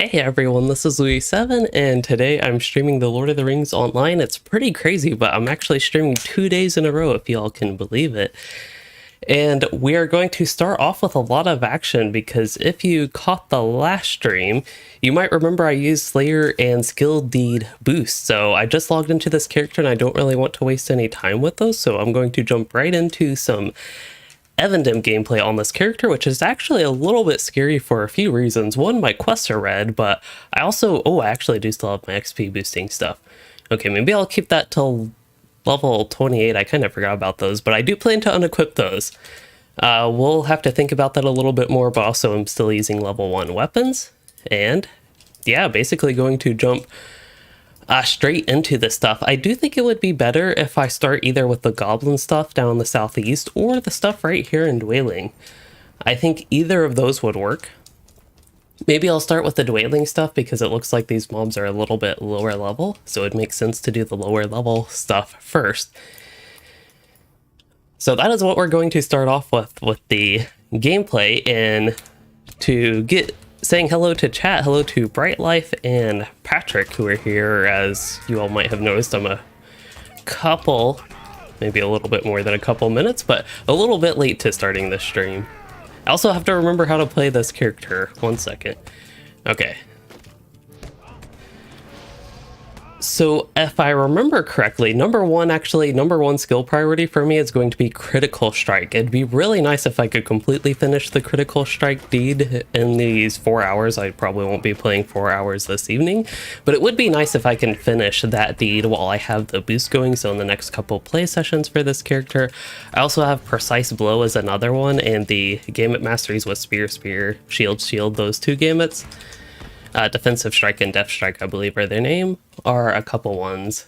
Hey everyone, this is Louis7, and today I'm streaming The Lord of the Rings online. It's pretty crazy, but I'm actually streaming 2 days in a row, if y'all can believe it. And we are going to start off with a lot of action, because if you caught the last stream, you might remember I used Slayer and Skill Deed boost. So I just logged into this character and I don't really want to waste any time with those, so I'm going to jump right into some Evendim gameplay on this character, which is actually a little bit scary for a few reasons. One, my quests are red, but I also, I actually do still have my XP boosting stuff. Okay, maybe I'll keep that till level 28. I kind of forgot about those, but I do plan to unequip those. We'll have to think about that a little bit more, but also I'm still using level 1 weapons. And yeah, basically going to jump straight into this stuff. I do think it would be better if I start either with the goblin stuff down in the southeast or the stuff right here in Dwayling. I think either of those would work. Maybe I'll start with the Dwayling stuff because it looks like these mobs are a little bit lower level, so it makes sense to do the lower level stuff first. So that is what we're going to start off with the gameplay, and to get saying hello to chat, hello to Bright Life and Patrick, who are here. As you all might have noticed, I'm a couple, maybe a little bit more than a couple minutes, but a little bit late to starting this stream. I also have to remember how to play this character. 1 second. Okay. So if I remember correctly, number one skill priority for me is going to be critical strike. It'd be really nice if I could completely finish the critical strike deed in these 4 hours. I probably won't be playing 4 hours this evening, but it would be nice if I can finish that deed while I have the boost going. So in the next couple play sessions for this character, I also have precise blow as another one, and the gamut masteries with spear, shield, those two gamuts. Defensive strike and death strike, I believe are their name, are a couple ones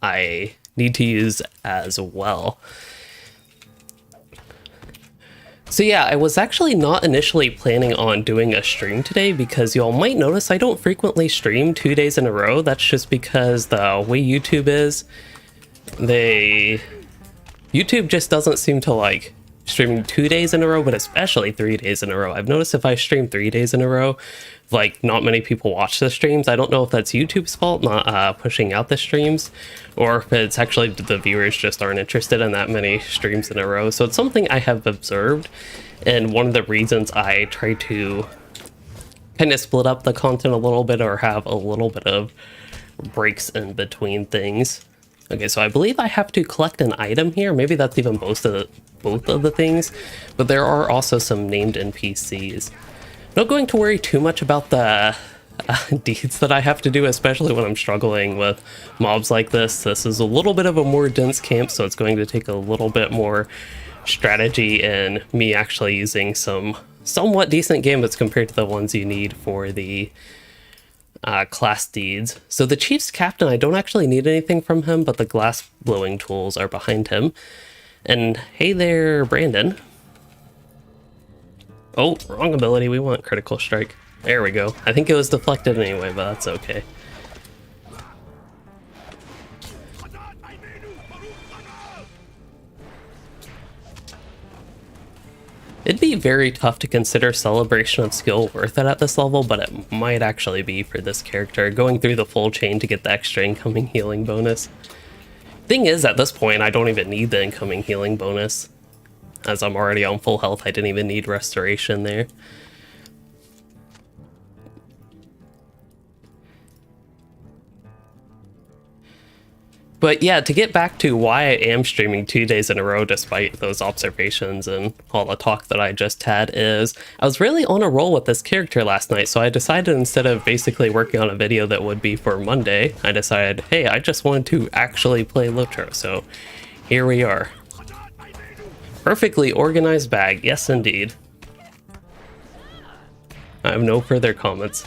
I need to use as well. So yeah, I was actually not initially planning on doing a stream today, because y'all might notice I don't frequently stream 2 days in a row. That's just because the way YouTube is, YouTube just doesn't seem to like streaming 2 days in a row, but especially 3 days in a row. I've noticed if I stream 3 days in a row, like, not many people watch the streams. I don't know if that's YouTube's fault not pushing out the streams, or if it's actually the viewers just aren't interested in that many streams in a row. So it's something I have observed, and one of the reasons I try to kind of split up the content a little bit, or have a little bit of breaks in between things. Okay, so I believe I have to collect an item here. Maybe that's even both of the things, but there are also some named NPCs. Not going to worry too much about the deeds that I have to do, especially when I'm struggling with mobs like this. This is a little bit of a more dense camp, so it's going to take a little bit more strategy and me actually using some somewhat decent gamuts compared to the ones you need for the class deeds. So the chief's captain, I don't actually need anything from him, but the glass blowing tools are behind him. And hey there, Brandon. Oh, wrong ability. We want critical strike. There we go. I think it was deflected anyway, but that's okay. It'd be very tough to consider Celebration of Skill worth it at this level, but it might actually be for this character, going through the full chain to get the extra incoming healing bonus. Thing is, at this point, I don't even need the incoming healing bonus. As I'm already on full health, I didn't even need restoration there. But yeah, to get back to why I am streaming 2 days in a row despite those observations and all the talk that I just had, is I was really on a roll with this character last night, so I decided, instead of basically working on a video that would be for Monday, I decided, hey, I just wanted to actually play LOTRO, so here we are. Perfectly organized bag, yes indeed. I have no further comments.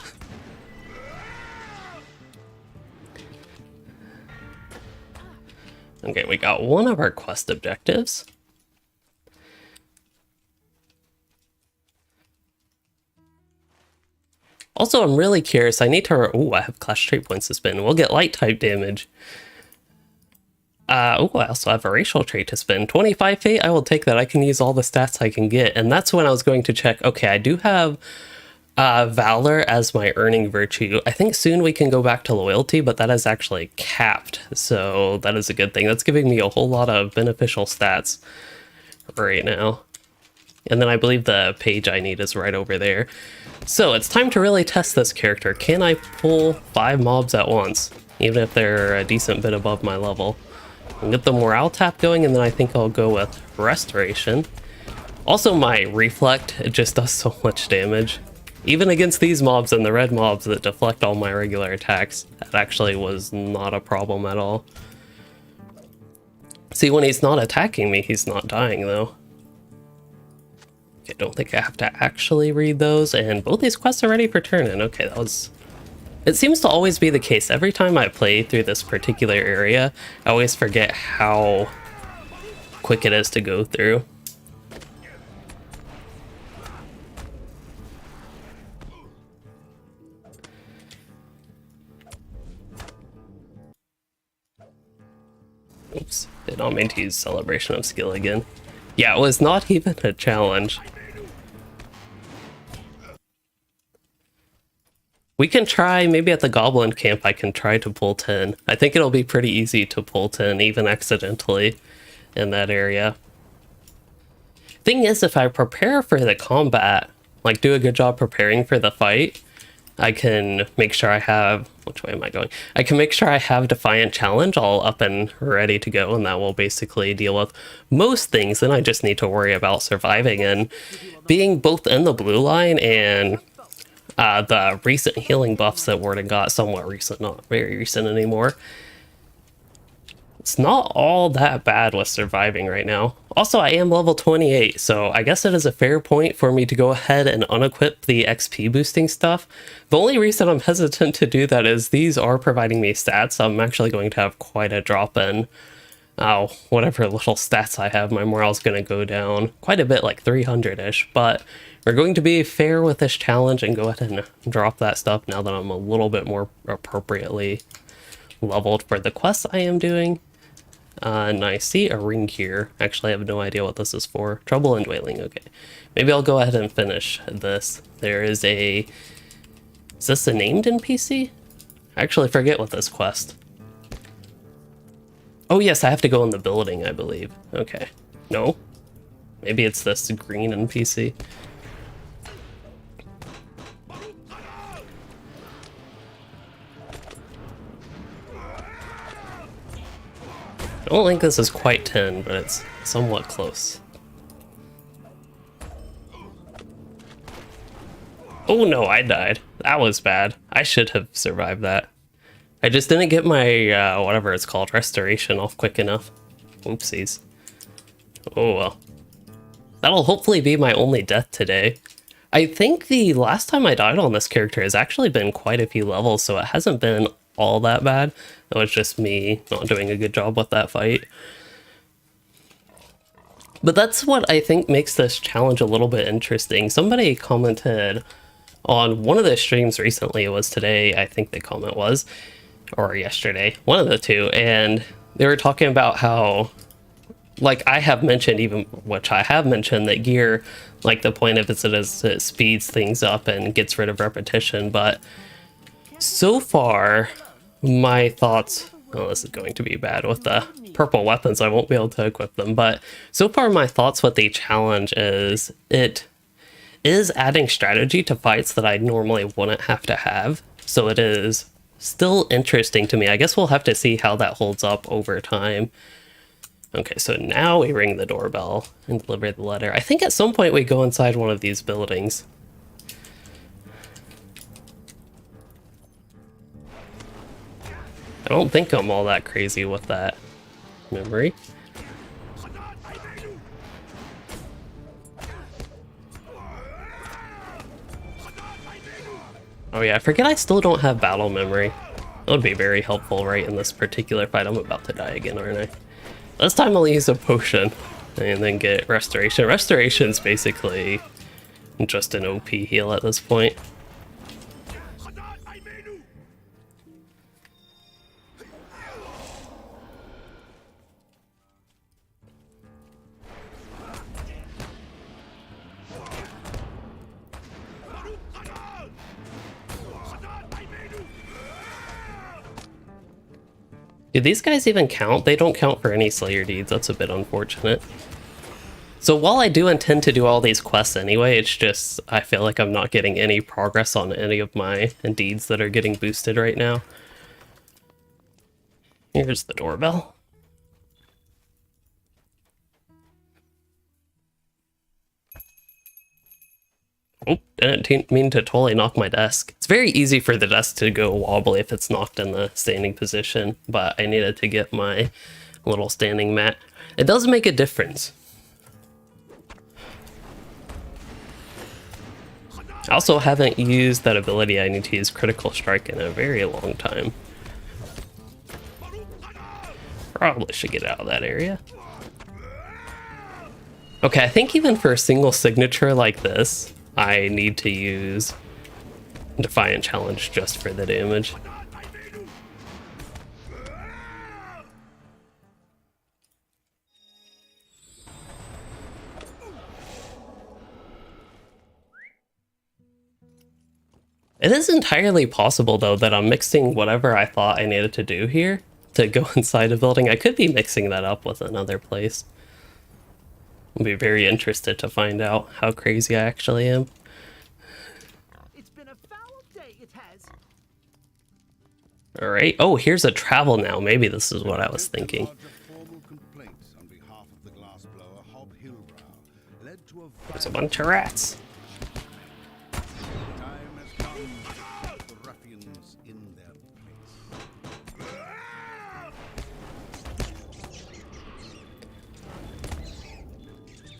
Okay, we got one of our quest objectives. Also, I'm really curious, I need to... Oh, I have clash trait points to spend. We'll get light type damage. I also have a racial trait to spend. 25 fate, I will take that. I can use all the stats I can get. And that's when I was going to check, okay, I do have Valor as my earning virtue. I think soon we can go back to loyalty, but that is actually capped, so that is a good thing. That's giving me a whole lot of beneficial stats right now. And then I believe the page I need is right over there. So it's time to really test this character. Can I pull 5 mobs at once, even if they're a decent bit above my level? And get the morale tap going, and then I think I'll go with restoration. Also, my reflect, it just does so much damage. Even against these mobs and the red mobs that deflect all my regular attacks, that actually was not a problem at all. See, when he's not attacking me, he's not dying though. Okay, I don't think I have to actually read those, and both these quests are ready for turn-in. Okay, that was... It seems to always be the case. Every time I play through this particular area, I always forget how quick it is to go through. Oops, did not mean to use Celebration of Skill again. Yeah, it was not even a challenge. We can try, maybe at the Goblin camp I can try to pull 10. I think it'll be pretty easy to pull 10, even accidentally, in that area. Thing is, if I prepare for the combat, like do a good job preparing for the fight, I can make sure I have... Which way am I going? I can make sure I have Defiant Challenge all up and ready to go, and that will basically deal with most things. Then I just need to worry about surviving, and being both in the blue line and the recent healing buffs that Warden got, somewhat recent, not very recent anymore. It's not all that bad with surviving right now. Also, I am level 28, so I guess it is a fair point for me to go ahead and unequip the XP boosting stuff. The only reason I'm hesitant to do that is these are providing me stats, so I'm actually going to have quite a drop in whatever little stats I have. My morale's going to go down quite a bit, like 300-ish, but we're going to be fair with this challenge and go ahead and drop that stuff now that I'm a little bit more appropriately leveled for the quests I am doing. And I see a ring here. Actually, I have no idea what this is for. Trouble and Dwelling, okay. Maybe I'll go ahead and finish this. There is a... Is this a named NPC? I actually forget what this quest. Oh yes, I have to go in the building, I believe. Okay. No? Maybe it's this green NPC. I don't think this is quite 10, but it's somewhat close. Oh no, I died. That was bad. I should have survived that. I just didn't get my, whatever it's called, restoration off quick enough. Oopsies. Oh well. That'll hopefully be my only death today. I think the last time I died on this character has actually been quite a few levels, so it hasn't been all that bad. It was just me not doing a good job with that fight. But that's what I think makes this challenge a little bit interesting. Somebody commented on one of the streams recently, it was today, I think the comment was, or yesterday, one of the two, and they were talking about how, like I have mentioned, even which I have mentioned, that gear, like the point of it is it speeds things up and gets rid of repetition, but so far, my thoughts... Oh, this is going to be bad with the purple weapons. I won't be able to equip them, but so far my thoughts with the challenge is it is adding strategy to fights that I normally wouldn't have to have. So it is still interesting to me. I guess we'll have to see how that holds up over time. Okay, so now we ring the doorbell and deliver the letter. I think at some point we go inside one of these buildings. I don't think I'm all that crazy with that memory. Oh yeah, I forget I still don't have battle memory. That would be very helpful right in this particular fight. I'm about to die again, aren't I? This time I'll use a potion and then get restoration. Restoration's basically just an OP heal at this point. Do these guys even count? They don't count for any Slayer deeds. That's a bit unfortunate. So while I do intend to do all these quests anyway, it's just I feel like I'm not getting any progress on any of my deeds that are getting boosted right now. Here's the doorbell. Oh, didn't mean to totally knock my desk. It's very easy for the desk to go wobbly if it's knocked in the standing position, but I needed to get my little standing mat. It does make a difference. I also haven't used that ability I need to use Critical Strike in a very long time. Probably should get out of that area. Okay, I think even for a single signature like this, I need to use Defiant Challenge just for the damage. It is entirely possible, though, that I'm mixing whatever I thought I needed to do here to go inside a building. I could be mixing that up with another place. I'll be very interested to find out how crazy I actually am. It's been a foul day, it has. Alright. Oh, here's a travel now. Maybe this is what I was thinking. There's a bunch of rats.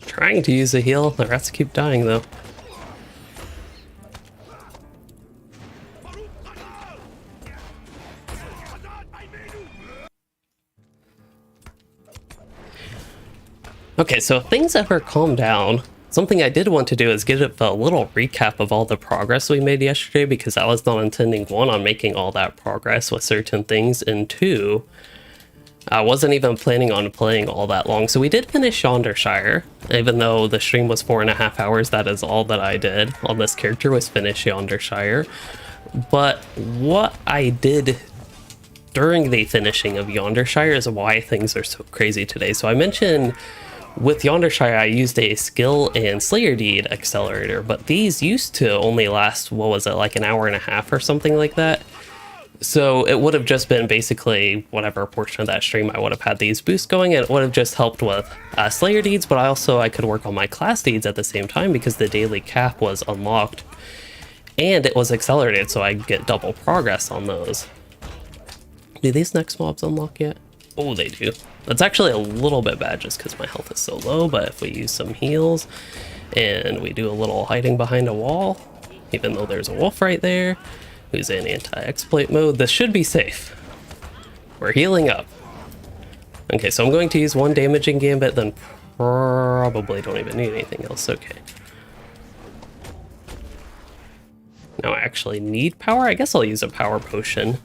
Trying to use a heal. The rats keep dying though. Okay, so if things ever calm down, something I did want to do is get a little recap of all the progress we made yesterday, because I was not intending, one, on making all that progress with certain things, and two, I wasn't even planning on playing all that long. So we did finish Yondershire, even though the stream was 4.5 hours. That is all that I did on this character, was finish Yondershire. But what I did during the finishing of Yondershire is why things are so crazy today. So I mentioned with Yondershire I used a skill and Slayer deed accelerator, but these used to only last, what was it, like an hour and a half or something like that. So it would have just been basically whatever portion of that stream I would have had these boosts going, and it would have just helped with Slayer deeds, but I could work on my class deeds at the same time because the daily cap was unlocked and it was accelerated, so I get double progress on those. Do these next mobs unlock yet? Oh, they do. That's actually a little bit bad just because my health is so low, but if we use some heals and we do a little hiding behind a wall, even though there's a wolf right there who's in anti-exploit mode, this should be safe. We're healing up. Okay, so I'm going to use one damaging gambit, then probably don't even need anything else. Okay. Now I actually need power. I guess I'll use a power potion.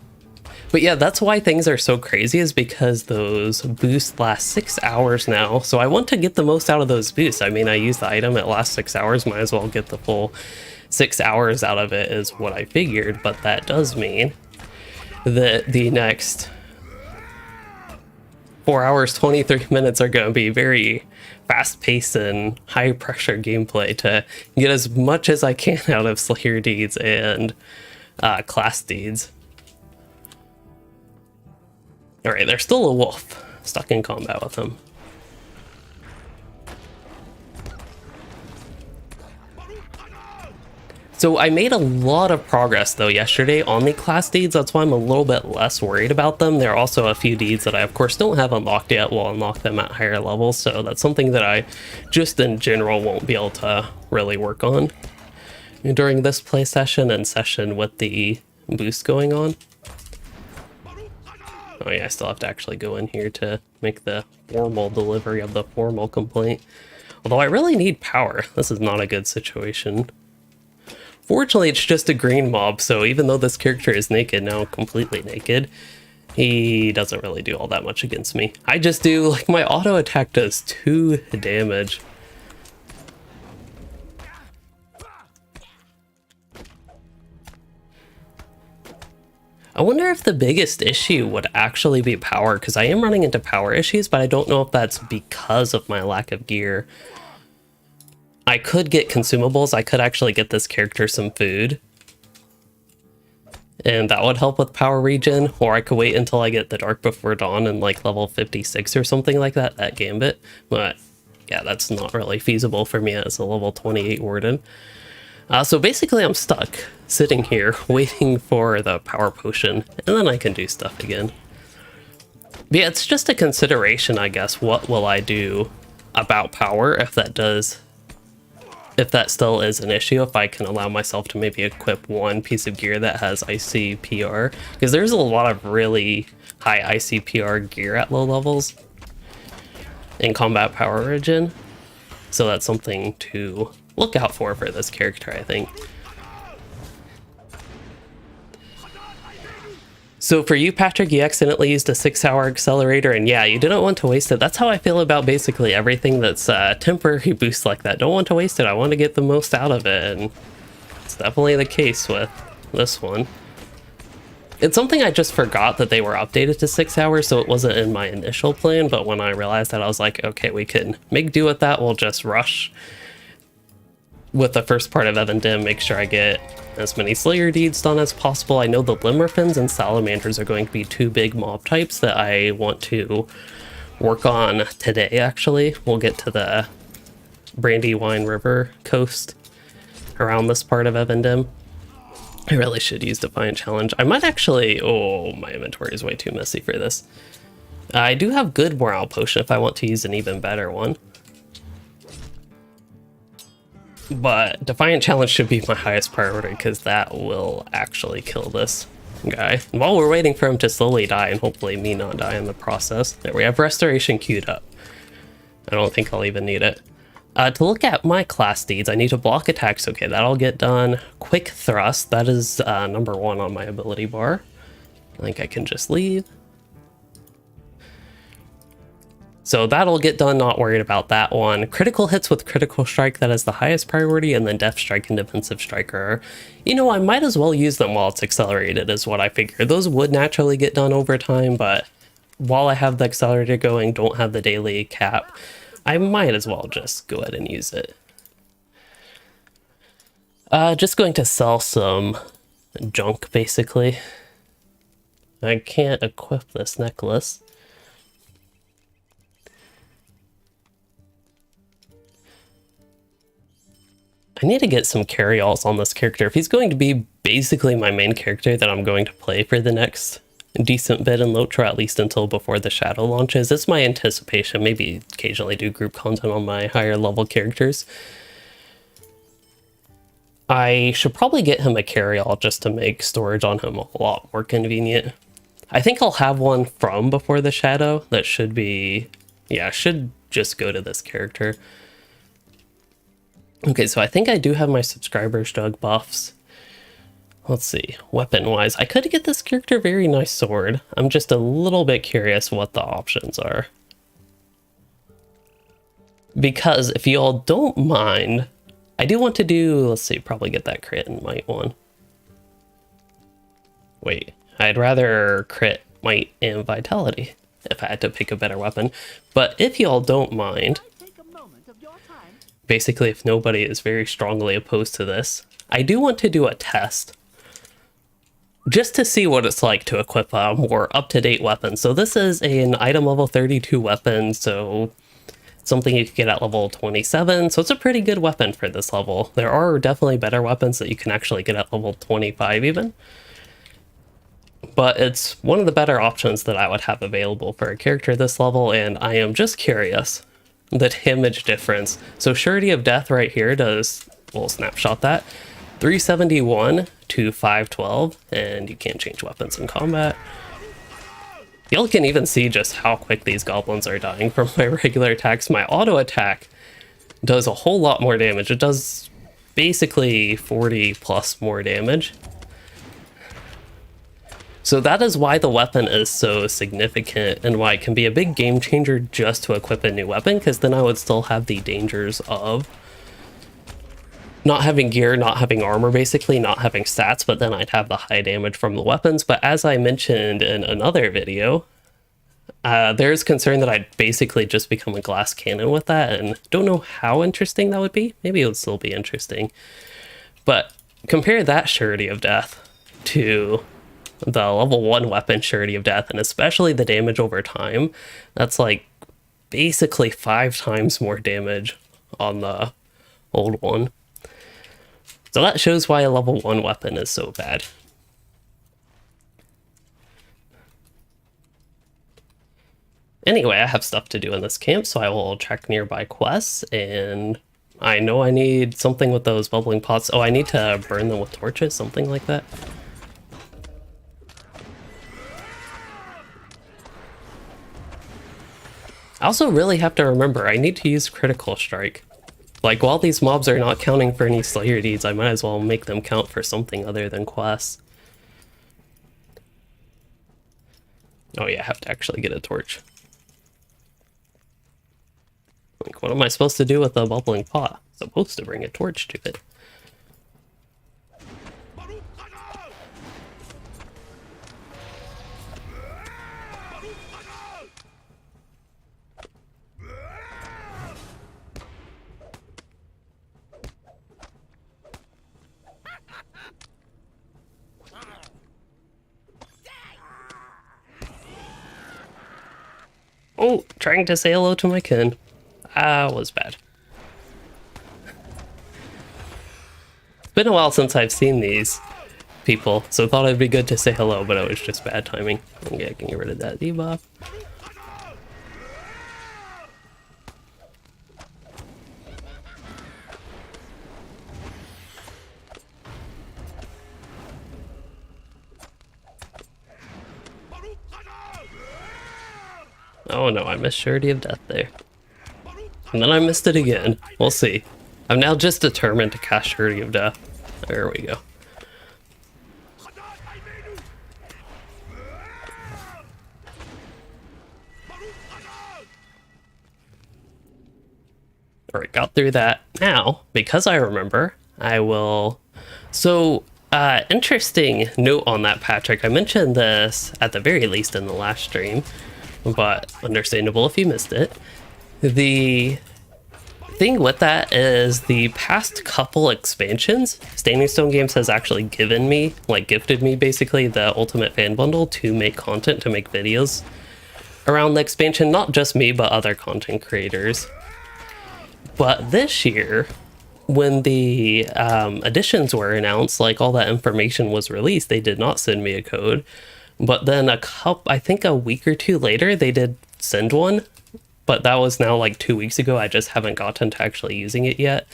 But yeah, that's why things are so crazy, is because those boosts last 6 hours now. So I want to get the most out of those boosts. I mean, I use the item, it lasts 6 hours, might as well get the full 6 hours out of it is what I figured, but that does mean that the next 4 hours, 23 minutes are going to be very fast-paced and high-pressure gameplay to get as much as I can out of Slayer deeds and class deeds. Alright, there's still a wolf stuck in combat with him. So I made a lot of progress though yesterday on the class deeds. That's why I'm a little bit less worried about them. There are also a few deeds that I of course don't have unlocked yet. We'll unlock them at higher levels, so that's something that I just in general won't be able to really work on during this play session and session with the boost going on. Oh yeah, I still have to actually go in here to make the formal delivery of the formal complaint. Although I really need power. This is not a good situation. Fortunately, it's just a green mob, so even though this character is naked, now completely naked, he doesn't really do all that much against me. I just do, like, my auto attack does 2 damage. I wonder if the biggest issue would actually be power, because I am running into power issues, but I don't know if that's because of my lack of gear. I could get consumables. I could actually get this character some food, and that would help with power regen, or I could wait until I get the Dark Before Dawn and like level 56 or something like that, that gambit. But yeah, that's not really feasible for me as a level 28 warden. So basically I'm stuck sitting here waiting for the power potion, and then I can do stuff again. But yeah, it's just a consideration, I guess. What will I do about power if that still is an issue, if I can allow myself to maybe equip one piece of gear that has ICPR, because there's a lot of really high ICPR gear at low levels in combat power regen, so that's something to look out for this character, I think. So for you, Patrick, you accidentally used a 6-hour accelerator, and yeah, you didn't want to waste it. That's how I feel about basically everything that's temporary boost like that. Don't want to waste it. I want to get the most out of it, and it's definitely the case with this one. It's something I just forgot that they were updated to 6 hours, so it wasn't in my initial plan, but when I realized that, I was like, okay, we can make do with that. We'll just rush with the first part of Evendim, make sure I get as many Slayer deeds done as possible. I know the Limmerfins and Salamanders are going to be two big mob types that I want to work on today, actually. We'll get to the Brandywine River coast around this part of Evendim. I really should use Defiant Challenge. I might actually... Oh, my inventory is way too messy for this. I do have good Morale Potion if I want to use an even better one. But Defiant Challenge should be my highest priority, because that will actually kill this guy. And while we're waiting for him to slowly die, and hopefully me not die in the process. There, we have Restoration queued up. I don't think I'll even need it. To look at my class deeds, I need to block attacks. Okay, that'll get done. Quick Thrust, that is number 1 on my ability bar. I think I can just leave. So that'll get done, not worried about that one. Critical hits with Critical Strike, that is the highest priority, and then Death Strike and Defensive Strike are, you know, I might as well use them while it's accelerated, is what I figure. Those would naturally get done over time, but while I have the accelerator going, don't have the daily cap, I might as well just go ahead and use it. Just going to sell some junk, basically. I can't equip this necklace. I need to get some carry-alls on this character. If he's going to be basically my main character that I'm going to play for the next decent bit in LOTRO, at least until before the Shadow launches, it's my anticipation. Maybe occasionally do group content on my higher level characters. I should probably get him a carry-all just to make storage on him a lot more convenient. I think I'll have one from before the Shadow that should be... yeah, should just go to this character. Okay, so I think I do have my subscribers drug buffs. Let's see, weapon-wise, I could get this character a very nice sword. I'm just a little bit curious what the options are. Because if you all don't mind, I do want to do, let's see, probably get that crit and might one. Wait, I'd rather crit, might, and vitality if I had to pick a better weapon. But if you all don't mind, basically if nobody is very strongly opposed to this, I do want to do a test just to see what it's like to equip a more up-to-date weapon. So this is an item level 32 weapon, so something you can get at level 27, so it's a pretty good weapon for this level. There are definitely better weapons that you can actually get at level 25 even, but it's one of the better options that I would have available for a character this level, and I am just curious the damage difference. So Surety of Death right here does, we'll snapshot that, 371 to 512, and you can't change weapons in combat. Y'all can even see just how quick these goblins are dying from my regular attacks. My auto attack does a whole lot more damage. It does basically 40 plus more damage. So that is why the weapon is so significant and why it can be a big game changer just to equip a new weapon, because then I would still have the dangers of not having gear, not having armor, basically not having stats, but then I'd have the high damage from the weapons. But as I mentioned in another video, there's concern that I'd basically just become a glass cannon with that, and don't know how interesting that would be. Maybe it would still be interesting. But compare that surety of death to the level 1 weapon surety of death, and especially the damage over time. That's like basically 5 times more damage on the old one. So that shows why a level 1 weapon is so bad. Anyway, I have stuff to do in this camp, so I will check nearby quests, and I know I need something with those bubbling pots. Oh, I need to burn them with torches, something like that. I also really have to remember, I need to use critical strike. Like, while these mobs are not counting for any Slayer deeds, I might as well make them count for something other than quests. Oh yeah, I have to actually get a torch. Like, what am I supposed to do with a bubbling pot? Supposed to bring a torch to it. Oh, trying to say hello to my kin. Was bad. It's been a while since I've seen these people, so thought it'd be good to say hello, but it was just bad timing. Okay, I can get rid of that debuff. Oh no, I missed surety of death there. And then I missed it again. We'll see. I'm now just determined to cast surety of death. There we go. Alright, got through that. Now, because I remember, I will... So, interesting note on that, Patrick. I mentioned this at the very least in the last stream, but understandable if you missed it. The thing with that is the past couple expansions, Standing Stone Games has actually given me, like gifted me basically, the Ultimate Fan Bundle to make content, to make videos around the expansion. Not just me, but other content creators. But this year, when the additions were announced, like all that information was released, they did not send me a code. But then I think a week or two later, they did send one. But that was now like 2 weeks ago. I just haven't gotten to actually using it yet.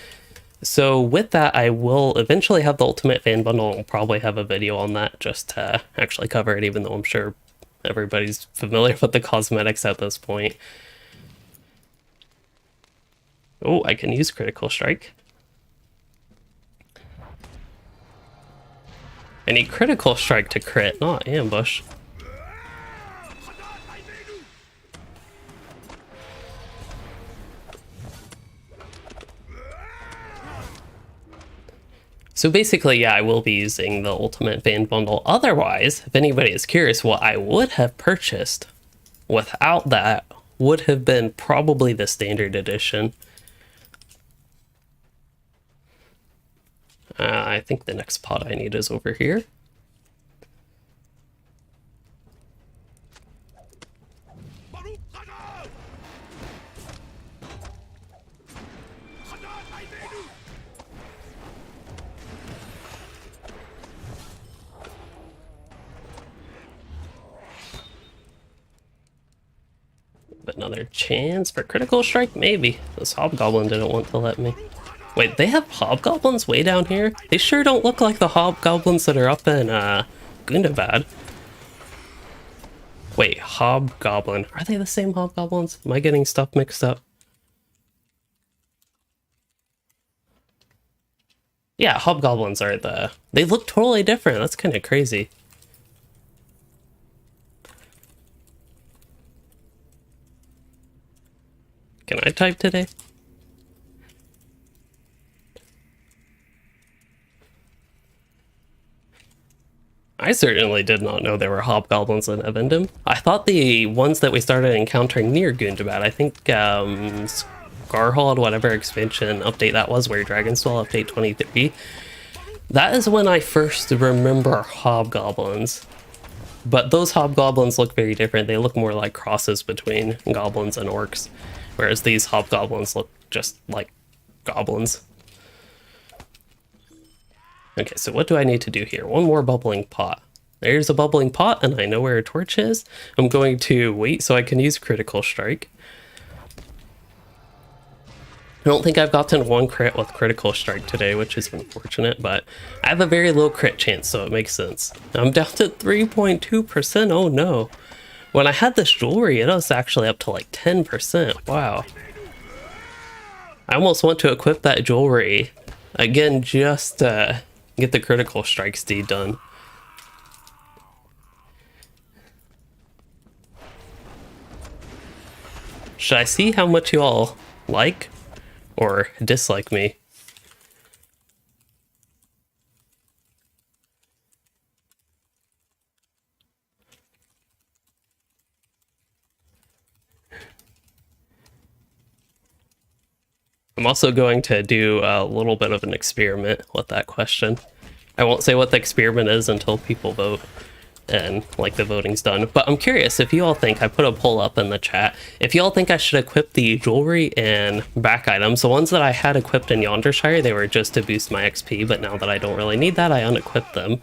So with that, I will eventually have the Ultimate Fan Bundle. I'll probably have a video on that just to actually cover it, even though I'm sure everybody's familiar with the cosmetics at this point. Oh, I can use Critical Strike. I need Critical Strike to crit, not Ambush. So basically, yeah, I will be using the Ultimate Fan Bundle. Otherwise, if anybody is curious, what I would have purchased without that would have been probably the Standard Edition. I think the next pot I need is over here. Another chance for Critical Strike? Maybe. This Hobgoblin didn't want to let me. Wait, they have Hobgoblins way down here? They sure don't look like the Hobgoblins that are up in Gundabad. Wait, Hobgoblin. Are they the same Hobgoblins? Am I getting stuff mixed up? Yeah, Hobgoblins are the... They look totally different. That's kind of crazy. Can I type today? I certainly did not know there were hobgoblins in Evendim. I thought the ones that we started encountering near Gundabad, I think Scarhold, whatever expansion update that was, where Dragonswell update 23, that is when I first remember hobgoblins. But those hobgoblins look very different. They look more like crosses between goblins and orcs, whereas these hobgoblins look just like goblins. Okay, so what do I need to do here? One more bubbling pot. There's a bubbling pot, and I know where a torch is. I'm going to wait so I can use critical strike. I don't think I've gotten one crit with critical strike today, which is unfortunate, but I have a very low crit chance, so it makes sense. I'm down to 3.2%. Oh no. When I had this jewelry, it was actually up to like 10%. Wow. I almost want to equip that jewelry again, just get the critical strike steed done. Should I see how much you all like or dislike me? I'm also going to do a little bit of an experiment with that question. I won't say what the experiment is until people vote and like the voting's done, but I'm curious if you all think, I put a poll up in the chat, if you all think I should equip the jewelry and back items. The ones that I had equipped in Yondershire, they were just to boost my XP, but now that I don't really need that, I unequipped them.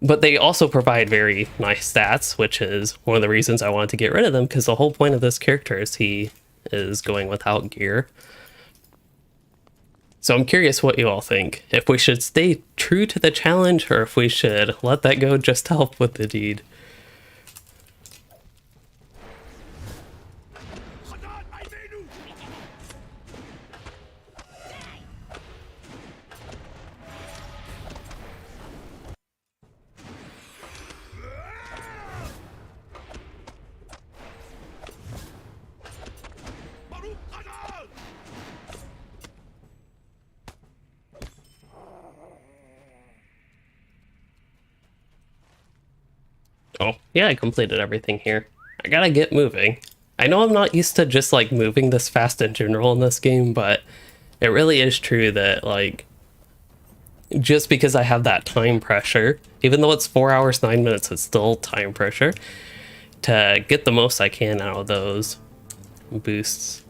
But they also provide very nice stats, which is one of the reasons I wanted to get rid of them, because the whole point of this character is he is going without gear. So I'm curious what you all think. If we should stay true to the challenge, or if we should let that go just to help with the deed. Oh, yeah, I completed everything here. I gotta get moving. I know I'm not used to just like moving this fast in general in this game, but it really is true that like, just because I have that time pressure, even though it's 4 hours, 9 minutes, it's still time pressure to get the most I can out of those boosts.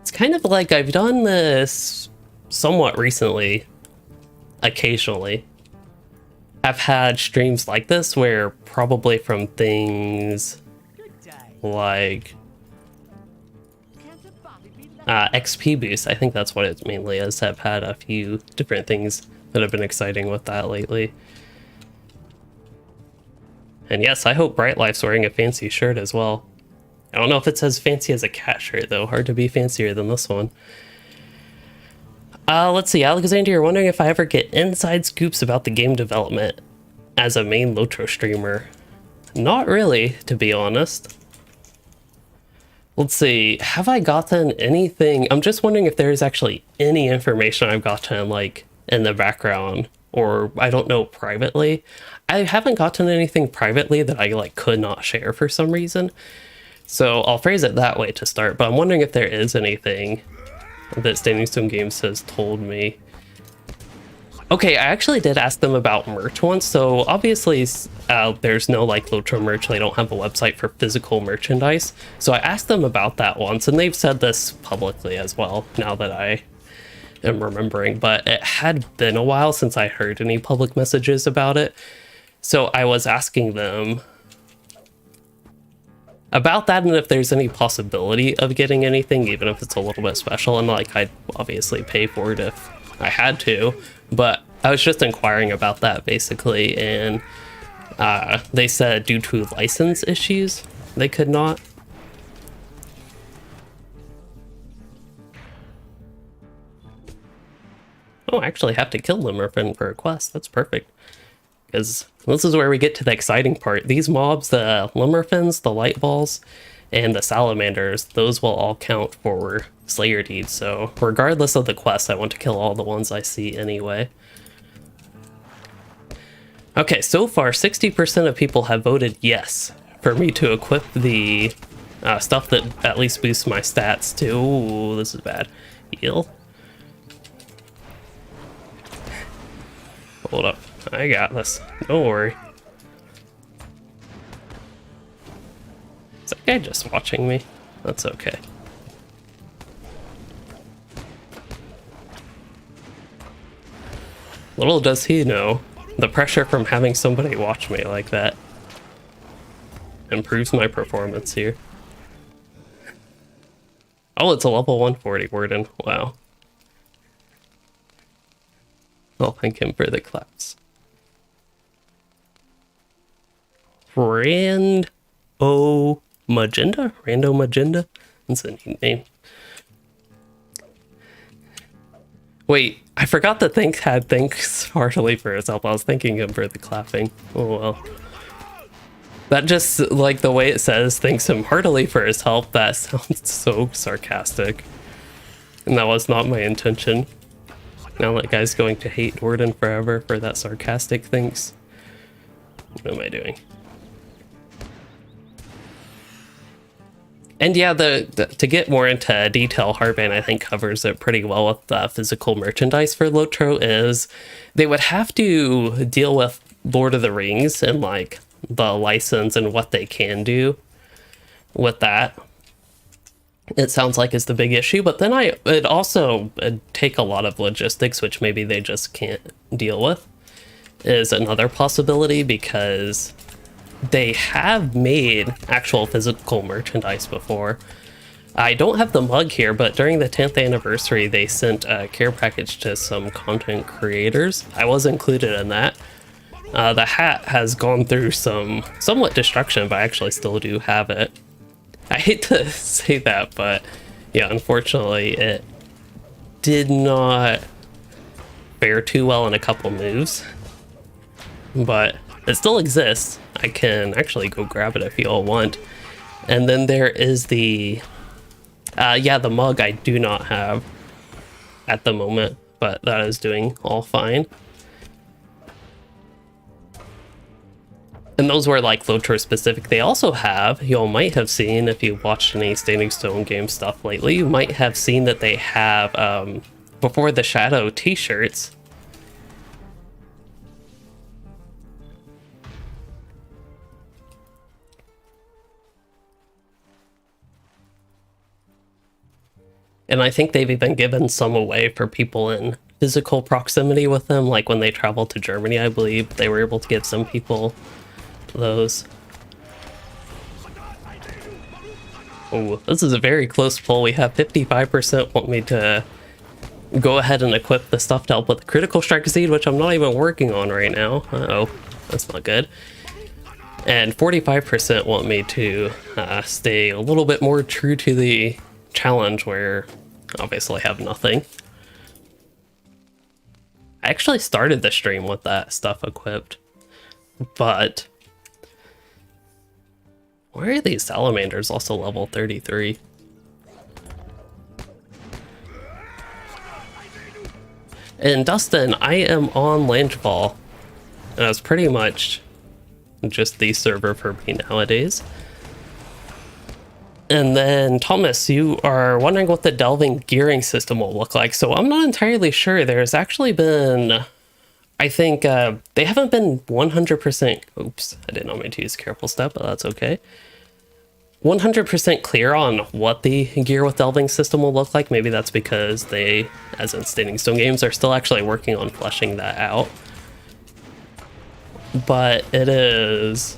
It's kind of like I've done this somewhat recently, occasionally. I've had streams like this where probably from things like XP boost, I think that's what it mainly is. I've had a few different things that have been exciting with that lately. And yes, I hope Bright Life's wearing a fancy shirt as well. I don't know if it's as fancy as a cat shirt though, hard to be fancier than this one. Let's see, Alexander, you're wondering if I ever get inside scoops about the game development as a main LOTRO streamer. Not really, to be honest. Let's see, have I gotten anything? I'm just wondering if there's actually any information I've gotten like in the background, or I don't know, privately. I haven't gotten anything privately that I like could not share for some reason. So I'll phrase it that way to start, but I'm wondering if there is anything that Standing Stone Games has told me. Okay, I actually did ask them about merch once. So obviously there's no like LOTRO merch. They don't have a website for physical merchandise. So I asked them about that once, and they've said this publicly as well, now that I am remembering. But it had been a while since I heard any public messages about it. So I was asking them about that, and if there's any possibility of getting anything, even if it's a little bit special, and like I'd obviously pay for it if I had to, but I was just inquiring about that basically, and they said due to license issues they could not. Oh, I actually have to kill Limmerfin for a quest. That's perfect. Because this is where we get to the exciting part. These mobs, the Limmerfins, the Light Balls, and the Salamanders, those will all count for Slayer deeds. So regardless of the quest, I want to kill all the ones I see anyway. Okay, so far 60% of people have voted yes for me to equip the stuff that at least boosts my stats too. Ooh, this is bad. Heal. Hold up. I got this. Don't worry. Is that guy just watching me? That's okay. Little does he know, the pressure from having somebody watch me like that improves my performance here. Oh, it's a level 140 Warden. Wow. I'll thank him for the claps. Rando Magenda? Rando Magenda? That's a neat name. Wait, I forgot that Think had thanks heartily for his help. I was thanking him for the clapping. Oh well. That just, like, the way it says thanks him heartily for his help, that sounds so sarcastic. And that was not my intention. Now that guy's going to hate Dwarden forever for that sarcastic thanks. What am I doing? And yeah, to get more into detail, Harbane I think covers it pretty well with the physical merchandise for LOTRO is they would have to deal with Lord of the Rings and like the license and what they can do with that. It sounds like is the big issue, but then it also take a lot of logistics, which maybe they just can't deal with, is another possibility because they have made actual physical merchandise before. I don't have the mug here, but during the 10th anniversary, they sent a care package to some content creators. I was included in that. The hat has gone through some somewhat destruction, but I actually still do have it. I hate to say that, but yeah, unfortunately, it did not fare too well in a couple moves. But it still exists. I can actually go grab it if you all want. And then there is the the mug I do not have at the moment, but that is doing all fine. And those were like LOTRO specific. They also have, you might have seen if you watched any Standing Stone game stuff lately, you might have seen that they have Before the Shadow t-shirts. And I think they've even given some away for people in physical proximity with them, like when they travel to Germany, I believe they were able to give some people those. Oh, this is a very close pull. We have 55% want me to go ahead and equip the stuff to help with the critical strike seed, which I'm not even working on right now. Uh-oh, that's not good. And 45% want me to stay a little bit more true to the challenge where obviously I have nothing. I actually started the stream with that stuff equipped, but why are these salamanders also level 33? And Dustin, I am on Langefall, and it's pretty much just the server for me nowadays. And then Thomas, you are wondering what the delving gearing system will look like. So I'm not entirely sure. There's actually been, I think they haven't been 100%, oops, I did not mean to use careful step, but that's okay. 100% clear on what the gear with delving system will look like. Maybe that's because they, as in Standing Stone games, are still actually working on fleshing that out. But it is...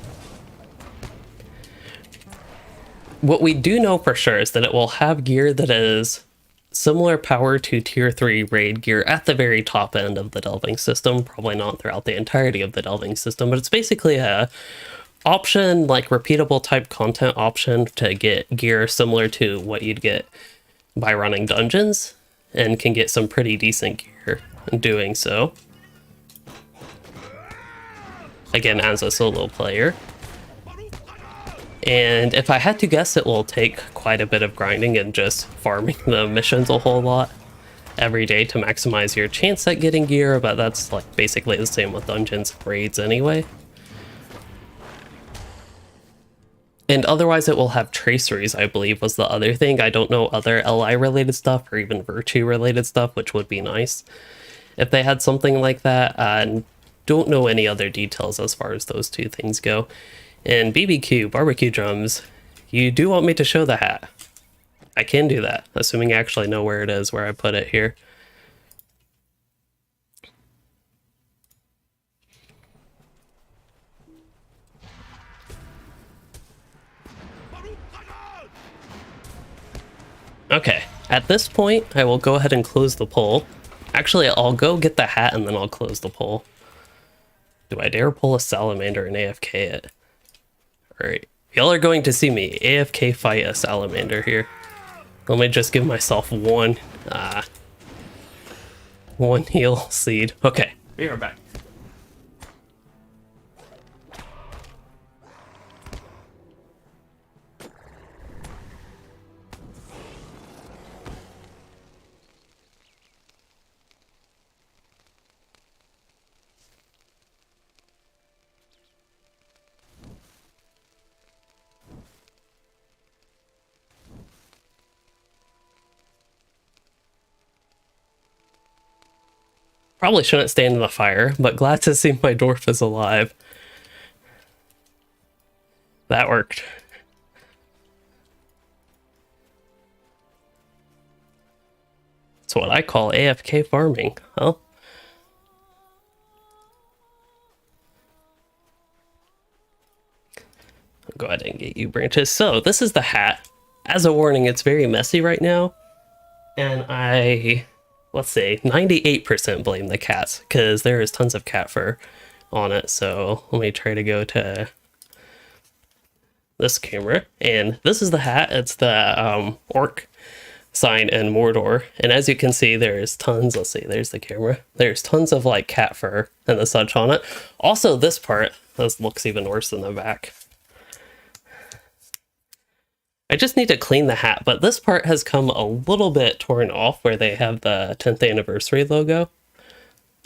What we do know for sure is that it will have gear that is similar power to tier 3 raid gear at the very top end of the delving system. Probably not throughout the entirety of the delving system, but it's basically a option, like repeatable type content option to get gear similar to what you'd get by running dungeons, and can get some pretty decent gear in doing so. Again, as a solo player. And if I had to guess, it will take quite a bit of grinding and just farming the missions a whole lot. every day to maximize your chance at getting gear, but that's like basically the same with dungeons and raids anyway. And otherwise it will have traceries, I believe was the other thing. I don't know other LI related stuff or even virtue related stuff, which would be nice if they had something like that. And don't know any other details as far as those two things go. And BBQ, barbecue drums, you do want me to show the hat. I can do that, assuming I actually know where it is, where I put it here. Okay, at this point, I will go ahead and close the poll. Actually, I'll go get the hat and then I'll close the poll. Do I dare pull a salamander and AFK it? Alright, y'all are going to see me AFK fight a salamander here. Let me just give myself one heal seed. Okay, we are back. Probably shouldn't stand in the fire, but glad to see my dwarf is alive. That worked. It's what I call AFK farming, huh? I'll go ahead and get you branches. So this is the hat. As a warning, it's very messy right now. And let's say 98% blame the cats because there is tons of cat fur on it. So let me try to go to this camera, and this is the hat. It's the orc sign in Mordor, and as you can see, there's tons. Let's see, there's the camera. There's tons of like cat fur and the such on it. Also, this part, this looks even worse than the back. I just need to clean the hat, but this part has come a little bit torn off where they have the 10th anniversary logo.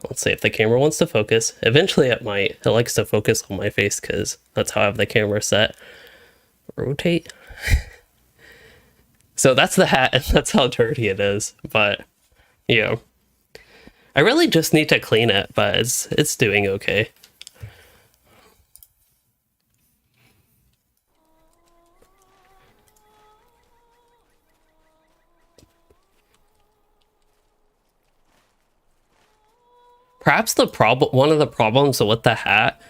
Let's see if the camera wants to focus. Eventually it might. It likes to focus on my face because that's how I have the camera set. Rotate. So that's the hat, and that's how dirty it is. But, you know, I really just need to clean it, but it's doing okay. Perhaps one of the problems with the hat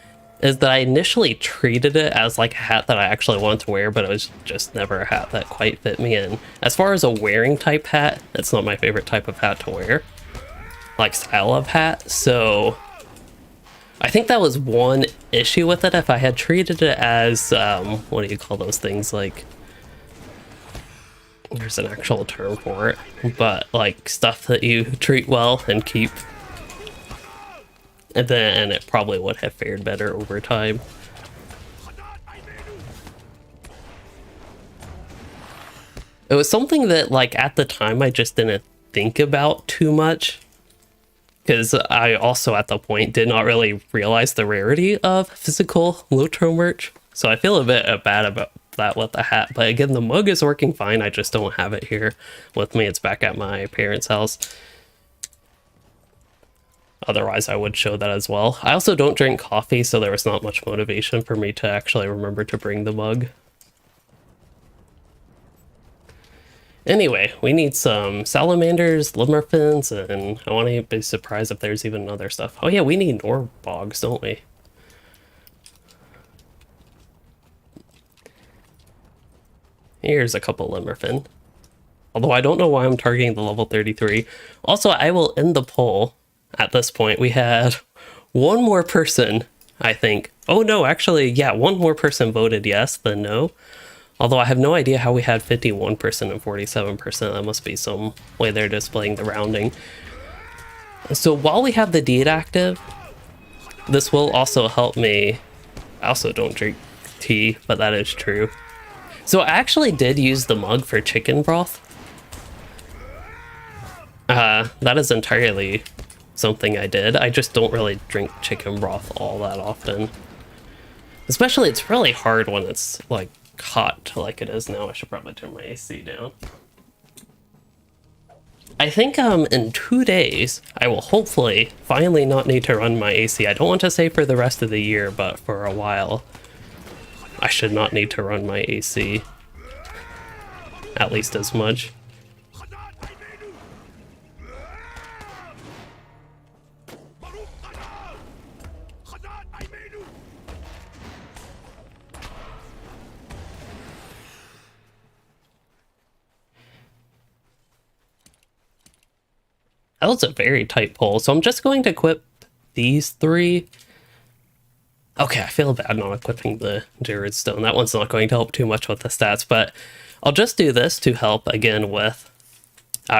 is that I initially treated it as like a hat that I actually wanted to wear, but it was just never a hat that quite fit me in. As far as a wearing type hat, it's not my favorite type of hat to wear, like style of hat. So I think that was one issue with it. If I had treated it as, what do you call those things? Like, there's an actual term for it, but like stuff that you treat well and keep. And then it probably would have fared better over time. It was something that, like, at the time I just didn't think about too much. Because I also, at the point, did not really realize the rarity of physical LOTRO merch. So I feel a bit bad about that with the hat. But again, the mug is working fine. I just don't have it here with me. It's back at my parents' house. Otherwise, I would show that as well. I also don't drink coffee, so there was not much motivation for me to actually remember to bring the mug. Anyway, we need some salamanders, limmerfins, and I want to be surprised if there's even other stuff. Oh yeah, we need Norbogs, don't we? Here's a couple limmerfin. Although I don't know why I'm targeting the level 33. Also, I will end the poll. At this point, we had one more person, I think. Oh no, actually, yeah, one more person voted yes than no. Although I have no idea how we had 51% and 47%. That must be some way they're displaying the rounding. So while we have the deed active, this will also help me. I also don't drink tea, but that is true. So I actually did use the mug for chicken broth. That is entirely something I did. I just don't really drink chicken broth all that often. Especially, it's really hard when it's, like, hot like it is now. I should probably turn my AC down. I think, in 2 days, I will hopefully finally not need to run my AC. I don't want to say for the rest of the year, but for a while, I should not need to run my AC. At least as much. That was a very tight pull, so I'm just going to equip these 3. Okay, I feel bad not equipping the Jared Stone. That one's not going to help too much with the stats, but I'll just do this to help again with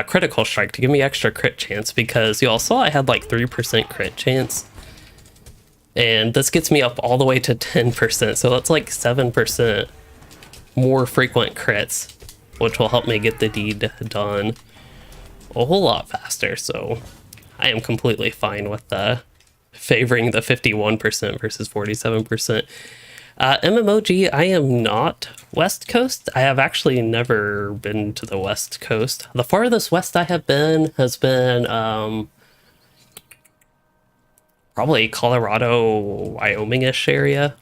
Critical Strike to give me extra crit chance, because you all saw I had like 3% crit chance. And this gets me up all the way to 10%, so that's like 7% more frequent crits, which will help me get the deed done a whole lot faster, so I am completely fine with favoring the 51% versus 47%. MMOG, I am not West Coast. I have actually never been to the West Coast. The farthest west I have been has been probably Colorado, Wyoming-ish area.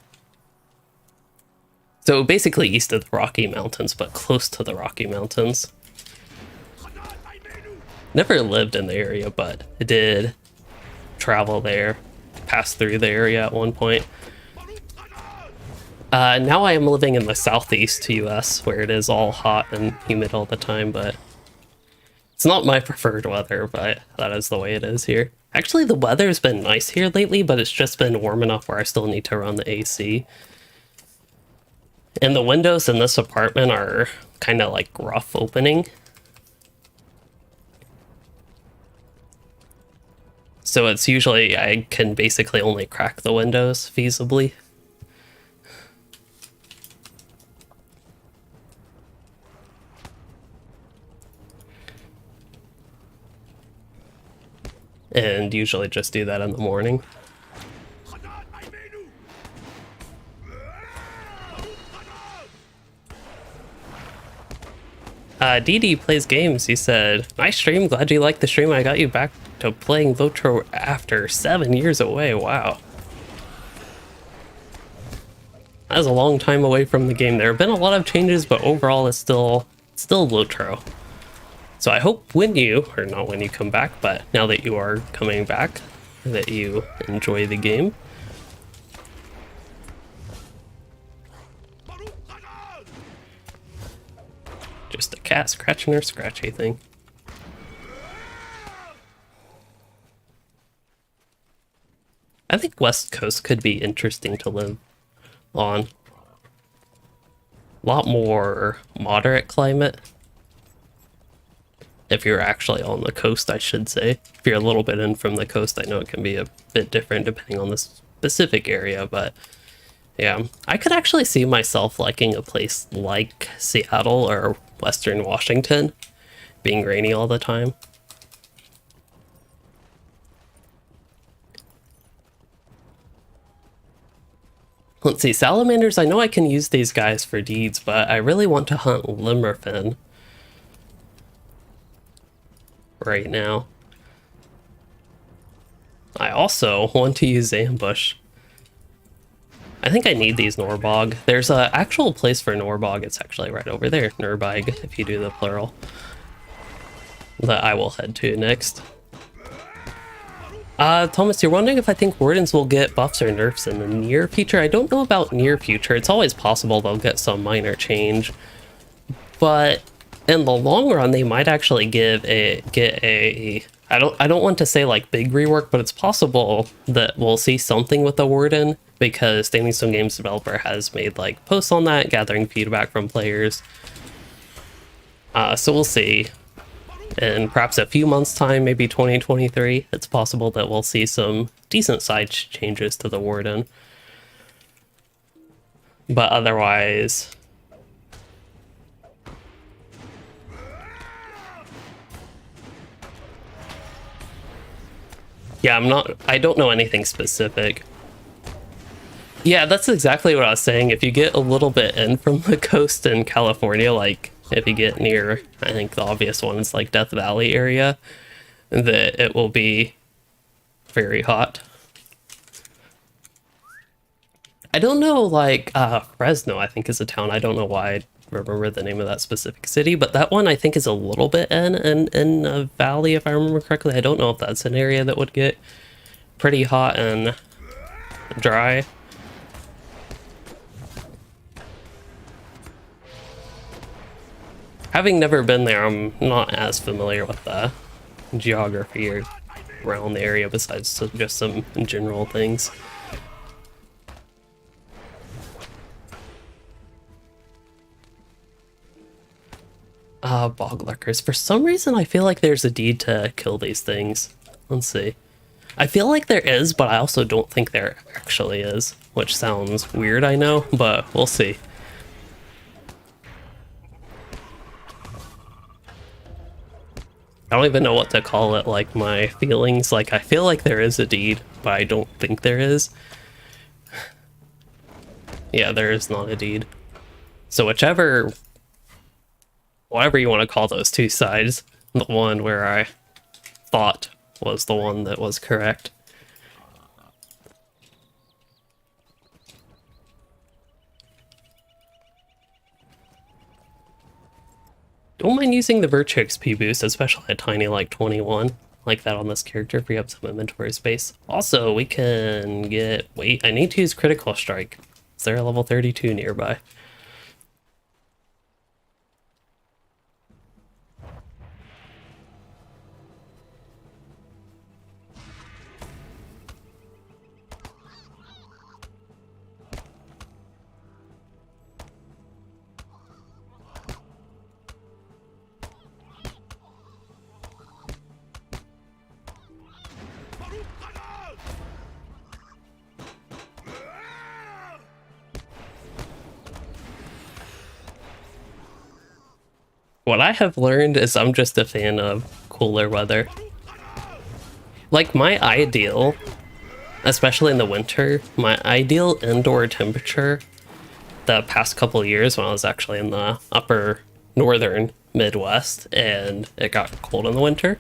So basically east of the Rocky Mountains, but close to the Rocky Mountains. Never lived in the area, but I did travel there, pass through the area at one point. Now I am living in the southeast US, where it is all hot and humid all the time, but it's not my preferred weather, but that is the way it is here. Actually, the weather's been nice here lately, but it's just been warm enough where I still need to run the AC. And the windows in this apartment are kind of like rough opening. So it's usually, I can basically only crack the windows feasibly. And usually just do that in the morning. DD plays games. He said, "Nice stream. Glad you liked the stream. I got you back to playing LOTRO after 7 years away." Wow. That was a long time away from the game. There have been a lot of changes, but overall it's still LOTRO. So I hope when you, or not when you come back, but now that you are coming back, that you enjoy the game. Just a cat scratching her scratchy thing. I think West Coast could be interesting to live on. A lot more moderate climate. If you're actually on the coast, I should say. If you're a little bit in from the coast, I know it can be a bit different depending on the specific area, but yeah. I could actually see myself liking a place like Seattle or Western Washington, being rainy all the time. Let's see, salamanders, I know I can use these guys for deeds, but I really want to hunt Limmerfin right now. I also want to use Ambush. I think I need these Norbog. There's an actual place for Norbog. It's actually right over there, Nurbag, if you do the plural, that I will head to next. Thomas, you're wondering if I think Wardens will get buffs or nerfs in the near future. I don't know about near future. It's always possible they'll get some minor change, but in the long run, they might actually get a I don't want to say like big rework, but it's possible that we'll see something with the Warden, because Standing Stone Games developer has made like posts on that, gathering feedback from players. So we'll see. In perhaps a few months' time, maybe 2023, it's possible that we'll see some decent side changes to the Warden. But otherwise, Yeah, I don't know anything specific. Yeah, that's exactly what I was saying. If you get a little bit in from the coast in California, like if you get near, I think the obvious one is like Death Valley area, that it will be very hot. I don't know, like, Fresno, I think, is a town. I don't know why I remember the name of that specific city, but that one I think is a little bit in a valley, if I remember correctly. I don't know if that's an area that would get pretty hot and dry. Having never been there, I'm not as familiar with the geography around the area besides just some general things. Bog lurkers. For some reason, I feel like there's a deed to kill these things. Let's see. I feel like there is, but I also don't think there actually is, which sounds weird, I know, but we'll see. I don't even know what to call it, like my feelings. Like, I feel like there is a deed, but I don't think there is. Yeah, there is not a deed. So whatever you want to call those two sides, the one where I thought was the one that was correct. Don't mind using the Virtue XP boost, especially a tiny like 21, like that on this character, free up some inventory space. Also, we can get, wait, I need to use Critical Strike. Is there a level 32 nearby? What I have learned is I'm just a fan of cooler weather. Like my ideal, especially in the winter, my ideal indoor temperature the past couple of years when I was actually in the upper northern Midwest and it got cold in the winter,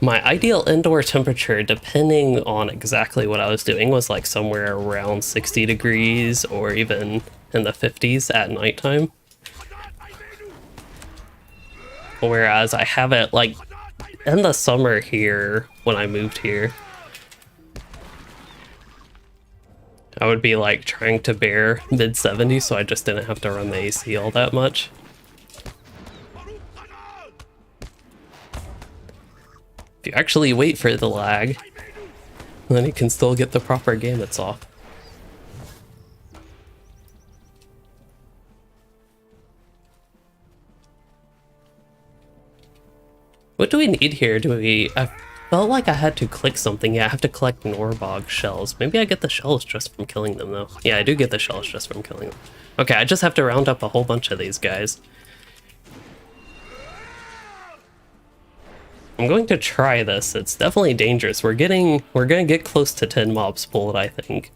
my ideal indoor temperature, depending on exactly what I was doing, was like somewhere around 60 degrees or even in the 50s at nighttime. Whereas I have it like in the summer here when I moved here, I would be like trying to bear mid 70s, so I just didn't have to run the AC all that much. If you actually wait for the lag, then you can still get the proper gamuts off. What do we need here? I felt like I had to click something. Yeah, I have to collect Norbog shells. Maybe I get the shells just from killing them, though. Yeah, I do get the shells just from killing them. Okay, I just have to round up a whole bunch of these guys. I'm going to try this. It's definitely dangerous. We're gonna get close to 10 mobs pulled, I think.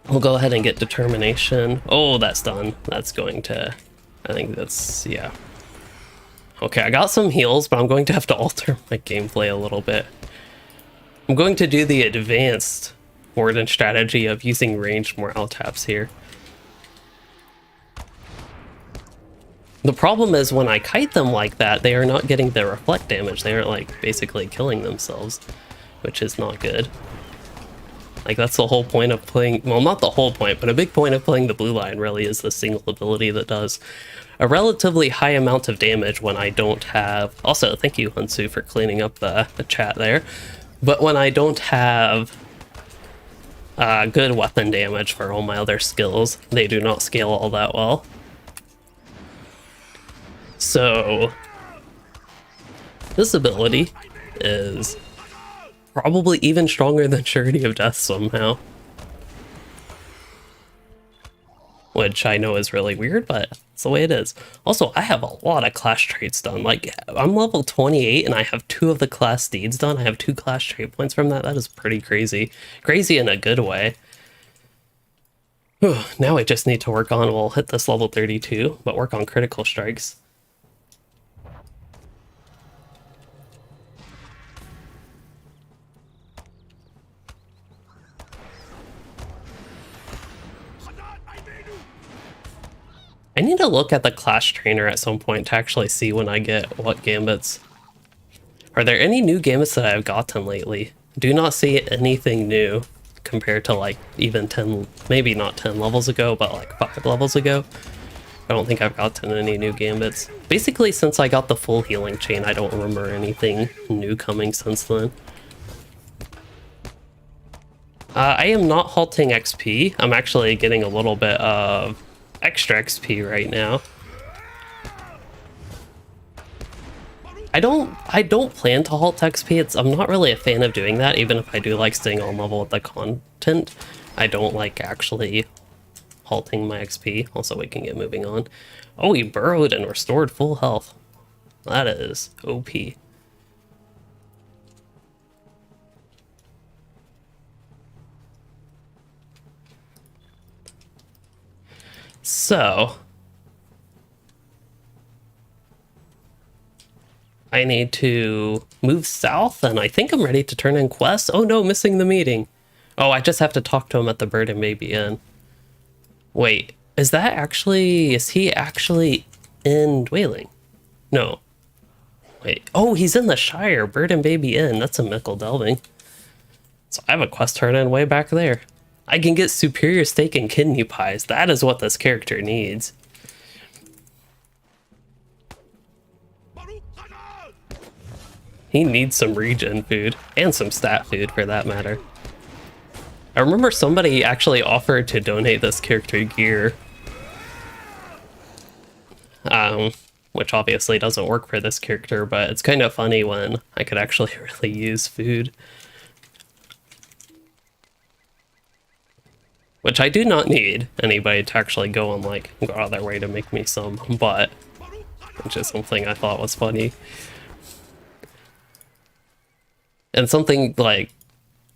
We'll go ahead and get determination. Oh, that's done. That's going to, I think that's, yeah. Okay, I got some heals, but I'm going to have to alter my gameplay a little bit. I'm going to do the advanced Warden strategy of using ranged morale taps here. The problem is when I kite them like that, they are not getting the reflect damage. They are like basically killing themselves, which is not good. Like that's the whole point of playing, well, not the whole point, but a big point of playing the blue line really is the single ability that does a relatively high amount of damage when I don't have, also thank you Hunsu for cleaning up the chat there, but when I don't have good weapon damage for all my other skills, they do not scale all that well. So this ability is probably even stronger than Surety of Death somehow. which I know is really weird, but it's the way it is. Also, I have a lot of class traits done. Like, I'm level 28 and I have 2 of the class deeds done. I have 2 class trait points from that. That is pretty crazy. Crazy in a good way. Whew, now I just need to work on, we'll hit this level 32, but work on critical strikes. I need to look at the class trainer at some point to actually see when I get what gambits. Are there any new gambits that I've gotten lately? Do not see anything new compared to like even 10, maybe not 10 levels ago, but like 5 levels ago. I don't think I've gotten any new gambits. Basically, since I got the full healing chain, I don't remember anything new coming since then. I am not halting XP. I'm actually getting a little bit of extra XP right now. I don't plan to halt XP. I'm not really a fan of doing that, even if I do like staying on level with the content. I don't like actually halting my XP. Also, we can get moving on. Oh, he burrowed and restored full health. That is OP. So I need to move south, and I think I'm ready to turn in quests. Oh no, missing the meeting. Oh, I just have to talk to him at the Bird and Baby Inn. Wait, is he actually in Dwayling? No. Wait, oh, he's in the Shire, Bird and Baby Inn. That's a Mickle Delving. So I have a quest turn in way back there. I can get superior steak and kidney pies. That is what this character needs. He needs some regen food, and some stat food for that matter. I remember somebody actually offered to donate this character gear. Which obviously doesn't work for this character, but it's kind of funny when I could actually really use food. Which I do not need anybody to actually go and like go out of their way to make me some, but it's just something I thought was funny. And something like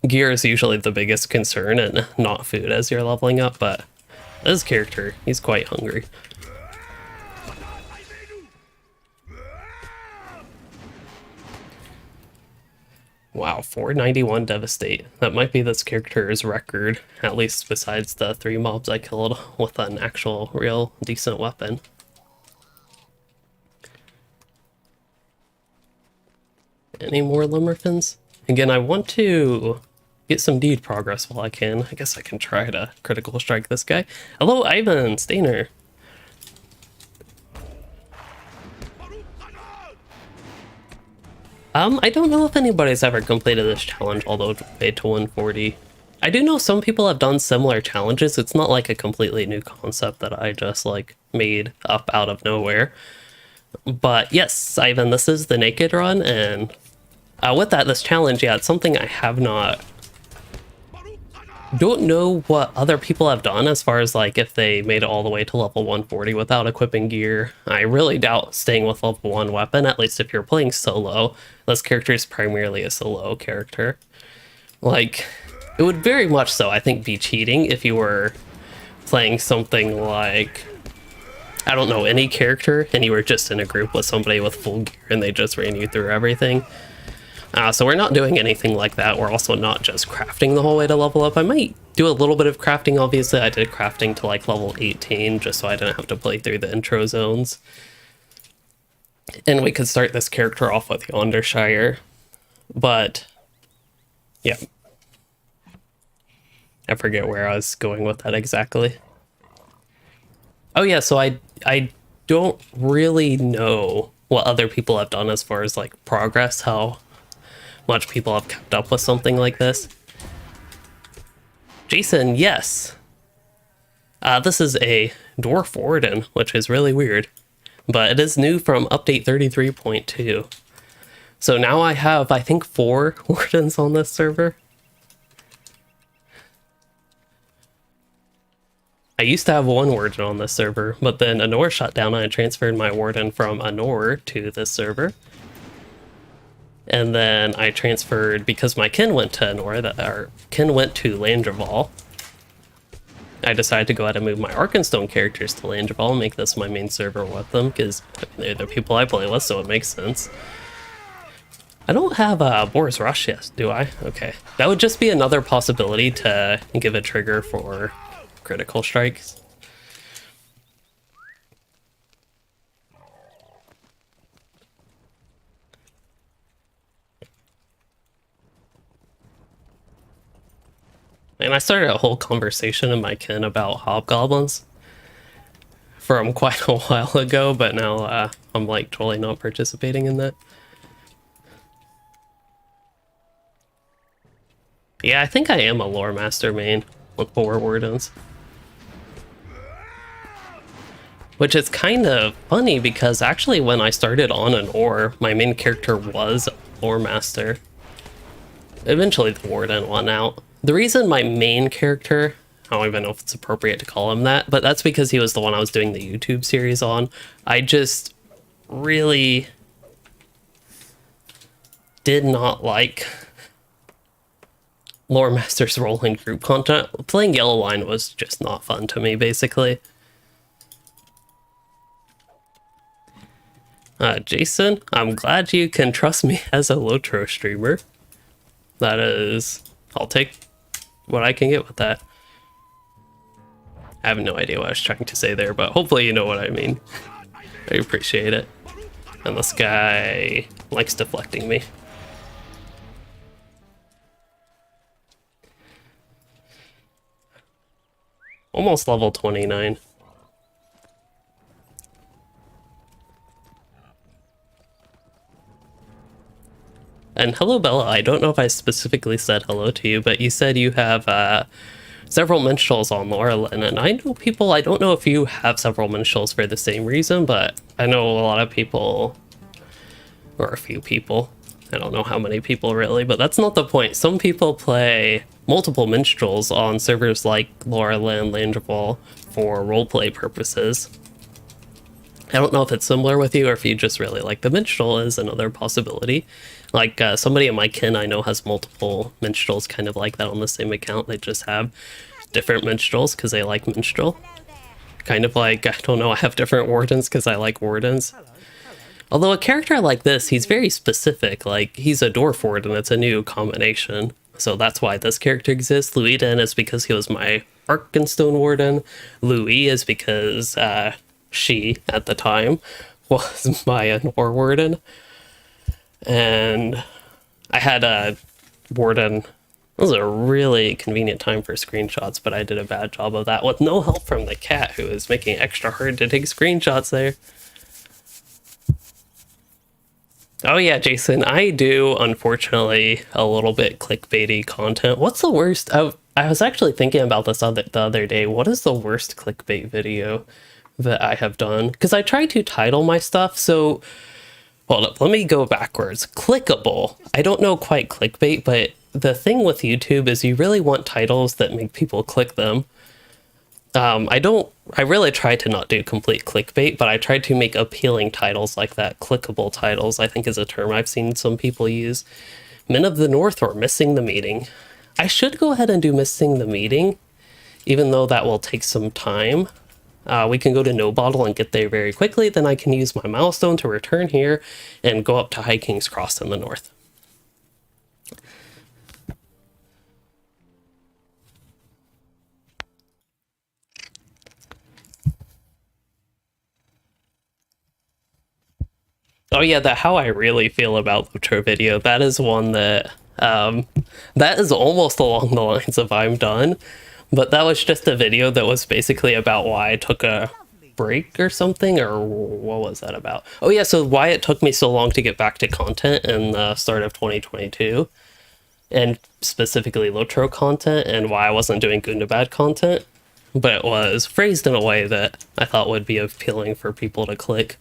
gear is usually the biggest concern and not food as you're leveling up, but this character, he's quite hungry. Wow, 491 Devastate. That might be this character's record, at least besides the 3 mobs I killed with an actual real decent weapon. Any more Limmerfins? Again, I want to get some deed progress while I can. I guess I can try to critical strike this guy. Hello, Ivan Stainer. I don't know if anybody's ever completed this challenge, although it's paid to 140. I do know some people have done similar challenges. It's not like a completely new concept that I just like made up out of nowhere. But yes, Ivan, this is the Naked Run, and with that, this challenge, yeah, it's something I have not... Don't know what other people have done as far as like if they made it all the way to level 140 without equipping gear. I really doubt staying with level 1 weapon, at least if you're playing solo. This character is primarily a solo character. Like, it would very much so, I think, be cheating if you were playing something like, I don't know, any character, and you were just in a group with somebody with full gear and they just ran you through everything. So we're not doing anything like that. We're also not just crafting the whole way to level up. I might do a little bit of crafting, obviously. I did crafting to like level 18 just so I didn't have to play through the intro zones. And we could start this character off with Yondershire. But, yeah. I forget where I was going with that exactly. Oh yeah, so I don't really know what other people have done as far as like progress, how much people have kept up with something like this. Jason, yes. This is a Dwarf Warden, which is really weird, but it is new from update 33.2. So now I have, I think, 4 Wardens on this server. used to have one warden on this server, but then Anor shut down and I transferred my warden from Anor to this server. And then I transferred, because my kin went to Anor, our kin went to Landreval. I decided to go ahead and move my Arkenstone characters to Landreval and make this my main server with them, because they're the people I play with, so it makes sense. I don't have Boar's Rush yet, do I? Okay. That would just be another possibility to give a trigger for critical strikes. And I started a whole conversation in my kin about hobgoblins from quite a while ago, but now I'm like totally not participating in that. Yeah, I think I am a lore master main with 4 wardens. Which is kind of funny because actually when I started on an ore, my main character was lore master. Eventually the warden won out. The reason my main character, I don't even know if it's appropriate to call him that, but that's because he was the one I was doing the YouTube series on. I just really did not like Lore Master's role in group content. Playing Yellow Line was just not fun to me, basically. Jason, I'm glad you can trust me as a LOTRO streamer. That is, I'll take what I can get with that. I have no idea what I was trying to say there, but hopefully you know what I mean. I appreciate it. And this guy likes deflecting me. Almost level 29. And hello, Bella. I don't know if I specifically said hello to you, but you said you have several minstrels on Laurelin, and I know people, I don't know if you have several minstrels for the same reason, but I know a lot of people, or a few people, I don't know how many people really, but that's not the point. Some people play multiple minstrels on servers like Laurelin, Landreval for roleplay purposes. I don't know if it's similar with you or if you just really like the minstrel is another possibility. Like somebody in my kin I know has multiple minstrels kind of like that on the same account. They just have different minstrels because they like minstrel. Kind of like, I don't know, I have different wardens because I like wardens. Although a character like this, he's very specific. Like, he's a Dwarf Warden, it's a new combination. So that's why this character exists. Louiden is because he was my Arkenstone Warden. Louis is because she, at the time, was my Anor Warden. And I had a Warden. It was a really convenient time for screenshots, but I did a bad job of that with no help from the cat, who is making it extra hard to take screenshots there. Oh yeah, Jason, I do, unfortunately, a little bit clickbaity content. What's the worst? I was actually thinking about this the other day. What is the worst clickbait video that I have done? Because I try to title my stuff, so... Hold up, let me go backwards. Clickable. I don't know quite clickbait, but the thing with YouTube is you really want titles that make people click them. I really try to not do complete clickbait, but I try to make appealing titles like that. Clickable titles, I think, is a term I've seen some people use. Men of the North or Missing the Meeting. I should go ahead and do Missing the Meeting, even though that will take some time. We can go to No Bottle and get there very quickly, then I can use my milestone to return here and go up to High King's Cross in the north. Oh yeah, the how I really feel about LOTRO video, that is one that, that is almost along the lines of I'm done, but that was just a video that was basically about why I took a break or something, or what was that about? Oh yeah, so why it took me so long to get back to content in the start of 2022, and specifically LOTRO content, and why I wasn't doing Gundabad content, but it was phrased in a way that I thought would be appealing for people to click.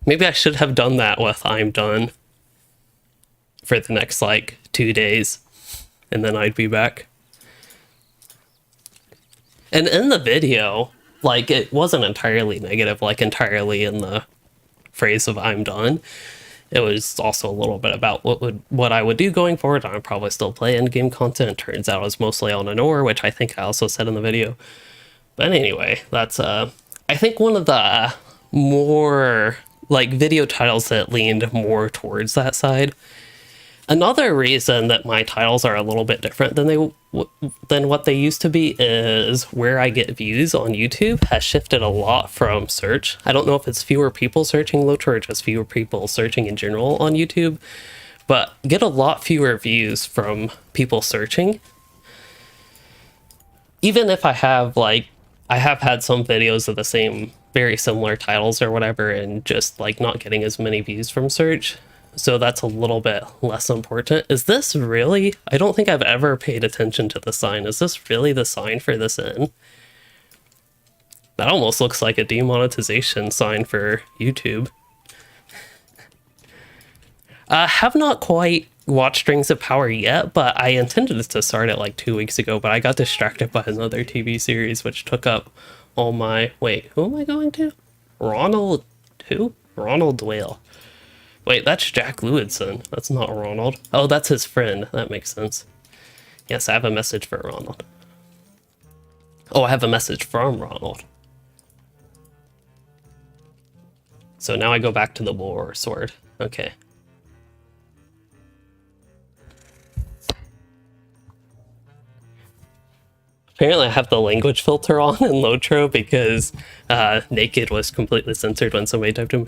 Maybe I should have done that with I'm done for the next, like, 2 days, and then I'd be back. And in the video, like, it wasn't entirely negative, like entirely in the phrase of I'm done. It was also a little bit about what I would do going forward. I'd probably still play end-game content. Turns out I was mostly on an ore, which I think I also said in the video. But anyway, that's I think one of the more like video titles that leaned more towards that side. Another reason that my titles are a little bit different than what they used to be is where I get views on YouTube has shifted a lot from search. I don't know if it's fewer people searching LOTRO or just fewer people searching in general on YouTube, but get a lot fewer views from people searching. Even if I have had some videos of the same, very similar titles or whatever, and just like not getting as many views from search. So that's a little bit less important. Is this really? I don't think I've ever paid attention to the sign. Is this really the sign for this inn? That almost looks like a demonetization sign for YouTube. Have not quite watched Rings of Power yet, but I intended to start it like 2 weeks ago, but I got distracted by another TV series which took up all my... Wait, who am I going to? Ronald... Who? Ronald Dwale. Wait, that's Jack Lewinson. That's not Ronald. Oh, that's his friend. That makes sense. Yes, I have a message for Ronald. Oh, I have a message from Ronald. So now I go back to the war sword. Okay. Apparently I have the language filter on in LOTRO because naked was completely censored when somebody typed in.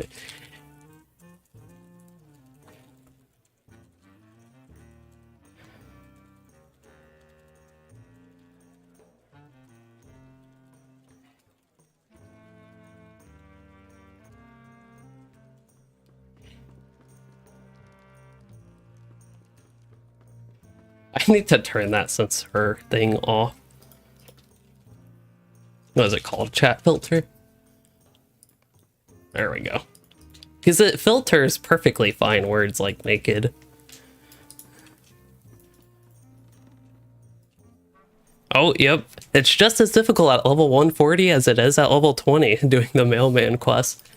I need to turn that censor thing off. What is it called? Chat filter? There we go. Because it filters perfectly fine words like naked. Oh, yep. It's just as difficult at level 140 as it is at level 20 doing the mailman quest.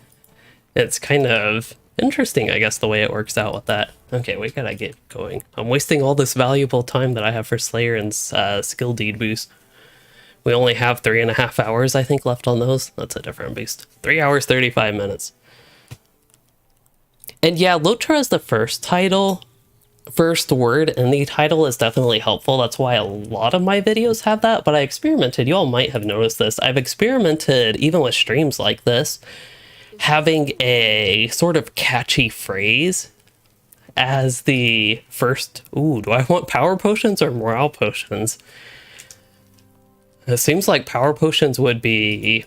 It's kind of interesting, I guess, the way it works out with that. Okay, we gotta get going. I'm wasting all this valuable time that I have for Slayer and skill deed boost. We only have 3.5 hours, I think, left on those. That's a different beast. 3 hours, 35 minutes. And yeah, LOTRO is the first title. First word in the title is definitely helpful. That's why a lot of my videos have that, but I experimented. You all might have noticed this. I've experimented, even with streams like this, having a sort of catchy phrase as the first... Ooh, do I want power potions or morale potions? It seems like power potions would be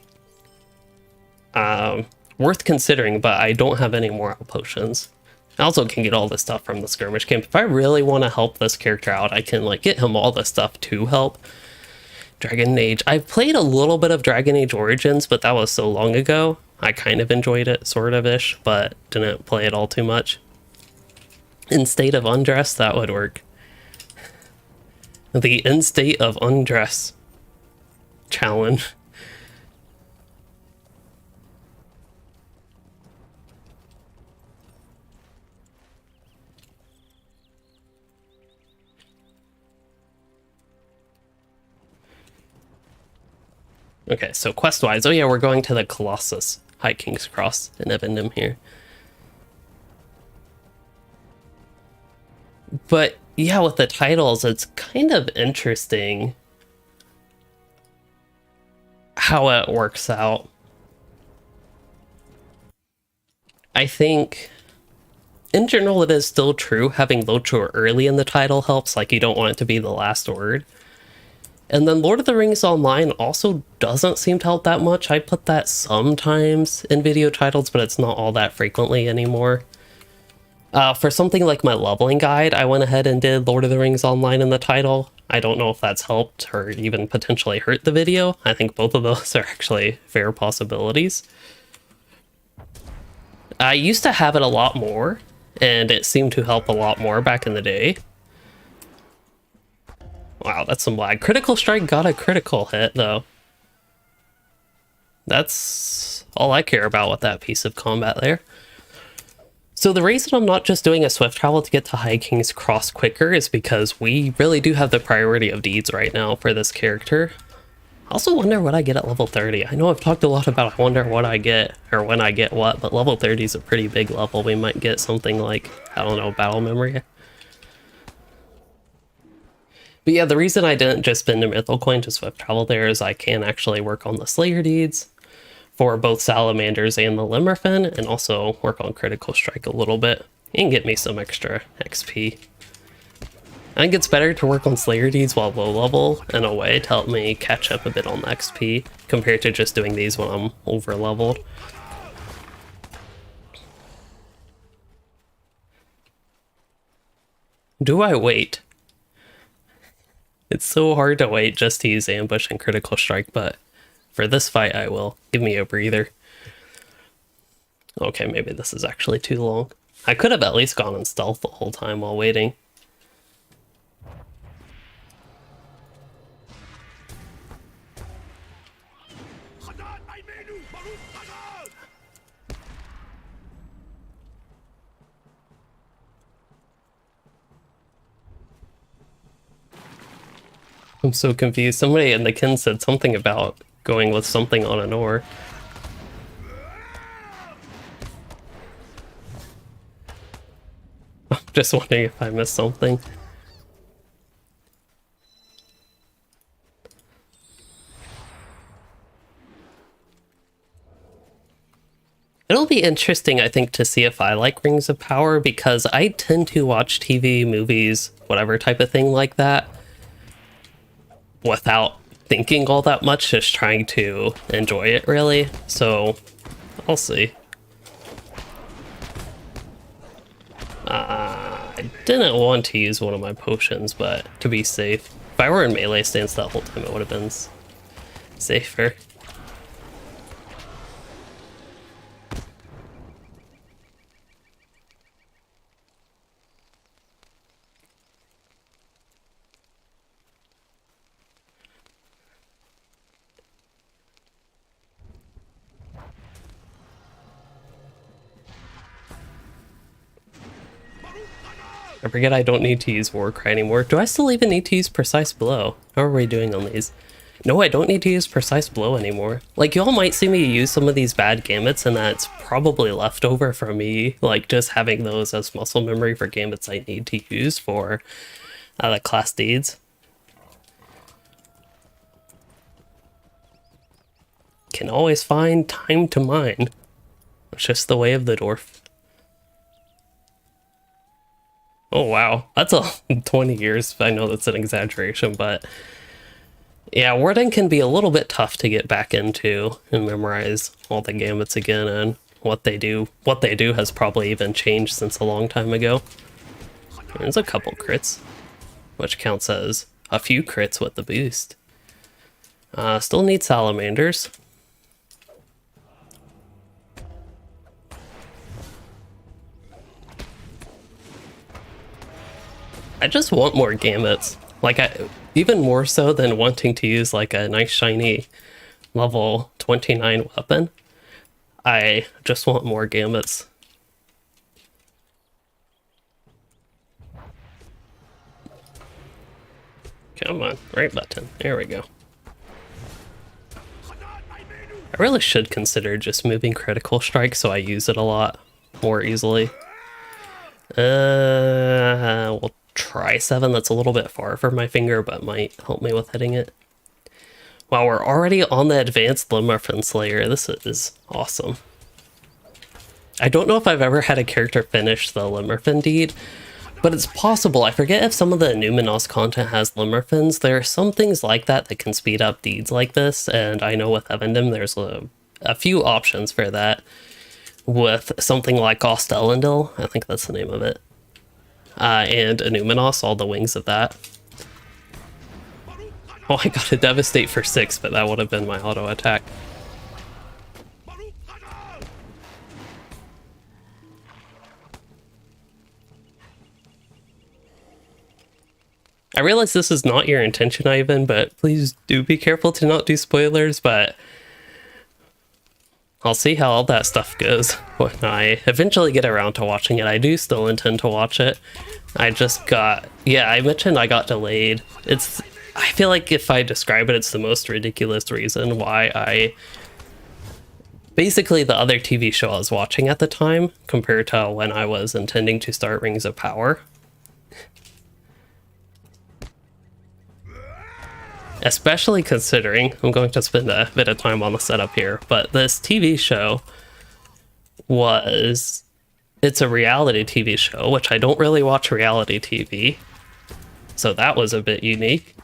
worth considering, but I don't have any morale potions. I also can get all this stuff from the skirmish camp. If I really want to help this character out, I can like get him all this stuff to help. Dragon Age. I've played a little bit of Dragon Age Origins, but that was so long ago. I kind of enjoyed it, sort of-ish, but didn't play it all too much. In State of Undress, that would work. The In State of Undress challenge. Okay, so quest-wise, oh yeah, we're going to the Colossus, High King's Cross in Evendim here. But yeah, with the titles, it's kind of interesting how it works out. I think in general it is still true having LOTRO early in the title helps, like you don't want it to be the last word. And then Lord of the Rings Online also doesn't seem to help that much. I put that sometimes in video titles, but it's not all that frequently anymore. For something like my leveling guide, I went ahead and did Lord of the Rings Online in the title. I don't know if that's helped or even potentially hurt the video. I think both of those are actually fair possibilities. I used to have it a lot more, and it seemed to help a lot more back in the day. Wow, that's some lag. Critical Strike got a critical hit, though. That's all I care about with that piece of combat there. So the reason I'm not just doing a swift travel to get to High King's Cross quicker is because we really do have the priority of deeds right now for this character. I also wonder what I get at level 30. I know I've talked a lot about I wonder what I get, or when I get what, but level 30 is a pretty big level. We might get something like, I don't know, battle memory. But yeah, the reason I didn't just spend a mythal coin to swift travel there is I can actually work on the Slayer deeds for both Salamanders and the Limmerfin, and also work on Critical Strike a little bit, and get me some extra XP. I think it's better to work on Slayer deeds while low level, in a way, to help me catch up a bit on the XP, compared to just doing these when I'm over leveled. Do I wait? It's so hard to wait just to use Ambush and Critical Strike, but for this fight I will. Give me a breather. Okay, maybe this is actually too long. I could have at least gone in stealth the whole time while waiting. I'm so confused. Somebody in the kin said something about going with something on an ore. I'm just wondering if I missed something. It'll be interesting, I think, to see if I like Rings of Power, because I tend to watch TV, movies, whatever type of thing like that, without thinking all that much, just trying to enjoy it, really. So, I'll see. I didn't want to use one of my potions, but to be safe. If I were in melee stance that whole time, it would have been safer. I forget I don't need to use Warcry anymore. Do I still even need to use Precise Blow? How are we doing on these? No, I don't need to use Precise Blow anymore. Like, y'all might see me use some of these bad gambits, and that's probably leftover from me, like, just having those as muscle memory for gambits I need to use for the class deeds. Can always find time to mine. It's just the way of the dwarf. Oh wow, that's a 20 years. I know that's an exaggeration, but yeah, Warden can be a little bit tough to get back into and memorize all the gambits again, and what they do. What they do has probably even changed since a long time ago. There's a couple crits, which counts as a few crits with the boost. Still need Salamanders. I just want more gambits. Like, even more so than wanting to use like a nice shiny level 29 weapon. I just want more gambits. Come on, right button. There we go. I really should consider just moving Critical Strike so I use it a lot more easily. We'll try 7. That's a little bit far from my finger, but might help me with hitting it. Wow, we're already on the advanced Limmerfin Slayer. This is awesome. I don't know if I've ever had a character finish the Limmerfin deed, but it's possible. I forget if some of the Numinos content has Limmerfins. There are some things like that that can speed up deeds like this, and I know with Evendim there's a few options for that. With something like Ostelendil, I think that's the name of it. And a Numinos, all the wings of that. Oh, I got a Devastate for 6, but that would have been my auto attack. I realize this is not your intention, Ivan, but please do be careful to not do spoilers, but I'll see how all that stuff goes when I eventually get around to watching it. I do still intend to watch it. I just got, yeah, I mentioned I got delayed. I feel like if I describe it, it's the most ridiculous reason why basically the other TV show I was watching at the time compared to when I was intending to start Rings of Power. Especially considering, I'm going to spend a bit of time on the setup here, but this TV show it's a reality TV show, which I don't really watch reality TV, so that was a bit unique.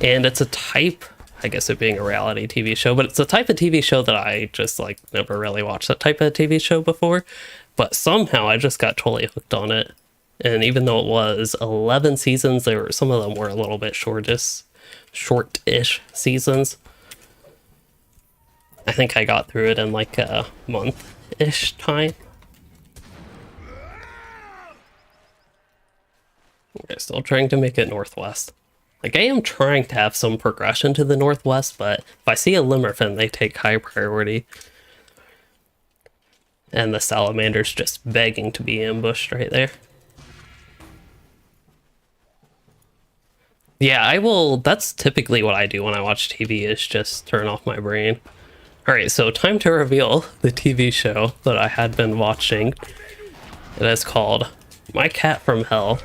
And it's a type, I guess it being a reality TV show, but it's a type of TV show that I just like never really watched that type of TV show before, but somehow I just got totally hooked on it. And even though it was 11 seasons, some of them were a little bit shortish seasons. I think I got through it in like a month-ish time. Okay, still trying to make it northwest. Like, I am trying to have some progression to the northwest, but if I see a Limmerfin, they take high priority. And the salamander's just begging to be ambushed right there. Yeah, that's typically what I do when I watch TV, is just turn off my brain. Alright, so time to reveal the TV show that I had been watching. It is called My Cat from Hell.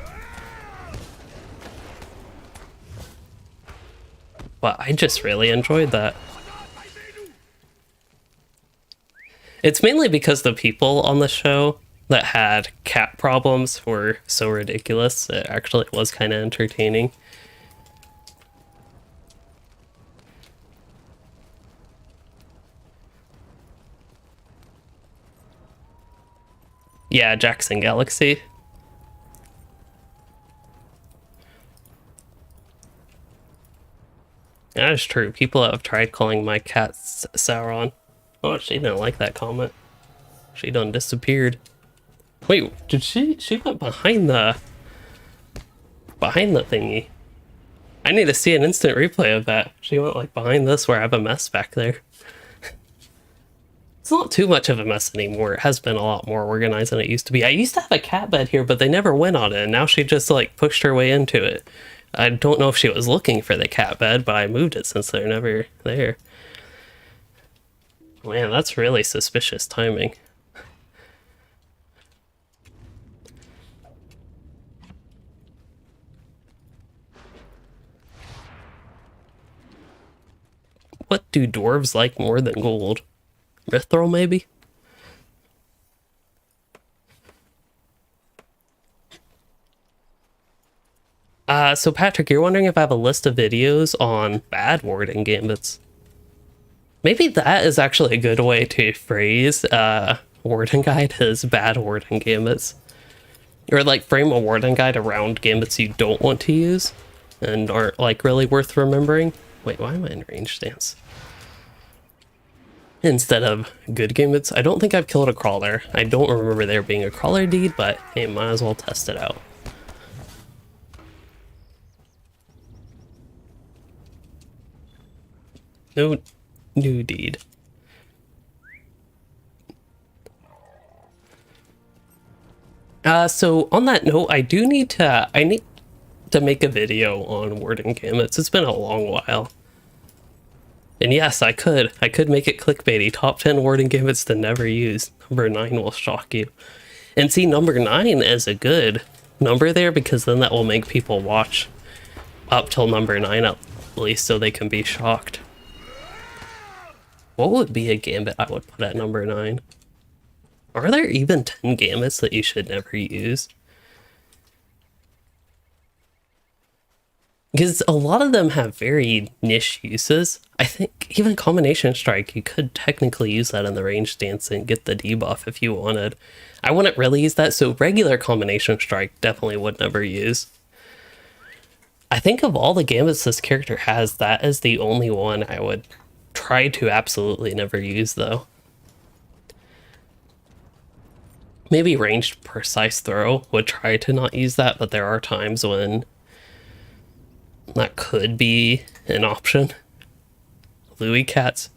But I just really enjoyed that. It's mainly because the people on the show that had cat problems were so ridiculous. It actually was kind of entertaining. Yeah, Jackson Galaxy. That is true. People have tried calling my cat Sauron. Oh, she didn't like that comment. She done disappeared. Wait, did she went behind the thingy? I need to see an instant replay of that. She went like behind this where I have a mess back there. It's not too much of a mess anymore. It has been a lot more organized than it used to be. I used to have a cat bed here, but they never went on it, and now she just like pushed her way into it. I don't know if she was looking for the cat bed, but I moved it since they're never there. Man, that's really suspicious timing. What do dwarves like more than gold? Mithril, maybe? So Patrick, you're wondering if I have a list of videos on bad Warden gambits. Maybe that is actually a good way to phrase Warden Guide as bad Warden gambits. Or like frame a Warden Guide around gambits you don't want to use and aren't like really worth remembering. Wait, why am I in range stance? Instead of good gambits. I don't think I've killed a crawler. I don't remember there being a crawler deed, but hey, might as well test it out. No new deed. So on that note, I need to make a video on Warden gambits. It's been a long while. And yes, I could make it clickbaity. Top 10 Warden gambits to never use. Number 9 will shock you. And see, number 9 is a good number there, because then that will make people watch up till number 9 at least, so they can be shocked. What would be a gambit I would put at number 9? Are there even 10 gambits that you should never use? Because a lot of them have very niche uses. I think even Combination Strike, you could technically use that in the range stance and get the debuff if you wanted. I wouldn't really use that, so regular Combination Strike definitely would never use. I think of all the gambits this character has, that is the only one I would try to absolutely never use, though. Maybe ranged precise throw would try to not use that, but there are times when that could be an option. Louis cats.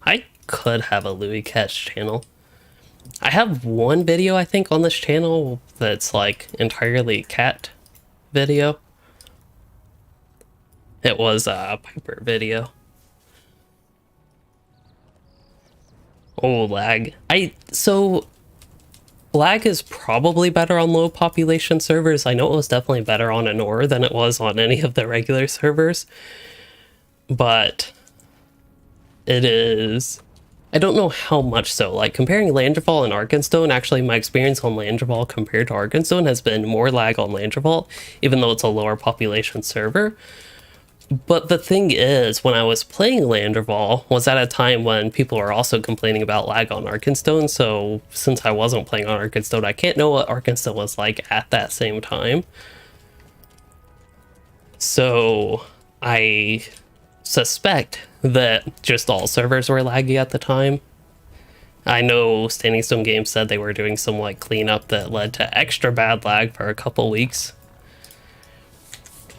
I could have a Louis Catch channel. I have one video, I think, on this channel that's like entirely cat video. It was a Piper video. Oh, lag. So lag is probably better on low population servers. I know it was definitely better on Anor than it was on any of the regular servers. But it is... I don't know how much so. Like, comparing Landravault and Arkenstone, actually my experience on Landravault compared to Arkenstone has been more lag on Landravault, even though it's a lower population server. But the thing is, when I was playing Landravault was at a time when people were also complaining about lag on Arkenstone, so since I wasn't playing on Arkenstone, I can't know what Arkenstone was like at that same time. So I suspect that just all servers were laggy at the time. I know Standing Stone Games said they were doing some like cleanup that led to extra bad lag for a couple weeks.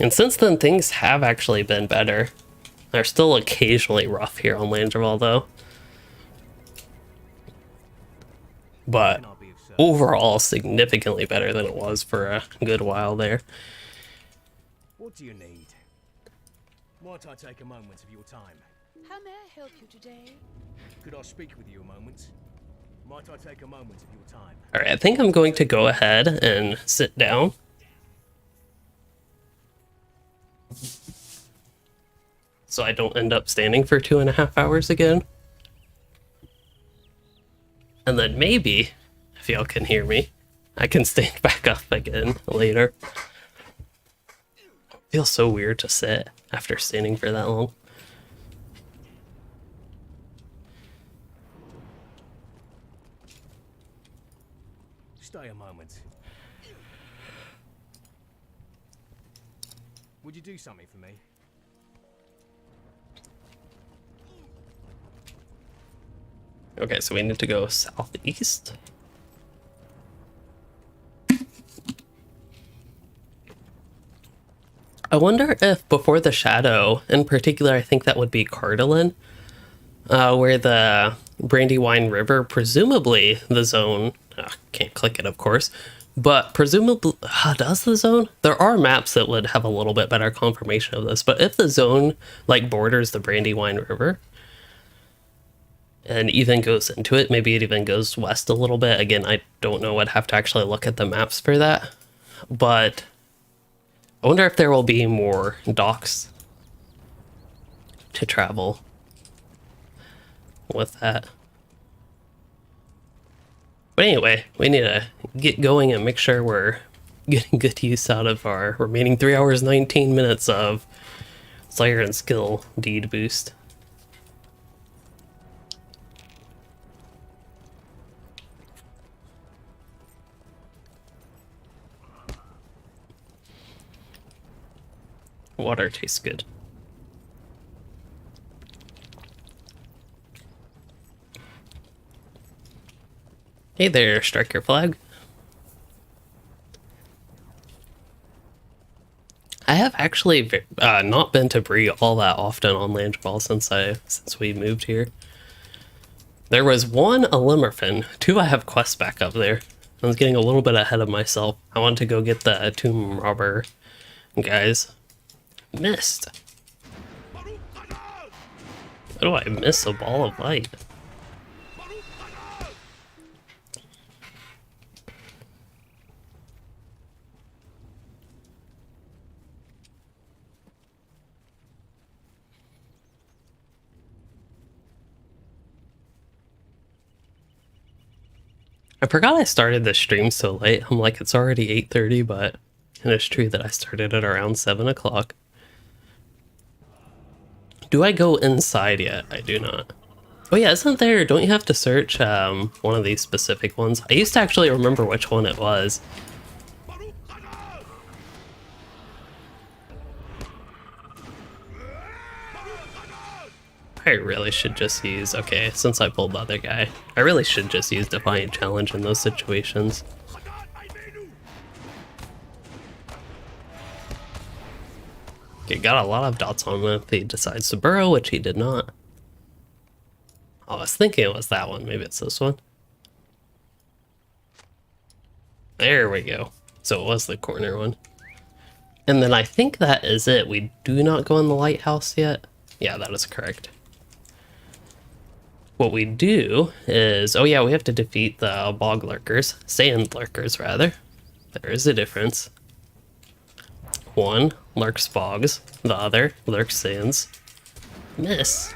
And since then, things have actually been better. They're still occasionally rough here on Landravault, though. But overall, significantly better than it was for a good while there. What do you need? Might I take a moment of your time? How may I help you today? Could I speak with you a moment? Might I take a moment of your time? Alright, I think I'm going to go ahead and sit down. So I don't end up standing for 2.5 hours again. And then maybe, if y'all can hear me, I can stand back up again later. It feels so weird to sit after standing for that long. Stay a moment. Would you do something for me? Okay, so we need to go southeast. I wonder if before the shadow, in particular, I think that would be Cardalin, where the Brandywine River, presumably the zone, can't click it of course, but presumably, does the zone? There are maps that would have a little bit better confirmation of this, but if the zone like borders the Brandywine River, and even goes into it, maybe it even goes west a little bit. Again, I don't know, I'd have to actually look at the maps for that. But I wonder if there will be more docks to travel with that. But anyway, we need to get going and make sure we're getting good use out of our remaining 3 hours, 19 minutes of Slayer and Skill Deed boost. Water tastes good. Hey there, Striker Flag. I have actually not been to Bree all that often on Landfall since we moved here. There was one a Limmerfin, 2 I have quests back up there. I was getting a little bit ahead of myself. I wanted to go get the Tomb Robber guys. Missed. How do I miss a ball of light? I forgot I started the stream so late. I'm like, it's already 8:30, but it is true that I started at around 7 o'clock. Do I go inside yet? I do not. Oh yeah, isn't there, don't you have to search one of these specific ones? I used to actually remember which one it was. I really should just use, okay, since I pulled the other guy, I really should just use Defiant Challenge in those situations. Okay, got a lot of dots on him if he decides to burrow, which he did not. Oh, I was thinking it was that one. Maybe it's this one. There we go. So it was the corner one. And then I think that is it. We do not go in the lighthouse yet. Yeah, that is correct. What we do is, oh yeah, we have to defeat the bog lurkers. Sand lurkers, rather. There is a difference. One lurks bogs, the other lurks sands. Miss.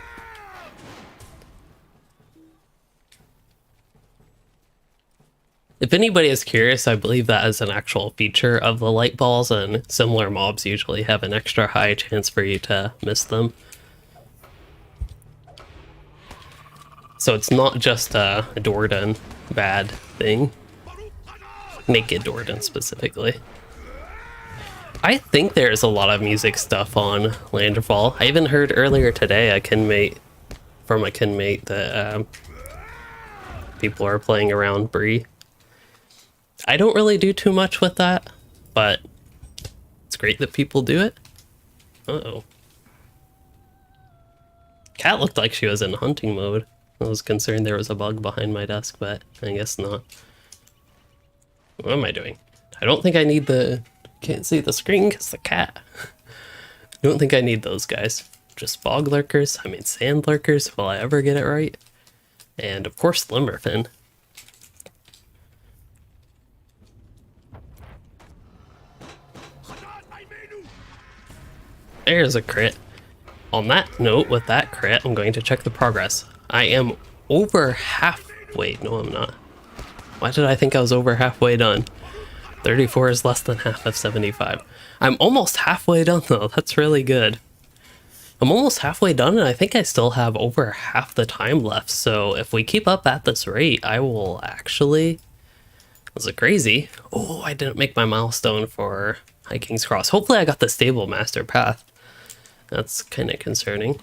If anybody is curious, I believe that is an actual feature of the light balls, and similar mobs usually have an extra high chance for you to miss them. So it's not just a Dwarden bad thing. Naked Dwarden specifically. I think there's a lot of music stuff on Landfall. I even heard earlier today from a kinmate that people are playing around Bree. I don't really do too much with that, but it's great that people do it. Uh-oh. Cat looked like she was in hunting mode. I was concerned there was a bug behind my desk, but I guess not. What am I doing? I don't think I need the... Can't see the screen because the cat. I don't think I need those guys. Just bog lurkers, I mean sand lurkers, will I ever get it right? And of course Limmerfin. There's a crit. On that note, with that crit, I'm going to check the progress. I am over halfway. No, I'm not. Why did I think I was over halfway done? 34 is less than half of 75. I'm almost halfway done, though. That's really good. I'm almost halfway done, and I think I still have over half the time left. So if we keep up at this rate, I will actually... Was it crazy? Oh, I didn't make my milestone for Hiking's Cross. Hopefully I got the stable master path. That's kind of concerning.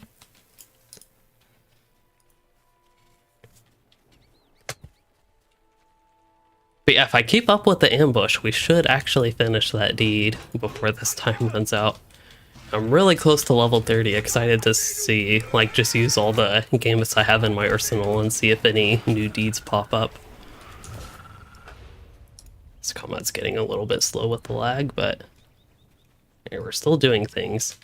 But yeah, if I keep up with the ambush, we should actually finish that deed before this time runs out. I'm really close to level 30, excited to see, like, just use all the gambits I have in my arsenal and see if any new deeds pop up. This combat's getting a little bit slow with the lag, but yeah, we're still doing things.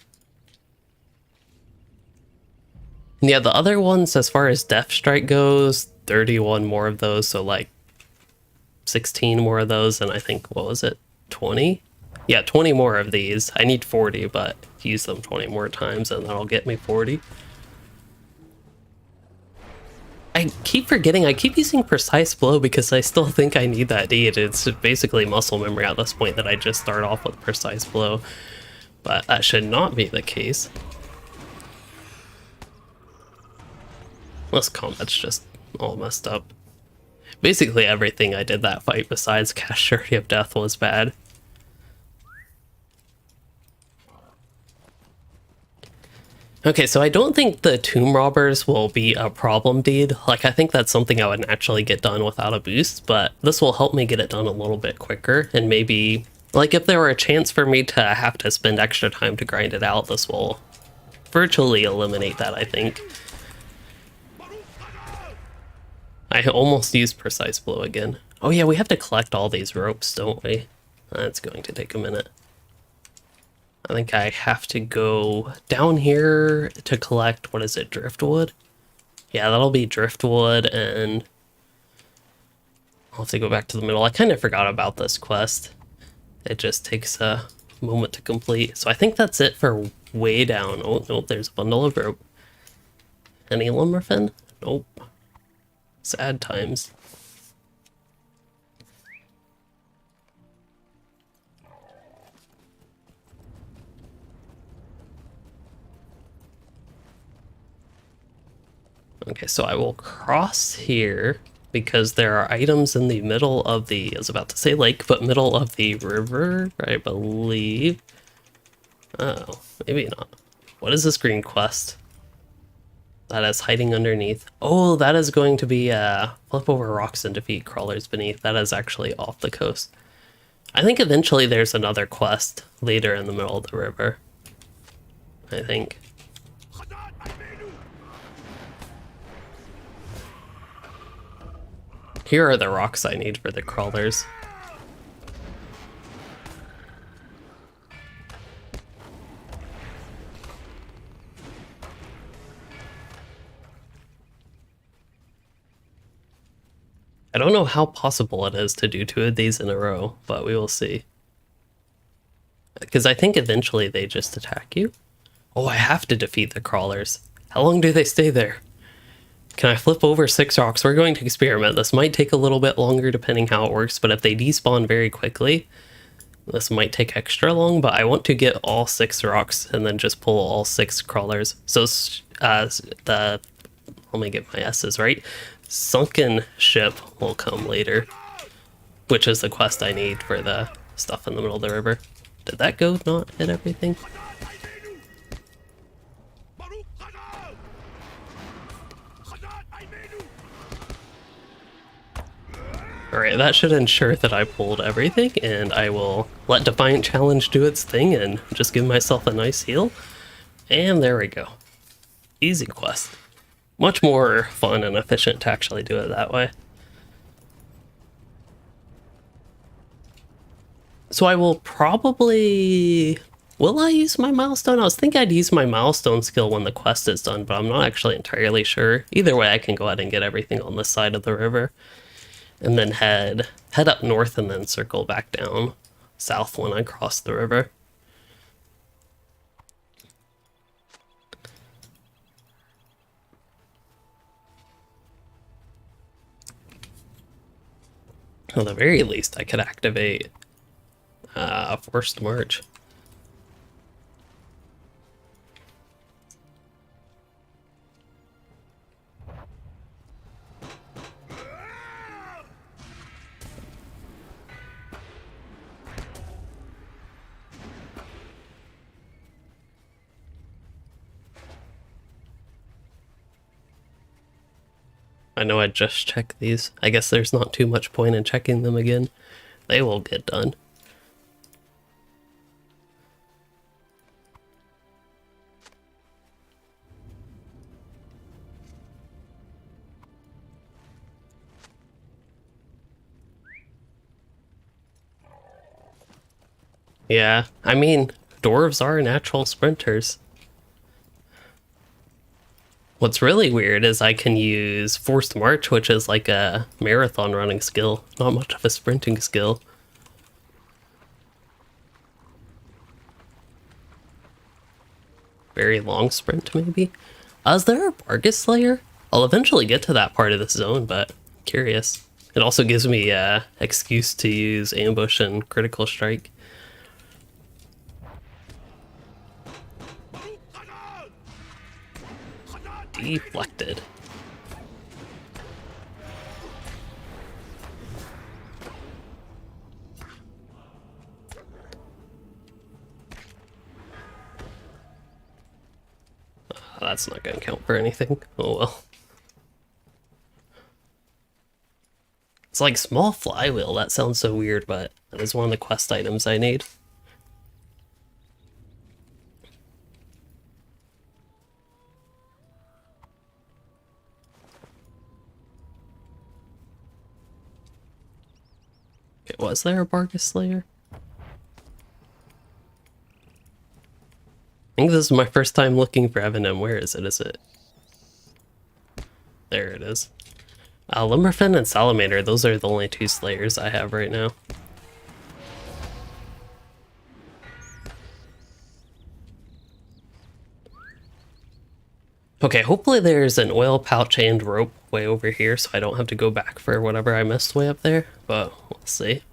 And yeah, the other ones, as far as Death Strike goes, 31 more of those, so like 16 more of those, and I think, what was it, 20? Yeah, 20 more of these. I need 40, but use them 20 more times and that'll get me 40. I keep forgetting, I keep using Precise Blow because I still think I need that deed. It's basically muscle memory at this point that I just start off with Precise Blow, but that should not be the case. This combat's just all messed up. Basically everything I did that fight besides cast Surety of Death was bad. Okay, so I don't think the Tomb Robbers will be a problem deed. Like, I think that's something I would naturally get done without a boost, but this will help me get it done a little bit quicker, and maybe, like, if there were a chance for me to have to spend extra time to grind it out, this will virtually eliminate that, I think. I almost used Precise Blow again. Oh yeah, we have to collect all these ropes, don't we? That's going to take a minute. I think I have to go down here to collect, what is it, driftwood? Yeah, that'll be driftwood, and I'll have to go back to the middle. I kind of forgot about this quest. It just takes a moment to complete. So I think that's it for way down. Oh, nope, there's a bundle of rope. Any Limmerfin? Nope. Sad times. Okay, so I will cross here because there are items in the middle of the, I was about to say lake, but middle of the river, I believe. Oh, maybe not. What is this green quest? That is hiding underneath. Oh, that is going to be flip over rocks and defeat crawlers beneath. That is actually off the coast. I think eventually there's another quest later in the middle of the river. I think. Here are the rocks I need for the crawlers. I don't know how possible it is to do 2 of these in a row, but we will see. Because I think eventually they just attack you. Oh, I have to defeat the crawlers. How long do they stay there? Can I flip over 6 rocks? We're going to experiment. This might take a little bit longer depending how it works, but if they despawn very quickly, this might take extra long, but I want to get all 6 rocks and then just pull all 6 crawlers. So let me get my S's right. Sunken ship will come later, which is the quest I need for the stuff in the middle of the river. Did that go not hit everything? Alright, that should ensure that I pulled everything, and I will let Defiant Challenge do its thing and just give myself a nice heal. And there we go. Easy quest. Much more fun and efficient to actually do it that way. So I will probably... Will I use my milestone? I was thinking I'd use my milestone skill when the quest is done, but I'm not actually entirely sure. Either way, I can go ahead and get everything on this side of the river. And then head up north and then circle back down south when I cross the river. At the very least, I could activate Forced March. I know I just checked these. I guess there's not too much point in checking them again. They will get done. Yeah, I mean, dwarves are natural sprinters. What's really weird is I can use Forced March, which is like a marathon running skill, not much of a sprinting skill. Very long sprint, maybe? Is there a Bargus Slayer? I'll eventually get to that part of this zone, but I'm curious. It also gives me an excuse to use Ambush and Critical Strike. Deflected. That's not going to count for anything. Oh well. It's like small flywheel. That sounds so weird, but that is one of the quest items I need. Okay, was there a Bargus Slayer? I think this is my first time looking for Evendim. Where is it? Is it? There it is. Limmerfen and Salamander, those are the only 2 Slayers I have right now. Okay, hopefully there's an oil pouch and rope way over here so I don't have to go back for whatever I missed way up there, but we'll see.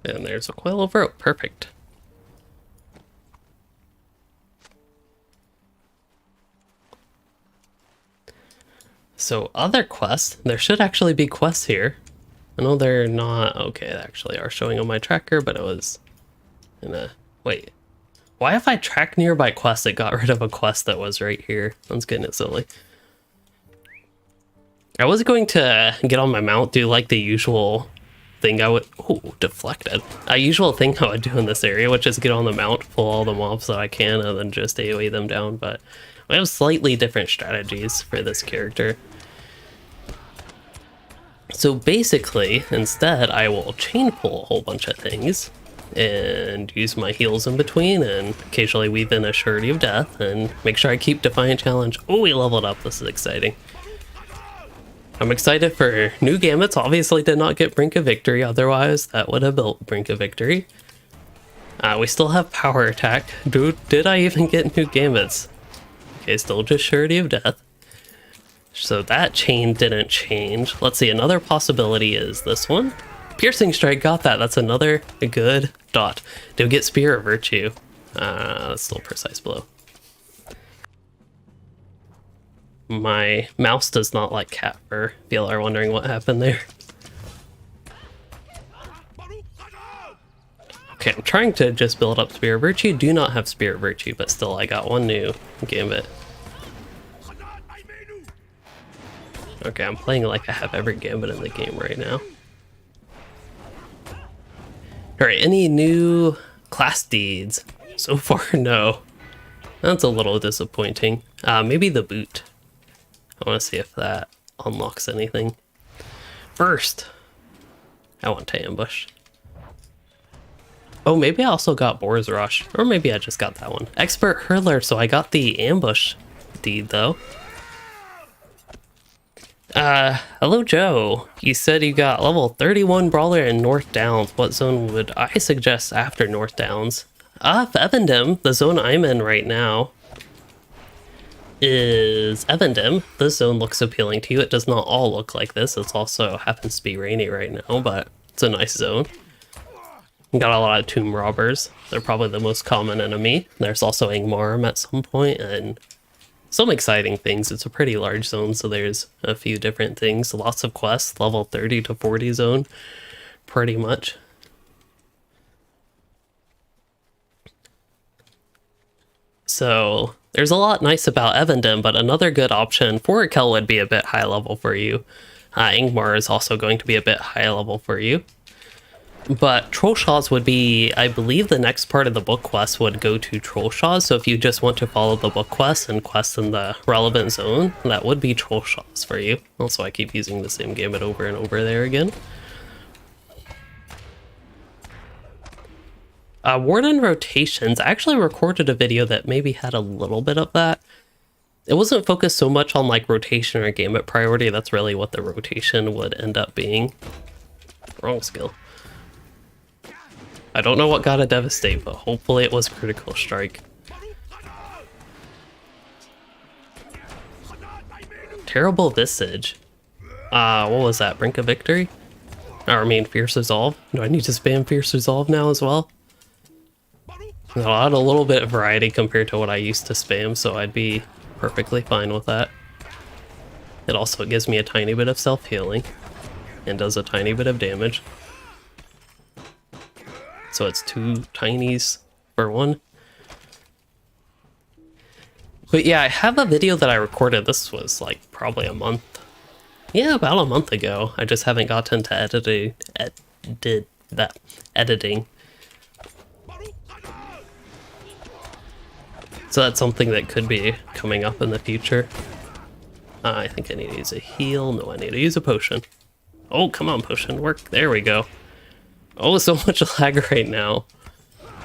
And there's a coil of rope. Perfect. So other quests. There should actually be quests here. I know they're not... Okay, they actually are showing on my tracker, but it was in a... Wait. Why if I track nearby quests, it got rid of a quest that was right here? That's getting it silly. I was going to get on my mount, do like the usual thing I would... Oh, deflected. A usual thing I would do in this area, which is get on the mount, pull all the mobs that I can, and then just AoE them down, but we have slightly different strategies for this character. So basically, instead, I will chain pull a whole bunch of things and use my heals in between and occasionally weave in a surety of death and make sure I keep Defiant Challenge. Oh, we leveled up. This is exciting. I'm excited for new gambits. Obviously did not get Brink of Victory, otherwise that would have built Brink of Victory. We still have Power Attack. Dude, did I even get new gambits? Okay, still just Surety of Death. So that chain didn't change. Let's see, another possibility is this one. Piercing Strike, got that. That's another good dot. Do we get Spear of Virtue? That's still Precise Blow. My mouse does not like cat fur. If y'all are wondering what happened there. Okay, I'm trying to just build up Spear of Virtue. Do not have Spear of Virtue, but still I got one new gambit. Okay, I'm playing like I have every gambit in the game right now. Alright, any new class deeds? So far, no. That's a little disappointing. Maybe the boot. I want to see if that unlocks anything. First, I want to ambush. Oh, maybe I also got Boar's Rush. Or maybe I just got that one. Expert Hurler, so I got the ambush deed, though. Hello Joe. You said you got level 31 Brawler in North Downs. What zone would I suggest after North Downs? Evendim, the zone I'm in right now, is Evendim. This zone looks appealing to you. It does not all look like this. It also happens to be rainy right now, but it's a nice zone. Got a lot of Tomb Robbers. They're probably the most common enemy. There's also Angmarm at some point, and some exciting things. It's a pretty large zone, so there's a few different things. Lots of quests, level 30 to 40 zone, pretty much. So there's a lot nice about Evendim, but another good option for Kel would be a bit high level for you. Angmar is also going to be a bit high level for you. But Trollshaws would be, I believe the next part of the book quest would go to Trollshaws, so if you just want to follow the book quest and quest in the relevant zone, that would be Trollshaws for you. Also, I keep using the same gambit over and over there again. Warden rotations, I actually recorded a video that maybe had a little bit of that. It wasn't focused so much on like rotation or gambit priority, that's really what the rotation would end up being. Wrong skill. I don't know what got a Devastate, but hopefully it was Critical Strike. Terrible Visage. What was that? Brink of Victory? Or I mean, Fierce Resolve? Do I need to spam Fierce Resolve now as well? I'll add a little bit of variety compared to what I used to spam, so I'd be perfectly fine with that. It also gives me a tiny bit of self-healing, and does a tiny bit of damage. So it's 2 tinies for 1. But yeah, I have a video that I recorded. This was like probably a month. Yeah, about a month ago. I just haven't gotten to editing. So that's something that could be coming up in the future. I think I need to use a heal. No, I need to use a potion. Oh, come on, potion, work. There we go. Oh, so much lag right now.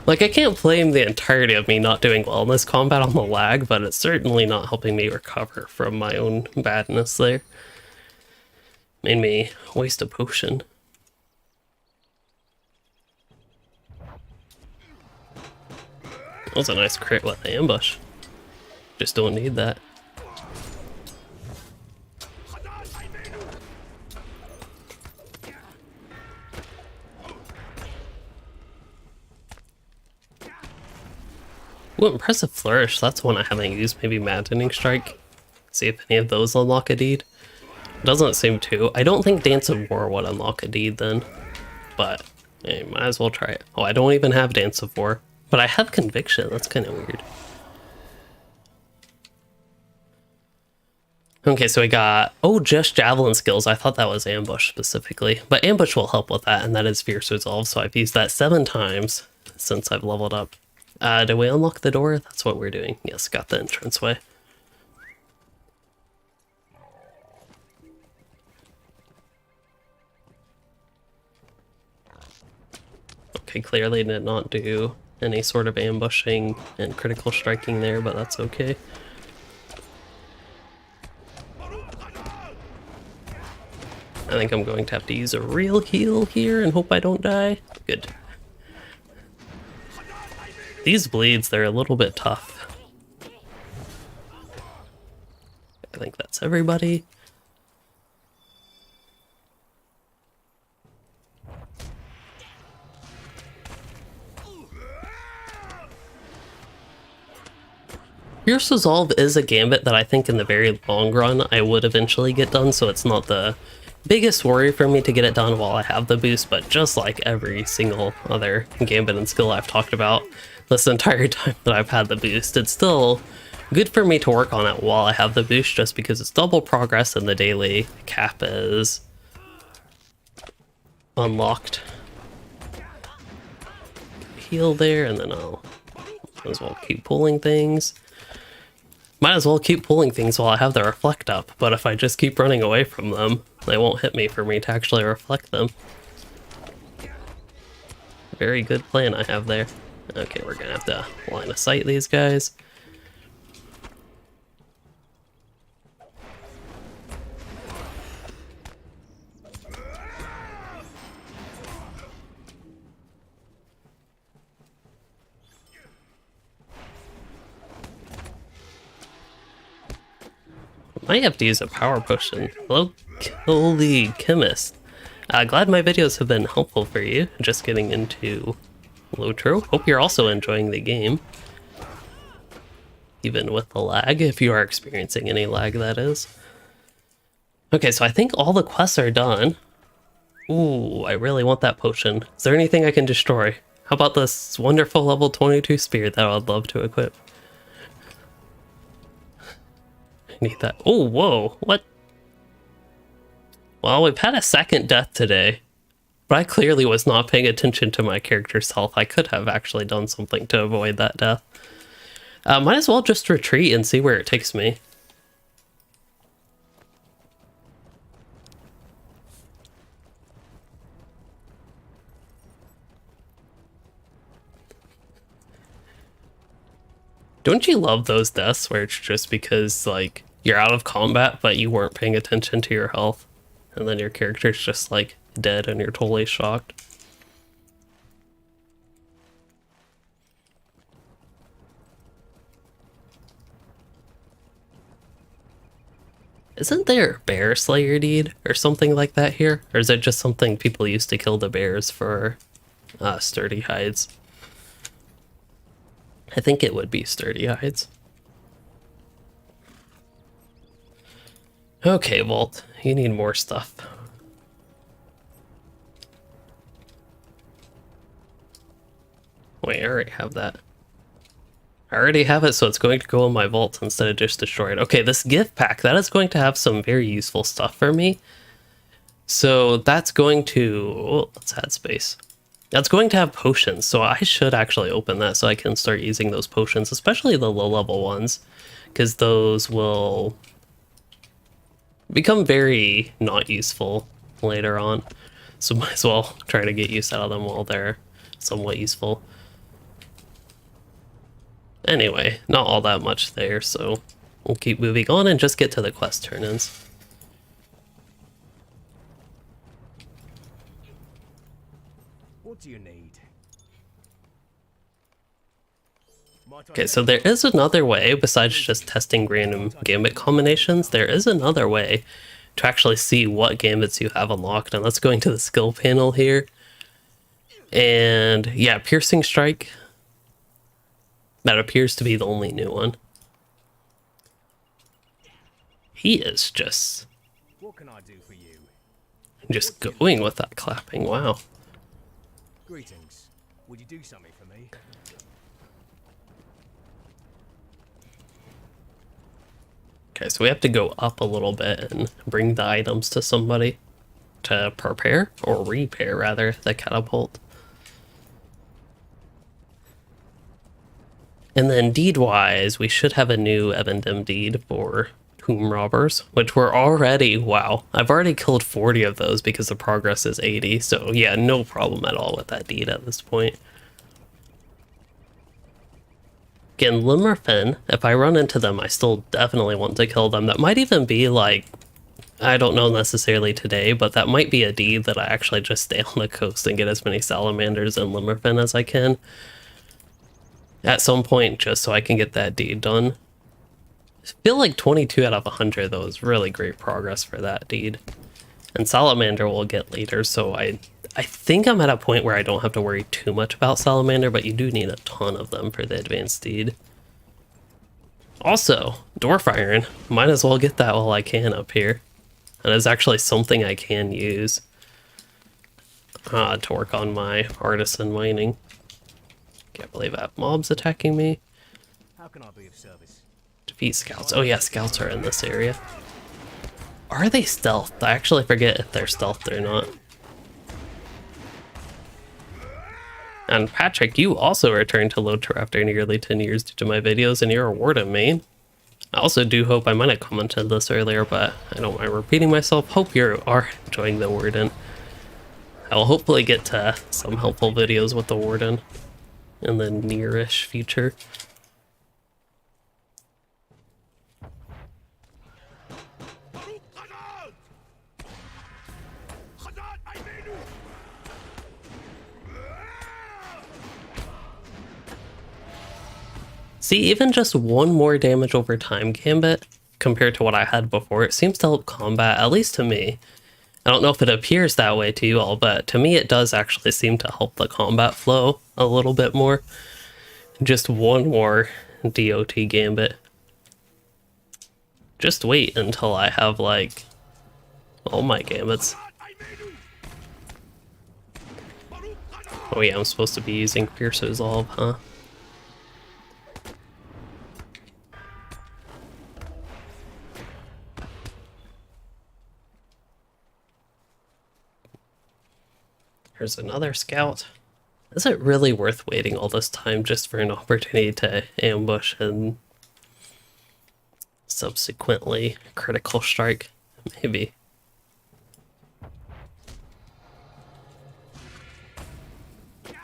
Like, I can't blame the entirety of me not doing well in this combat on the lag, but it's certainly not helping me recover from my own badness there. Made me waste a potion. That was a nice crit with the ambush. Just don't need that. Ooh, Impressive Flourish, that's one I haven't used. Maybe Maddening Strike. See if any of those unlock a deed. Doesn't seem to. I don't think Dance of War would unlock a deed then. But, hey, might as well try it. Oh, I don't even have Dance of War. But I have Conviction, that's kind of weird. Okay, so we got, oh, just javelin skills. I thought that was ambush specifically, but ambush will help with that, and that is fierce resolve, so I've used that 7 times since I've leveled up. Did we unlock the door? That's what we're doing. Yes, got the entranceway. Okay, clearly did not do any sort of ambushing and critical striking there, but that's okay. I think I'm going to have to use a real heal here and hope I don't die. Good. These bleeds, they're a little bit tough. I think that's everybody. Fierce Resolve is a gambit that I think in the very long run I would eventually get done, so it's not the biggest worry for me to get it done while I have the boost, but just like every single other gambit and skill I've talked about this entire time that I've had the boost, it's still good for me to work on it while I have the boost just because it's double progress and the daily cap is unlocked. Heal there, and then I'll might as well keep pulling things. Might as well keep pulling things while I have the reflect up, but if I just keep running away from them, they won't hit me for me to actually reflect them. Very good plan I have there. Okay, we're gonna have to line of sight these guys. Might have to use a power potion. Hello, holy chemist. Glad my videos have been helpful for you. Just getting into LOTRO. Hope you're also enjoying the game. Even with the lag, if you are experiencing any lag, that is. Okay, so I think all the quests are done. Ooh, I really want that potion. Is there anything I can destroy? How about this wonderful level 22 spear that I'd love to equip? Need that. Oh, whoa, what? Well, we've had a second death today, but I clearly was not paying attention to my character's health. I could have actually done something to avoid that death. Might as well just retreat and see where it takes me. Don't you love those deaths where it's just because, like, you're out of combat, but you weren't paying attention to your health, and then your character's just, like, dead and you're totally shocked? Isn't there bear slayer deed or something like that here? Or is it just something people used to kill the bears for sturdy hides? I think it would be sturdy hides. Okay, Volt, you need more stuff. Wait, I already have that. I already have it, so it's going to go in my vault instead of just destroy it. Okay, this gift pack, that is going to have some very useful stuff for me. So that's going to... Oh, let's add space. That's going to have potions, so I should actually open that so I can start using those potions, especially the low-level ones, because those will become very not useful later on. So might as well try to get use out of them while they're somewhat useful. Anyway, not all that much there, so we'll keep moving on and just get to the quest turn-ins. What do you need? Okay, so there is another way, besides just testing random gambit combinations, there is another way to actually see what gambits you have unlocked, and let's go into the skill panel here. And yeah, Piercing Strike. That appears to be the only new one. He is just... What can I do for you? just going with that clapping, wow. Greetings. Would you do something for me? Okay, so we have to go up a little bit and bring the items to somebody to prepare, or repair rather, the catapult. And then deed-wise, we should have a new Evendim deed for tomb robbers, which we're already, wow, I've already killed 40 of those because the progress is 80, so yeah, no problem at all with that deed at this point. Again, Limmerfin, if I run into them, I still definitely want to kill them. That might even be like, I don't know necessarily today, but that might be a deed that I actually just stay on the coast and get as many salamanders and Limmerfin as I can at some point, just so I can get that deed done. I feel like 22 out of 100 though is really great progress for that deed. And salamander we'll get later, so I think I'm at a point where I don't have to worry too much about salamander, but you do need a ton of them for the advanced deed. Also, dwarf iron, might as well get that while I can up here. And it's actually something I can use to work on my artisan mining. Can't believe that mob's attacking me. How can I be of service? Defeat scouts. Oh yeah, scouts are in this area. Are they stealthed? I actually forget if they're stealthed or not. And Patrick, you also returned to LOTRO after nearly 10 years due to my videos, and you're a Warden main. I also do hope, I might have commented this earlier, but I don't mind repeating myself. Hope you are enjoying the Warden. I will hopefully get to some helpful videos with the Warden in the nearish future. See, even just one more damage over time gambit compared to what I had before, it seems to help combat, at least to me. I don't know if it appears that way to you all, but to me it does actually seem to help the combat flow a little bit more. Just one more DOT gambit. Just wait until I have, like, all my gambits. Oh yeah, I'm supposed to be using Fierce Resolve, huh? Here's another scout. Is it really worth waiting all this time just for an opportunity to ambush and subsequently critical strike? Maybe.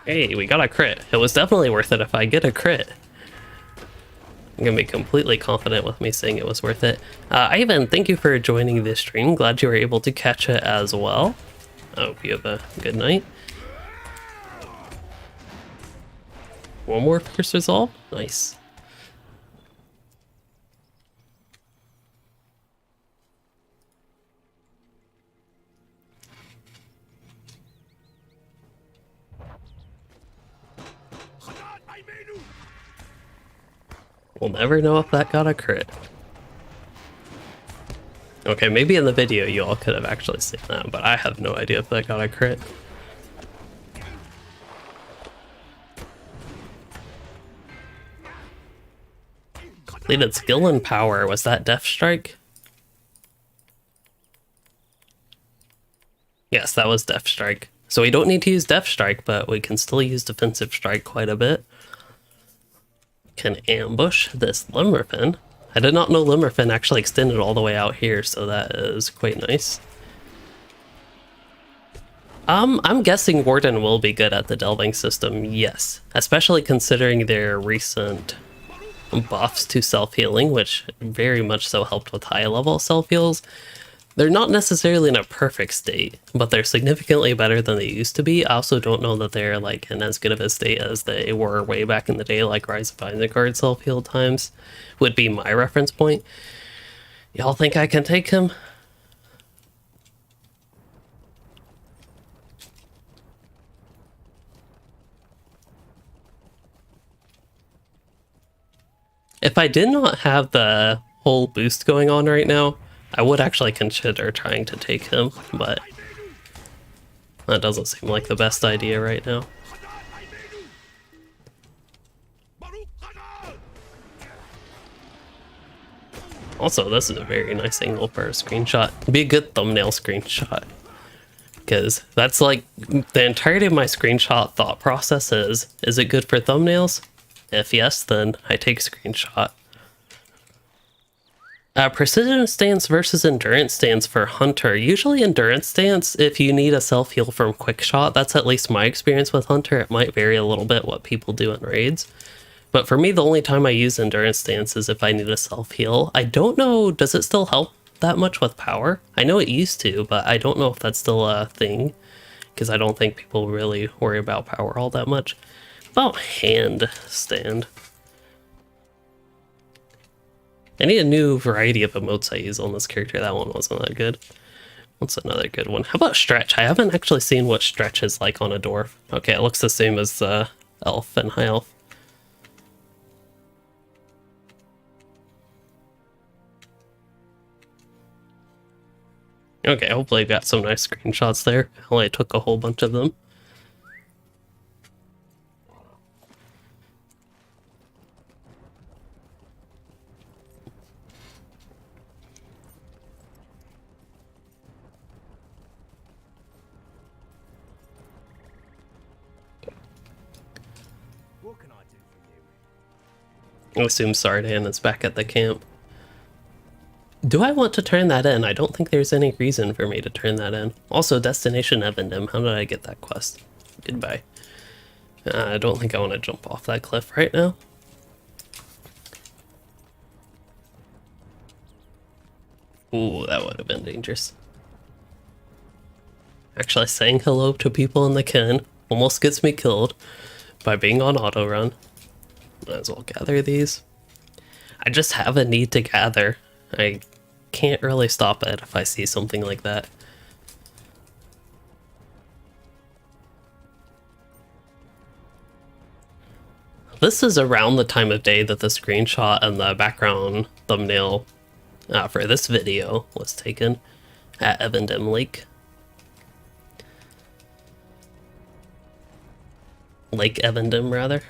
Hey, we got a crit. It was definitely worth it if I get a crit. I'm gonna be completely confident with me saying it was worth it. Ivan, thank you for joining this stream. Glad you were able to catch it as well. I hope you have a good night. One more Fierce Resolve? Nice. We'll never know if that got a crit. Okay, maybe in the video you all could have actually seen that, but I have no idea if that got a crit. Completed skill and power. Was that Death Strike? Yes, that was Death Strike. So we don't need to use Death Strike, but we can still use Defensive Strike quite a bit. Can ambush this Limmerfin. I did not know Limmerfin actually extended all the way out here, so that is quite nice. I'm guessing Warden will be good at the delving system, yes. Especially considering their recent buffs to self-healing, which very much so helped with high-level self-heals. They're not necessarily in a perfect state, but they're significantly better than they used to be. I also don't know that they're like in as good of a state as they were way back in the day, like Rise of Isengard self-heal times would be my reference point. Y'all think I can take him? If I did not have the whole boost going on right now, I would actually consider trying to take him, but that doesn't seem like the best idea right now. Also, this is a very nice angle for a screenshot. Be a good thumbnail screenshot. Because that's like the entirety of my screenshot thought process is it good for thumbnails? If yes, then I take screenshot. Precision stance versus endurance stance for Hunter. Usually endurance stance if you need a self-heal from quick shot. That's at least my experience with Hunter. It might vary a little bit what people do in raids. But for me, the only time I use endurance stance is if I need a self-heal. I don't know, does it still help that much with power? I know it used to, but I don't know if that's still a thing. Because I don't think people really worry about power all that much. About hand stand. I need a new variety of emotes I use on this character. That one wasn't that good. What's another good one? How about stretch? I haven't actually seen what stretch is like on a dwarf. Okay, it looks the same as elf and high elf. Okay, hopefully I got some nice screenshots there. I only took a whole bunch of them. What can I do for you? I assume Sardan is back at the camp. Do I want to turn that in? I don't think there's any reason for me to turn that in. Also, Destination Evendim. How did I get that quest? Goodbye. I don't think I want to jump off that cliff right now. Ooh, that would have been dangerous. Actually, saying hello to people in the ken almost gets me killed by being on auto run. Might as well gather these. I just have a need to gather. I can't really stop it if I see something like that. This is around the time of day that the screenshot and the background thumbnail for this video was taken at Evendim Lake. Lake Evendim, rather.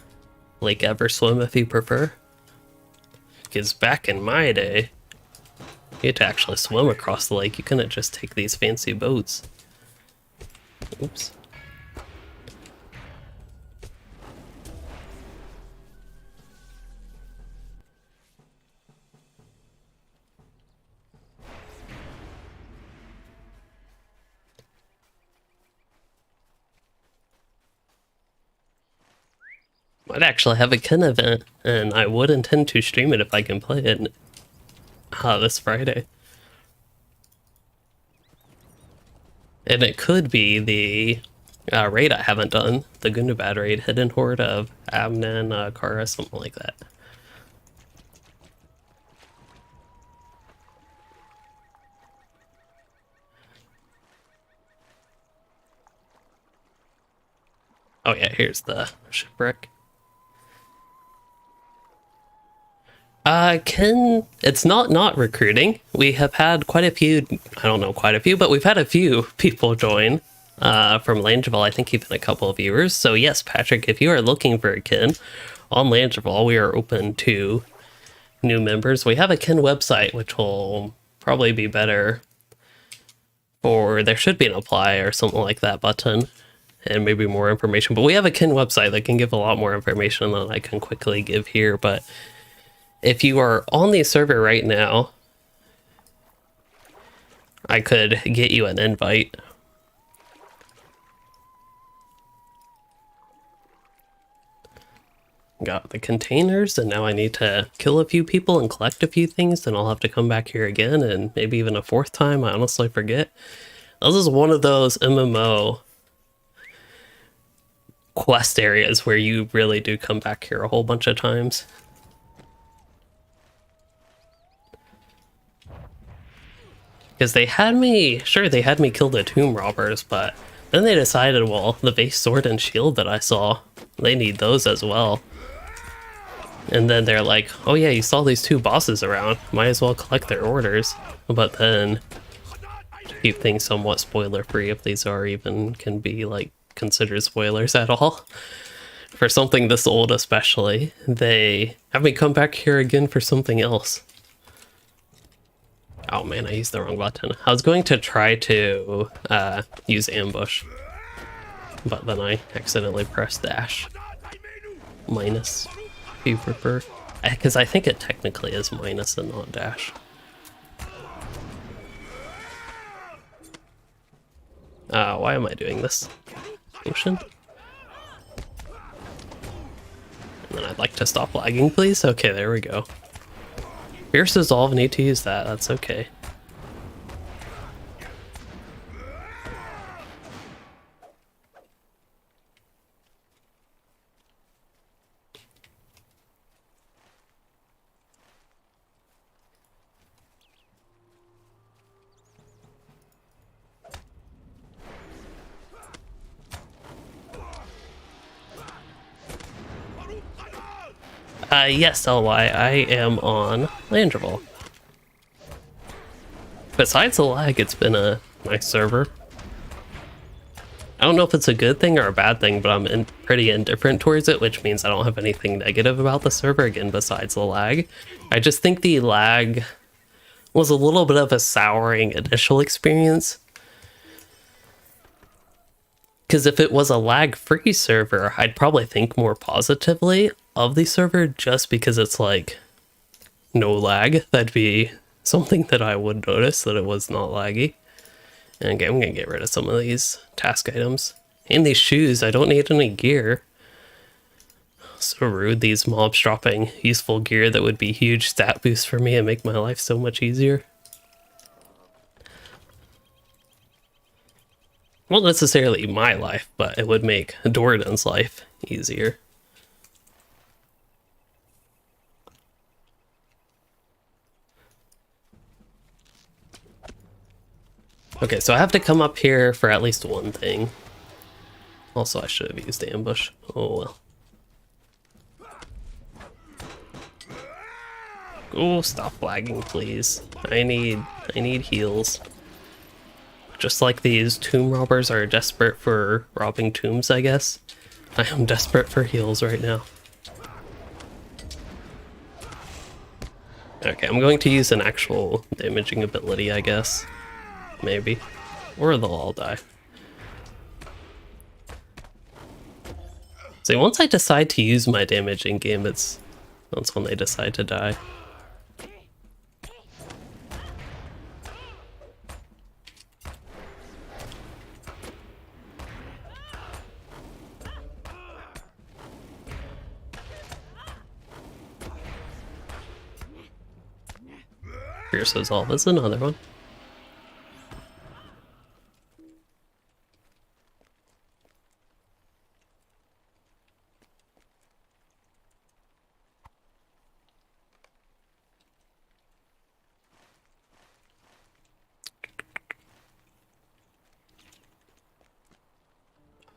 Lake Everswim, if you prefer. Because back in my day, you had to actually swim across the lake. You couldn't just take these fancy boats. Oops. Might actually have a Ken event, and I would intend to stream it if I can play it this Friday. And it could be the raid I haven't done, the Gundabad raid, Hidden Horde of Abnan, Kara, something like that. Oh yeah, here's the shipwreck. Ken, it's not recruiting. We have had quite a few, I don't know quite a few, but we've had a few people join from Langeville. I think even a couple of viewers. So yes, Patrick, if you are looking for a Ken on Langeville, we are open to new members. We have a Ken website, which will probably be better for, there should be an apply or something like that button and maybe more information. But we have a Ken website that can give a lot more information than I can quickly give here. But if you are on the server right now, I could get you an invite. Got the containers, and now I need to kill a few people and collect a few things, then I'll have to come back here again, and maybe even a fourth time. I honestly forget. This is one of those MMO quest areas where you really do come back here a whole bunch of times. Because they had me, sure, they had me kill the tomb robbers, but then they decided, well, the base sword and shield that I saw, they need those as well. And then they're like, oh yeah, you saw these two bosses around, might as well collect their orders. But then, to keep things somewhat spoiler free, if these are even, can be like considered spoilers at all, for something this old especially, they have me come back here again for something else. man, I used the wrong button. I was going to try to use ambush, but then I accidentally pressed dash. Minus, if you prefer. Because I think it technically is minus and not dash. Why am I doing this motion? And then I'd like to stop lagging, please. Okay, there we go. Fierce Resolve, need to use that. That's okay. Yes, LY, I am on Landreval. Besides the lag, it's been a nice server. I don't know if it's a good thing or a bad thing, but I'm pretty indifferent towards it, which means I don't have anything negative about the server, again, besides the lag. I just think the lag was a little bit of a souring initial experience. Because if it was a lag-free server, I'd probably think more positively of the server, just because it's like no lag. That'd be something that I would notice, that it was not laggy. And again, I'm gonna get rid of some of these task items. And these shoes, I don't need any gear. So rude, these mobs dropping useful gear that would be huge stat boosts for me and make my life so much easier. Not necessarily my life, but it would make Dwarden's life easier. Okay, so I have to come up here for at least one thing. Also, I should have used ambush. Oh well. Oh, stop lagging, please. I need heals. Just like these tomb robbers are desperate for robbing tombs, I guess. I am desperate for heals right now. Okay, I'm going to use an actual damaging ability, I guess. Maybe. Or they'll all die. See, once I decide to use my damage in game, that's when they decide to die. Fierce Resolve is another one.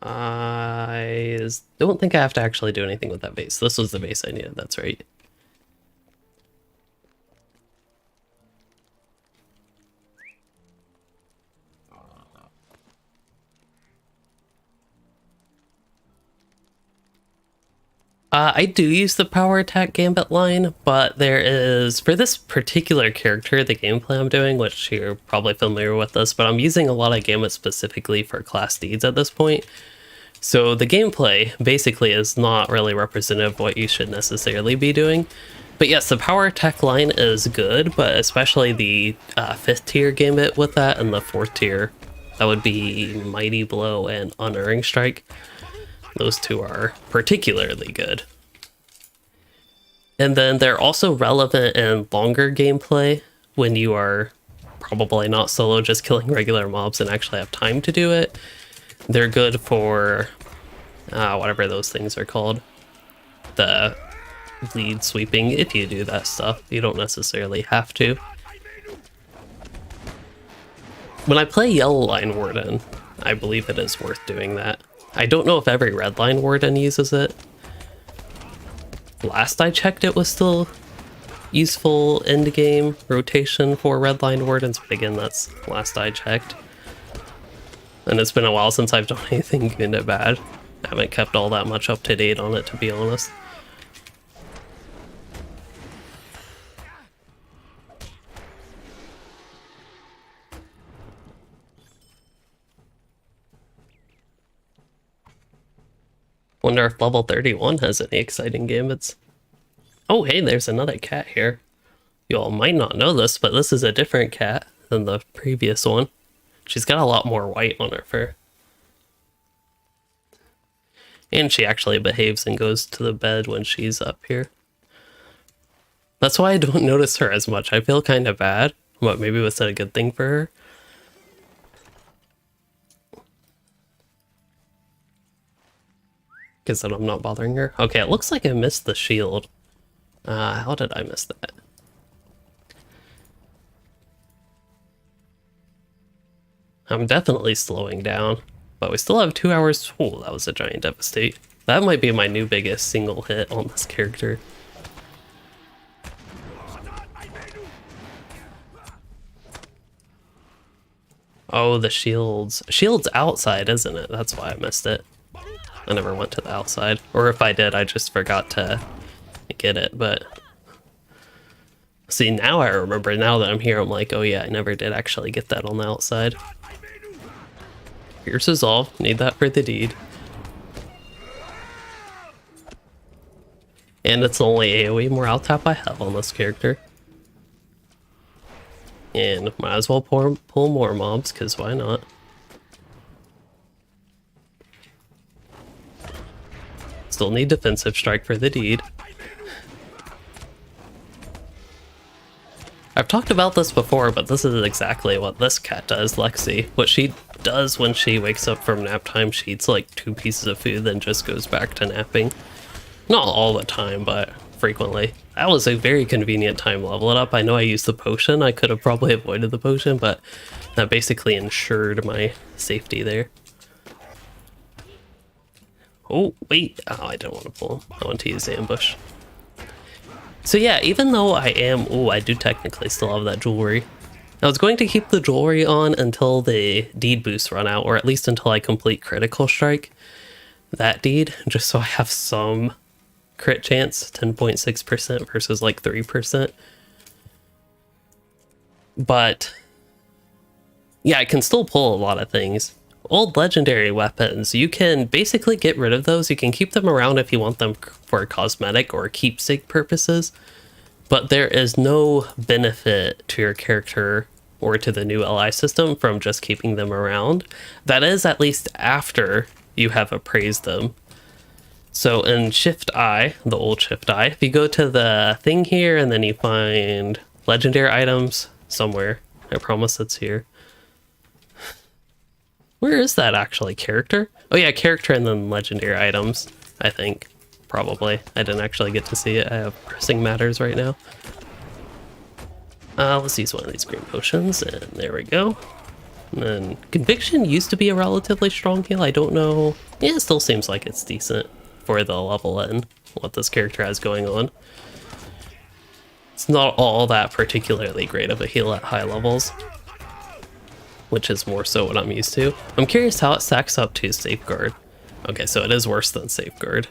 I don't think I have to actually do anything with that base. This was the base I needed, that's right. I do use the power attack gambit line, but there is, for this particular character, the gameplay I'm doing, which you're probably familiar with this, but I'm using a lot of gambit specifically for class deeds at this point. So the gameplay basically is not really representative of what you should necessarily be doing. But yes, the power attack line is good, but especially the 5th tier gambit with that, and the 4th tier, that would be Mighty Blow and Unerring Strike. Those two are particularly good. And then they're also relevant in longer gameplay when you are probably not solo, just killing regular mobs and actually have time to do it. They're good for whatever those things are called. The lead sweeping, if you do that stuff. You don't necessarily have to. When I play Yellow Line Warden, I believe it is worth doing that. I don't know if every Red Line Warden uses it. Last I checked, it was still useful end-game rotation for Red Line Wardens, but again, that's last I checked. And it's been a while since I've done anything good or bad. I haven't kept all that much up to date on it, to be honest. Wonder if level 31 has any exciting gambits. Oh, hey, there's another cat here. You all might not know this, but this is a different cat than the previous one. She's got a lot more white on her fur. And she actually behaves and goes to the bed when she's up here. That's why I don't notice her as much. I feel kind of bad, but maybe was that a good thing for her? Because then I'm not bothering her. Okay, it looks like I missed the shield. How did I miss that? I'm definitely slowing down, but we still have 2 hours. Oh, that was a giant devastate. That might be my new biggest single hit on this character. Oh, the shields. Shield's outside, isn't it? That's why I missed it. I never went to the outside. Or if I did, I just forgot to get it, but... See, now I remember. Now that I'm here, I'm like, oh yeah, I never did actually get that on the outside. Fierce Resolve. Need that for the deed. And it's the only AoE morale tap I have on this character. And might as well pull more mobs, because why not? Still need defensive strike for the deed. I've talked about this before, but this is exactly what this cat does, Lexi. What she does when she wakes up from nap time, she eats like 2 pieces of food, then just goes back to napping. Not all the time, but frequently. That was a very convenient time to level it up. I know I used the potion. I could have probably avoided the potion, but that basically ensured my safety there. Oh, wait. Oh, I didn't want to pull him. I want to use the ambush. So yeah, even though I am... Oh, I do technically still have that jewelry. I was going to keep the jewelry on until the deed boosts run out, or at least until I complete critical strike. That deed, just so I have some crit chance, 10.6% versus like 3%. But yeah, I can still pull a lot of things. Old legendary weapons, you can basically get rid of those. You can keep them around if you want them for cosmetic or keepsake purposes, but there is no benefit to your character or to the new LI system from just keeping them around. That is at least after you have appraised them. So in Shift I, the old Shift I, if you go to the thing here and then you find legendary items somewhere, I promise it's here. Where is that actually? Character? Oh yeah, character and then legendary items, I think. Probably. I didn't actually get to see it. I have pressing matters right now. Let's use one of these green potions, and there we go. And then Conviction used to be a relatively strong heal. I don't know. Yeah, it still seems like it's decent for the level and what this character has going on. It's not all that particularly great of a heal at high levels, which is more so what I'm used to. I'm curious how it stacks up to Safeguard. Okay, so it is worse than Safeguard.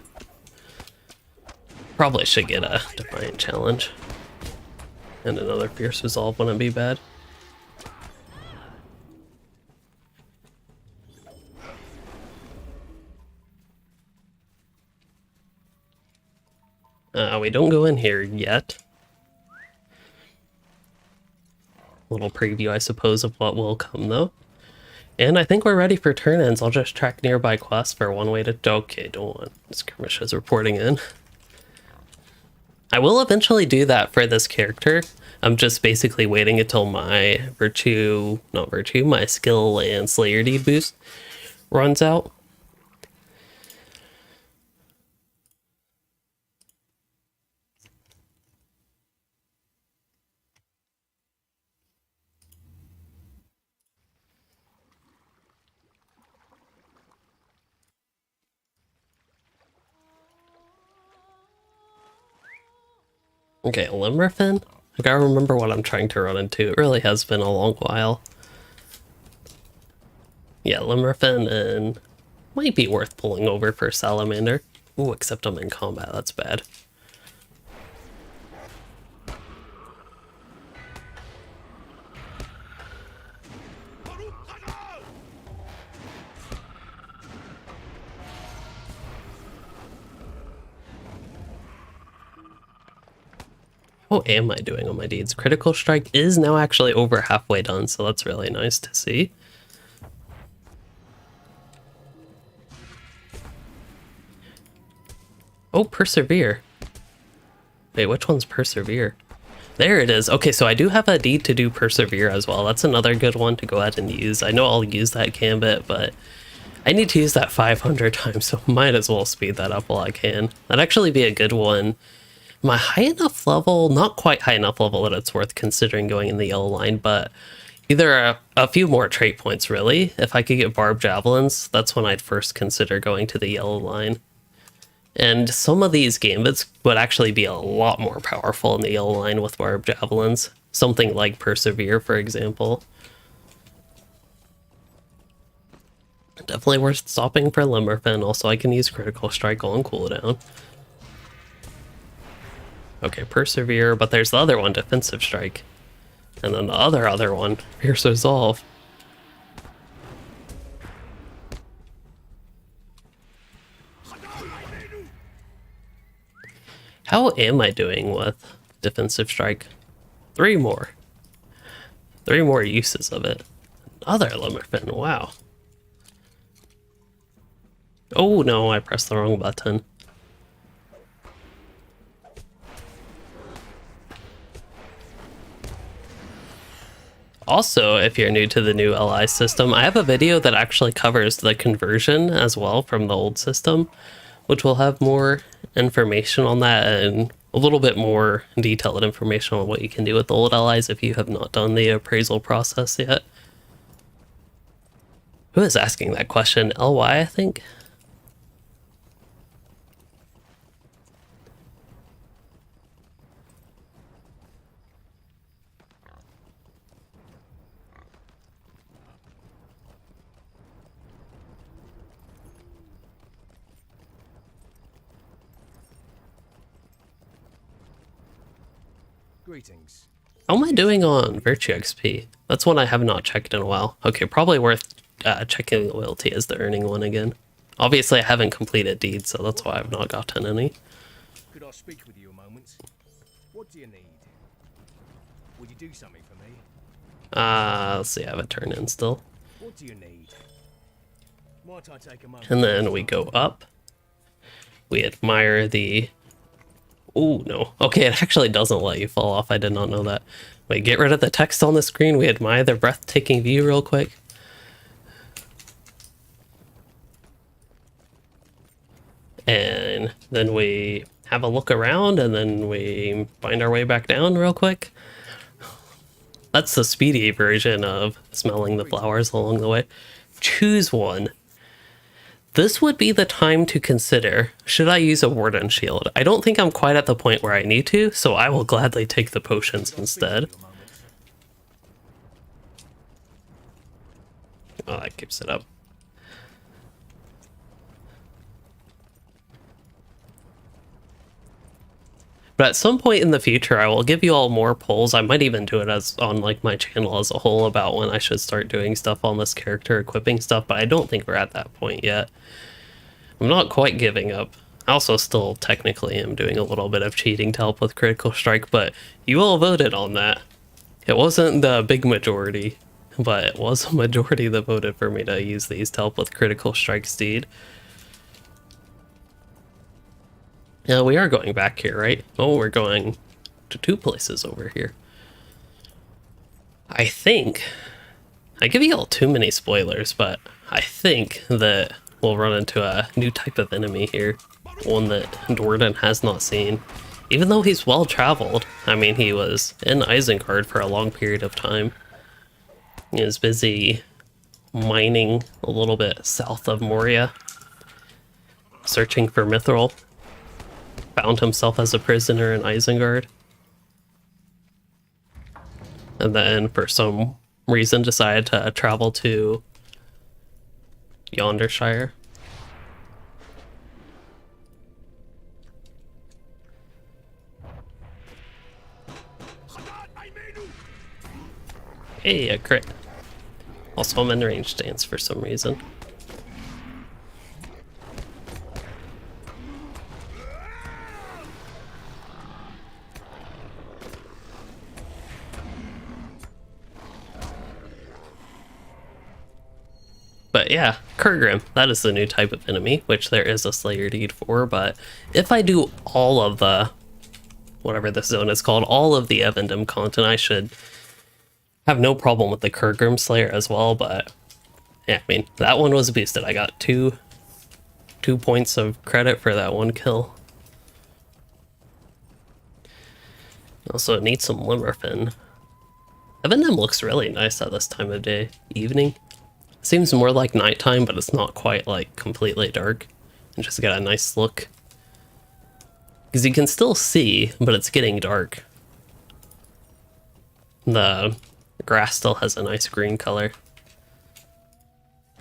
Probably should get a Defiant Challenge. And another Fierce Resolve wouldn't be bad. We don't go in here yet. Little preview, I suppose, of what will come, though. And I think we're ready for turn-ins. I'll just track nearby quests for one way to... Okay, don't want skirmishes reporting in. I will eventually do that for this character. I'm just basically waiting until my my skill and Slayer deed boost runs out. Okay, Limmerfin? I gotta remember what I'm trying to run into. It really has been a long while. Yeah, Limmerfin and might be worth pulling over for Salamander. Ooh, except I'm in combat, that's bad. How am I doing on my deeds? Critical strike is now actually over halfway done, so that's really nice to see. Oh, persevere. Wait, which one's persevere? There it is. Okay, so I do have a deed to do persevere as well. That's another good one to go ahead and use. I know I'll use that gambit, but I need to use that 500 times, so might as well speed that up while I can. That'd actually be a good one. My high enough level, not quite high enough level that it's worth considering going in the yellow line, but either a few more trait points really. If I could get barbed javelins, that's when I'd first consider going to the yellow line. And some of these gambits would actually be a lot more powerful in the yellow line with barbed javelins. Something like persevere, for example. Definitely worth stopping for Limmerfin. Also, I can use critical strike on cooldown. Okay, persevere, but there's the other one, defensive strike. And then the other one, fierce resolve. How am I doing with defensive strike? 3 more. 3 more uses of it. Another Limmerfin, wow. Oh no, I pressed the wrong button. Also, if you're new to the new LI system, I have a video that actually covers the conversion as well from the old system, which will have more information on that and a little bit more detailed information on what you can do with the old LIs if you have not done the appraisal process yet. Who is asking that question? LY, I think? Greetings. How am I doing on Virtue XP? That's one I have not checked in a while. Okay, probably worth checking loyalty as the earning one again. Obviously, I haven't completed deeds, so that's why I've not gotten any. Could I speak with you a moment? What do you need? Would you do something for me? Let's see, I have a turn in still. What do you need? Might I take a moment? And then we go up. We admire the... Oh, no. Okay, it actually doesn't let you fall off. I did not know that. Wait, get rid of the text on the screen. We admire the breathtaking view real quick. And then we have a look around, and then we find our way back down real quick. That's the speedy version of smelling the flowers along the way. Choose one. This would be the time to consider, should I use a Warden shield? I don't think I'm quite at the point where I need to, so I will gladly take the potions instead. Oh, that keeps it up. But at some point in the future, I will give you all more polls. I might even do it as on like my channel as a whole about when I should start doing stuff on this character, equipping stuff, but I don't think we're at that point yet. I'm not quite giving up. I also still technically am doing a little bit of cheating to help with critical strike, but you all voted on that. It wasn't the big majority, but it was a majority that voted for me to use these to help with critical strike steed. Yeah, we are going back here, right? Oh, we're going to 2 places over here. I think... I give you all too many spoilers, but I think that we'll run into a new type of enemy here. One that Dwarden has not seen. Even though he's well-traveled. I mean, he was in Isengard for a long period of time. He was busy mining a little bit south of Moria. Searching for Mithril. Found himself as a prisoner in Isengard. And then, for some reason, decided to travel to Yondershire. Hey, a crit. Also, I'm in range stance for some reason. But yeah, Kurgrim, that is the new type of enemy, which there is a Slayer deed for, but if I do all of the, whatever this zone is called, all of the Evendim content, I should have no problem with the Kurgrim Slayer as well, but yeah, I mean, that one was boosted. I got two points of credit for that one kill. Also, it needs some Limmerfin. Evendim looks really nice at this time of day. Evening. Seems more like nighttime, but it's not quite like completely dark. And just got a nice look. Because you can still see, but it's getting dark. The grass still has a nice green color.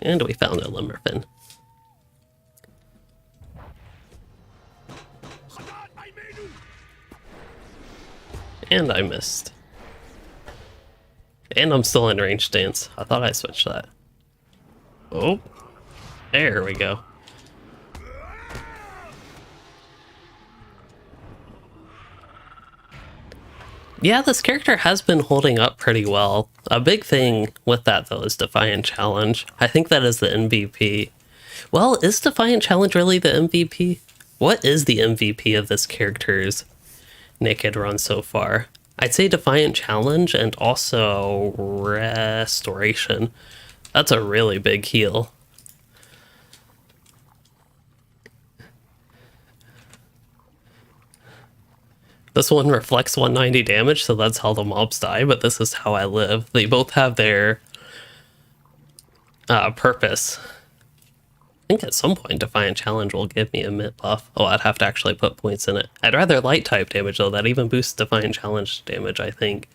And we found a Limmerfin. And I missed. And I'm still in range stance. I thought I switched that. Oh, there we go. Yeah, this character has been holding up pretty well. A big thing with that, though, is Defiant Challenge. I think that is the MVP. Well, is Defiant Challenge really the MVP? What is the MVP of this character's naked run so far? I'd say Defiant Challenge and also Restoration. That's a really big heal. This one reflects 190 damage, so that's how the mobs die, but this is how I live. They both have their purpose. I think at some point Defiant Challenge will give me a mid buff. Oh, I'd have to actually put points in it. I'd rather light type damage, though. That even boosts Defiant Challenge damage, I think.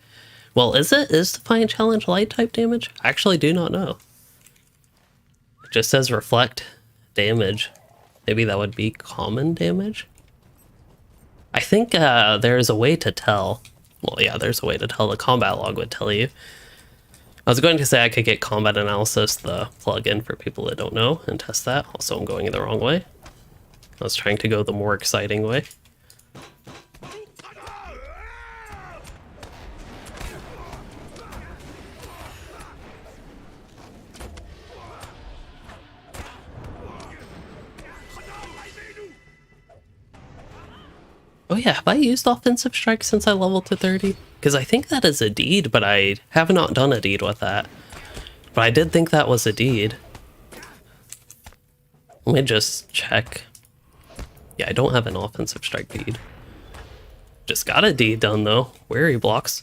Well, is it? Is Defiant Challenge light type damage? I actually do not know. It just says reflect damage. Maybe that would be common damage? I think there's a way to tell. Well, yeah, there's a way to tell. The combat log would tell you. I was going to say I could get Combat Analysis, the plugin for people that don't know, and test that. Also, I'm going the wrong way. I was trying to go the more exciting way. Oh yeah, have I used Offensive Strike since I leveled to 30? Because I think that is a deed, but I have not done a deed with that. But I did think that was a deed. Let me just check. Yeah, I don't have an Offensive Strike deed. Just got a deed done though. Weary blocks.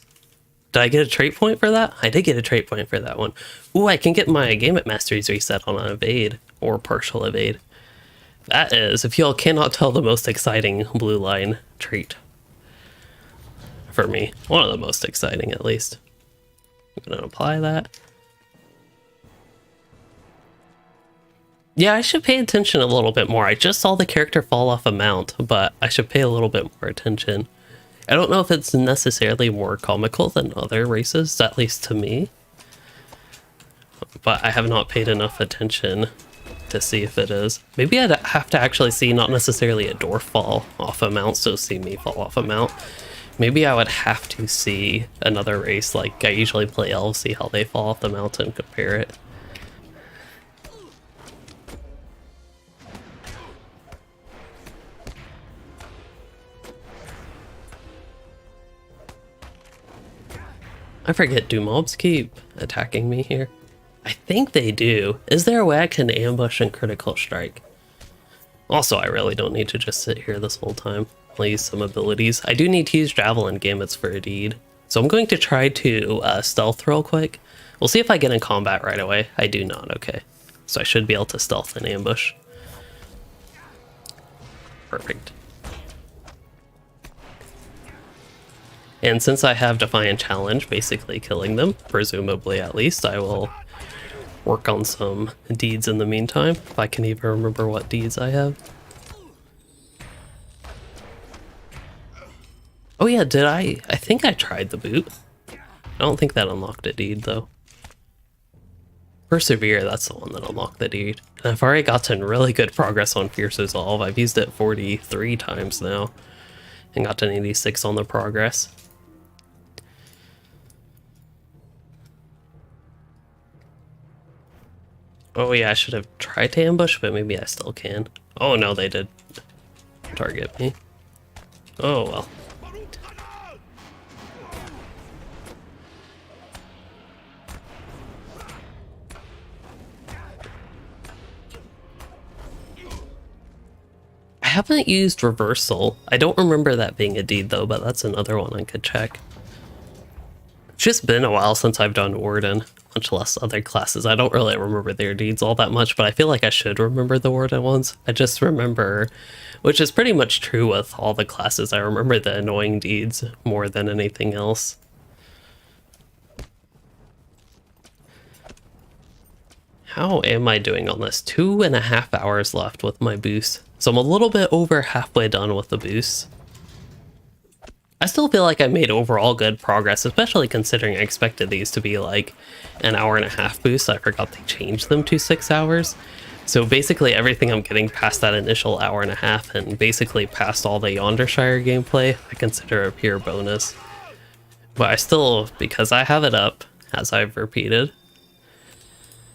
Did I get a trait point for that? I did get a trait point for that one. Ooh, I can get my Gambit Masteries reset on an evade, or partial evade. That is, if y'all cannot tell, the most exciting blue line trait. For me. One of the most exciting, at least. I'm gonna apply that. Yeah, I should pay attention a little bit more. I just saw the character fall off a mount, but I should pay a little bit more attention. I don't know if it's necessarily more comical than other races, at least to me. But I have not paid enough attention to see if it is. Maybe I'd have to actually see not necessarily a dwarf fall off a mount, so see me fall off a mount. Maybe I would have to see another race, like I usually play elves, see how they fall off the mount and compare it. I forget, do mobs keep attacking me here? I think they do. Is there a way I can ambush and critical strike? Also, I really don't need to just sit here this whole time. I'll use some abilities. I do need to use Javelin Gambits for a deed. So I'm going to try to stealth real quick. We'll see if I get in combat right away. I do not, okay. So I should be able to stealth and ambush. Perfect. And since I have Defiant Challenge, basically killing them, presumably at least, I will work on some deeds in the meantime, if I can even remember what deeds I have. Oh yeah, did I think I tried the boot. I don't think that unlocked a deed though. Persevere, that's the one that unlocked the deed. And I've already gotten really good progress on Fierce Resolve. I've used it 43 times now and got an 86 on the progress. Oh yeah, I should have tried to ambush, but maybe I still can. Oh no, they did target me. Oh well. I haven't used reversal. I don't remember that being a deed though, but that's another one I could check. It's just been a while since I've done Warden, much less other classes. I don't really remember their deeds all that much, but I feel like I should remember the Warden ones. I just remember, which is pretty much true with all the classes, I remember the annoying deeds more than anything else. How am I doing on this? 2.5 hours left with my boost. So I'm a little bit over halfway done with the boost. I still feel like I made overall good progress, especially considering I expected these to be like an 1.5 boost. I forgot they changed them to 6 hours. So basically everything I'm getting past that initial 1.5 and basically past all the Yondershire gameplay, I consider a pure bonus. But I still, because I have it up, as I've repeated,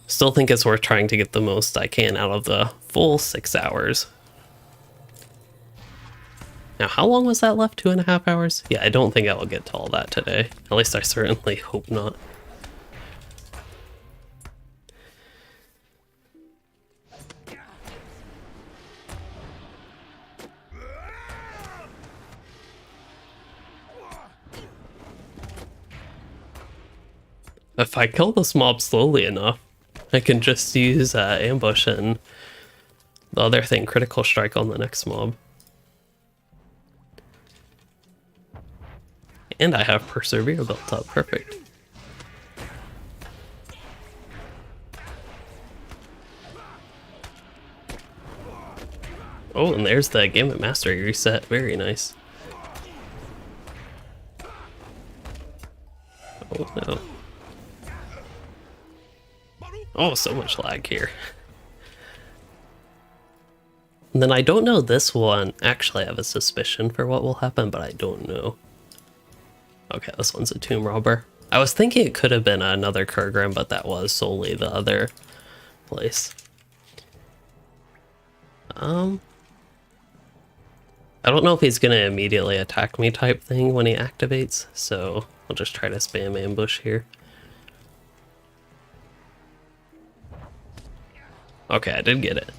still think it's worth trying to get the most I can out of the full 6 hours. Now, how long was that left? 2.5 hours? Yeah, I don't think I will get to all that today. At least I certainly hope not. If I kill this mob slowly enough, I can just use ambush and the other thing, critical strike on the next mob. And I have persevere built up, perfect. Oh, and there's the Gambit Mastery reset, very nice. Oh no. Oh, so much lag here. And then I don't know this one. Actually, I have a suspicion for what will happen, but I don't know. Okay, this one's a tomb robber. I was thinking it could have been another Kurgram, but that was solely the other place. I don't know if he's gonna immediately attack me type thing when he activates, so I'll just try to spam ambush here. Okay, I did get it.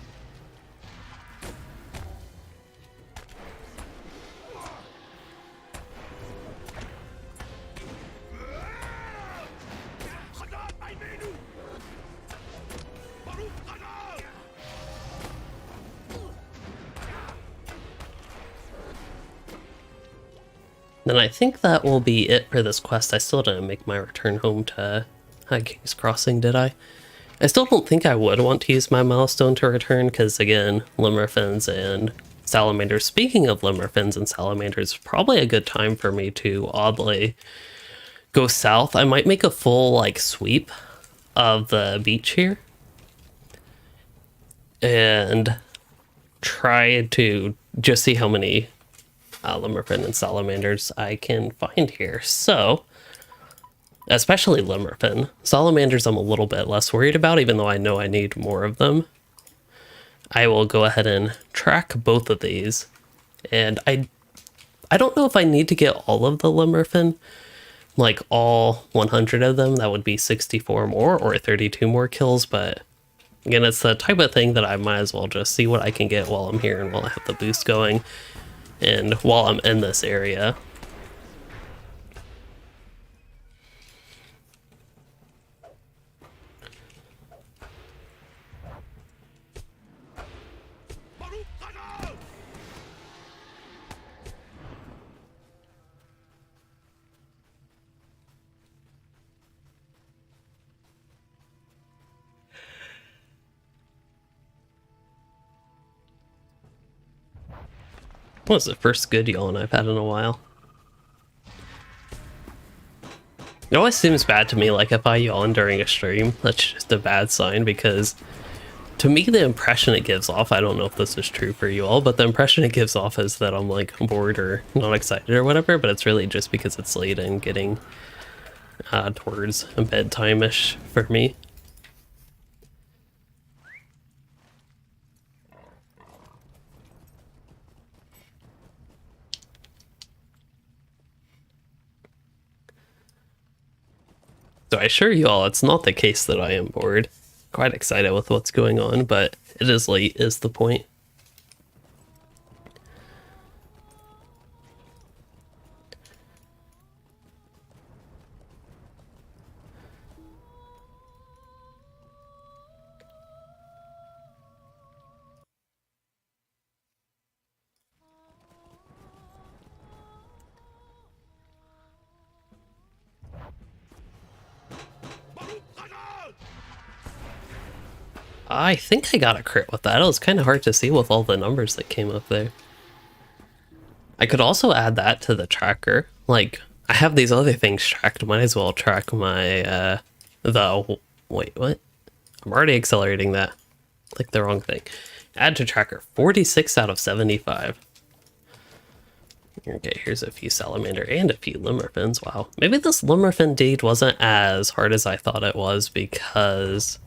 Then I think that will be it for this quest. I still didn't make my return home to King's Crossing, did I? I still don't think I would want to use my milestone to return, because again, Limmerfins and Salamanders. Speaking of Limmerfins and Salamanders, probably a good time for me to oddly go south. I might make a full like sweep of the beach here and try to just see how many Limmerfin and Salamanders I can find here. So, especially Limmerfin. Salamanders I'm a little bit less worried about, even though I know I need more of them. I will go ahead and track both of these. And I don't know if I need to get all of the Limmerfin, like all 100 of them. That would be 64 more or 32 more kills, but again, it's the type of thing that I might as well just see what I can get while I'm here and while I have the boost going and while I'm in this area. What was the first good yawn I've had in a while? It always seems bad to me, like if I yawn during a stream, that's just a bad sign, because to me the impression it gives off, I don't know if this is true for you all, but the impression it gives off is that I'm like bored or not excited or whatever, but it's really just because it's late and getting towards bedtime-ish for me. So I assure you all, it's not the case that I am bored. Quite excited with what's going on, but it is late is the point. I think I got a crit with that. It was kind of hard to see with all the numbers that came up there. I could also add that to the tracker. Like, I have these other things tracked. Might as well track my, wait, what? I'm already accelerating that. Click the wrong thing. Add to tracker. 46 out of 75. Okay, here's a few salamander and a few limmerfins. Wow. Maybe this limmerfin deed wasn't as hard as I thought it was because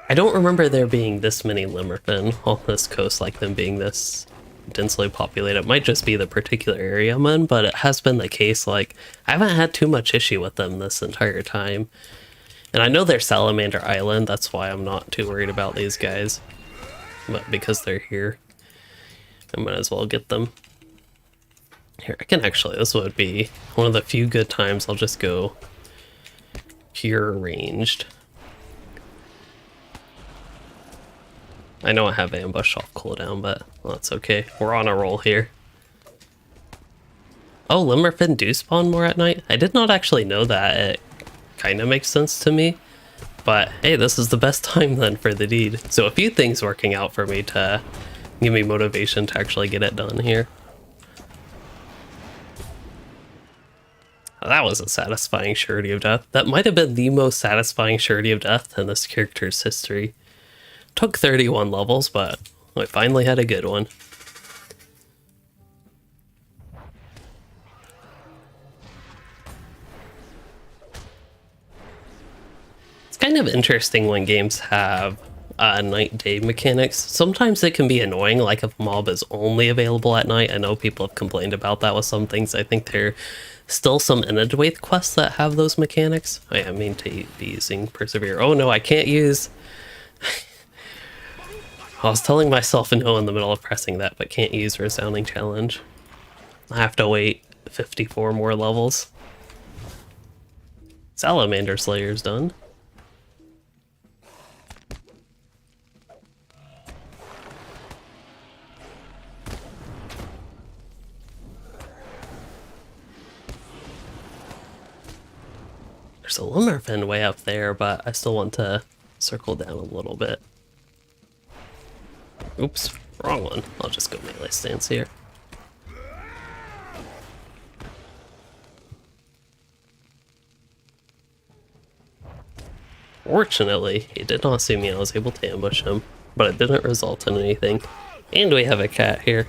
I don't remember there being this many limmerfin on this coast, like them being this densely populated. It might just be the particular area I'm in, but it has been the case. Like, I haven't had too much issue with them this entire time. And I know they're Salamander Island, that's why I'm not too worried about these guys. But because they're here, I might as well get them. Here, I can actually, this would be one of the few good times I'll just go pure ranged. I know I have ambush off cooldown, but well, that's okay. We're on a roll here. Oh, limmerfin do spawn more at night? I did not actually know that. It kind of makes sense to me. But hey, this is the best time then for the deed. So a few things working out for me to give me motivation to actually get it done here. That was a satisfying surety of death. That might have been the most satisfying surety of death in this character's history. Took 31 levels, but I finally had a good one. It's kind of interesting when games have night-day mechanics. Sometimes it can be annoying, like if a mob is only available at night. I know people have complained about that with some things. I think there are still some Inadwaith quests that have those mechanics. I mean to be using Persevere. Oh no, I can't use... I was telling myself no in the middle of pressing that, but can't use Resounding Challenge. I have to wait 54 more levels. Salamander Slayer's done. There's a limmerfin way up there, but I still want to circle down a little bit. Oops, wrong one. I'll just go melee stance here. Fortunately, he did not see me. I was able to ambush him, but it didn't result in anything. And we have a cat here.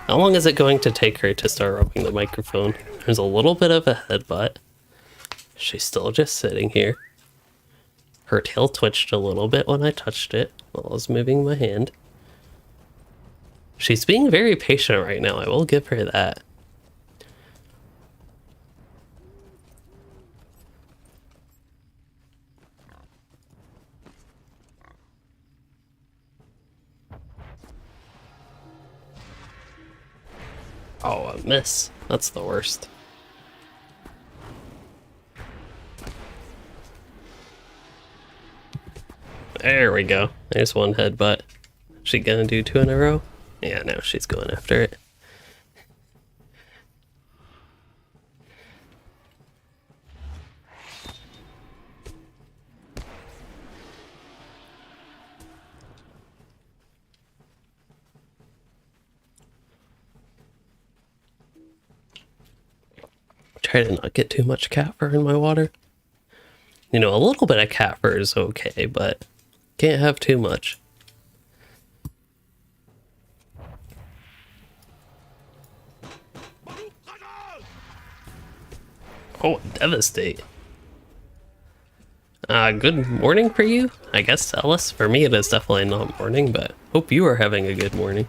How long is it going to take her to start rubbing the microphone? There's a little bit of a headbutt. She's still just sitting here. Her tail twitched a little bit when I touched it while I was moving my hand. She's being very patient right now, I will give her that. Oh, a miss. That's the worst. There we go. There's one headbutt. She gonna do 2 in a row? Yeah, no, she's going after it. Try to not get too much cat fur in my water. You know, a little bit of cat fur is okay, but can't have too much. Oh, devastate. Good morning for you, I guess, Ellis. For me, it is definitely not morning, but hope you are having a good morning.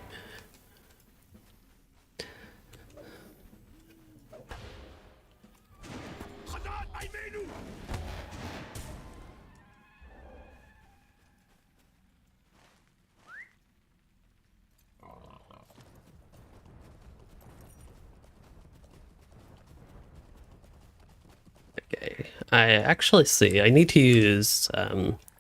I actually see. I need to use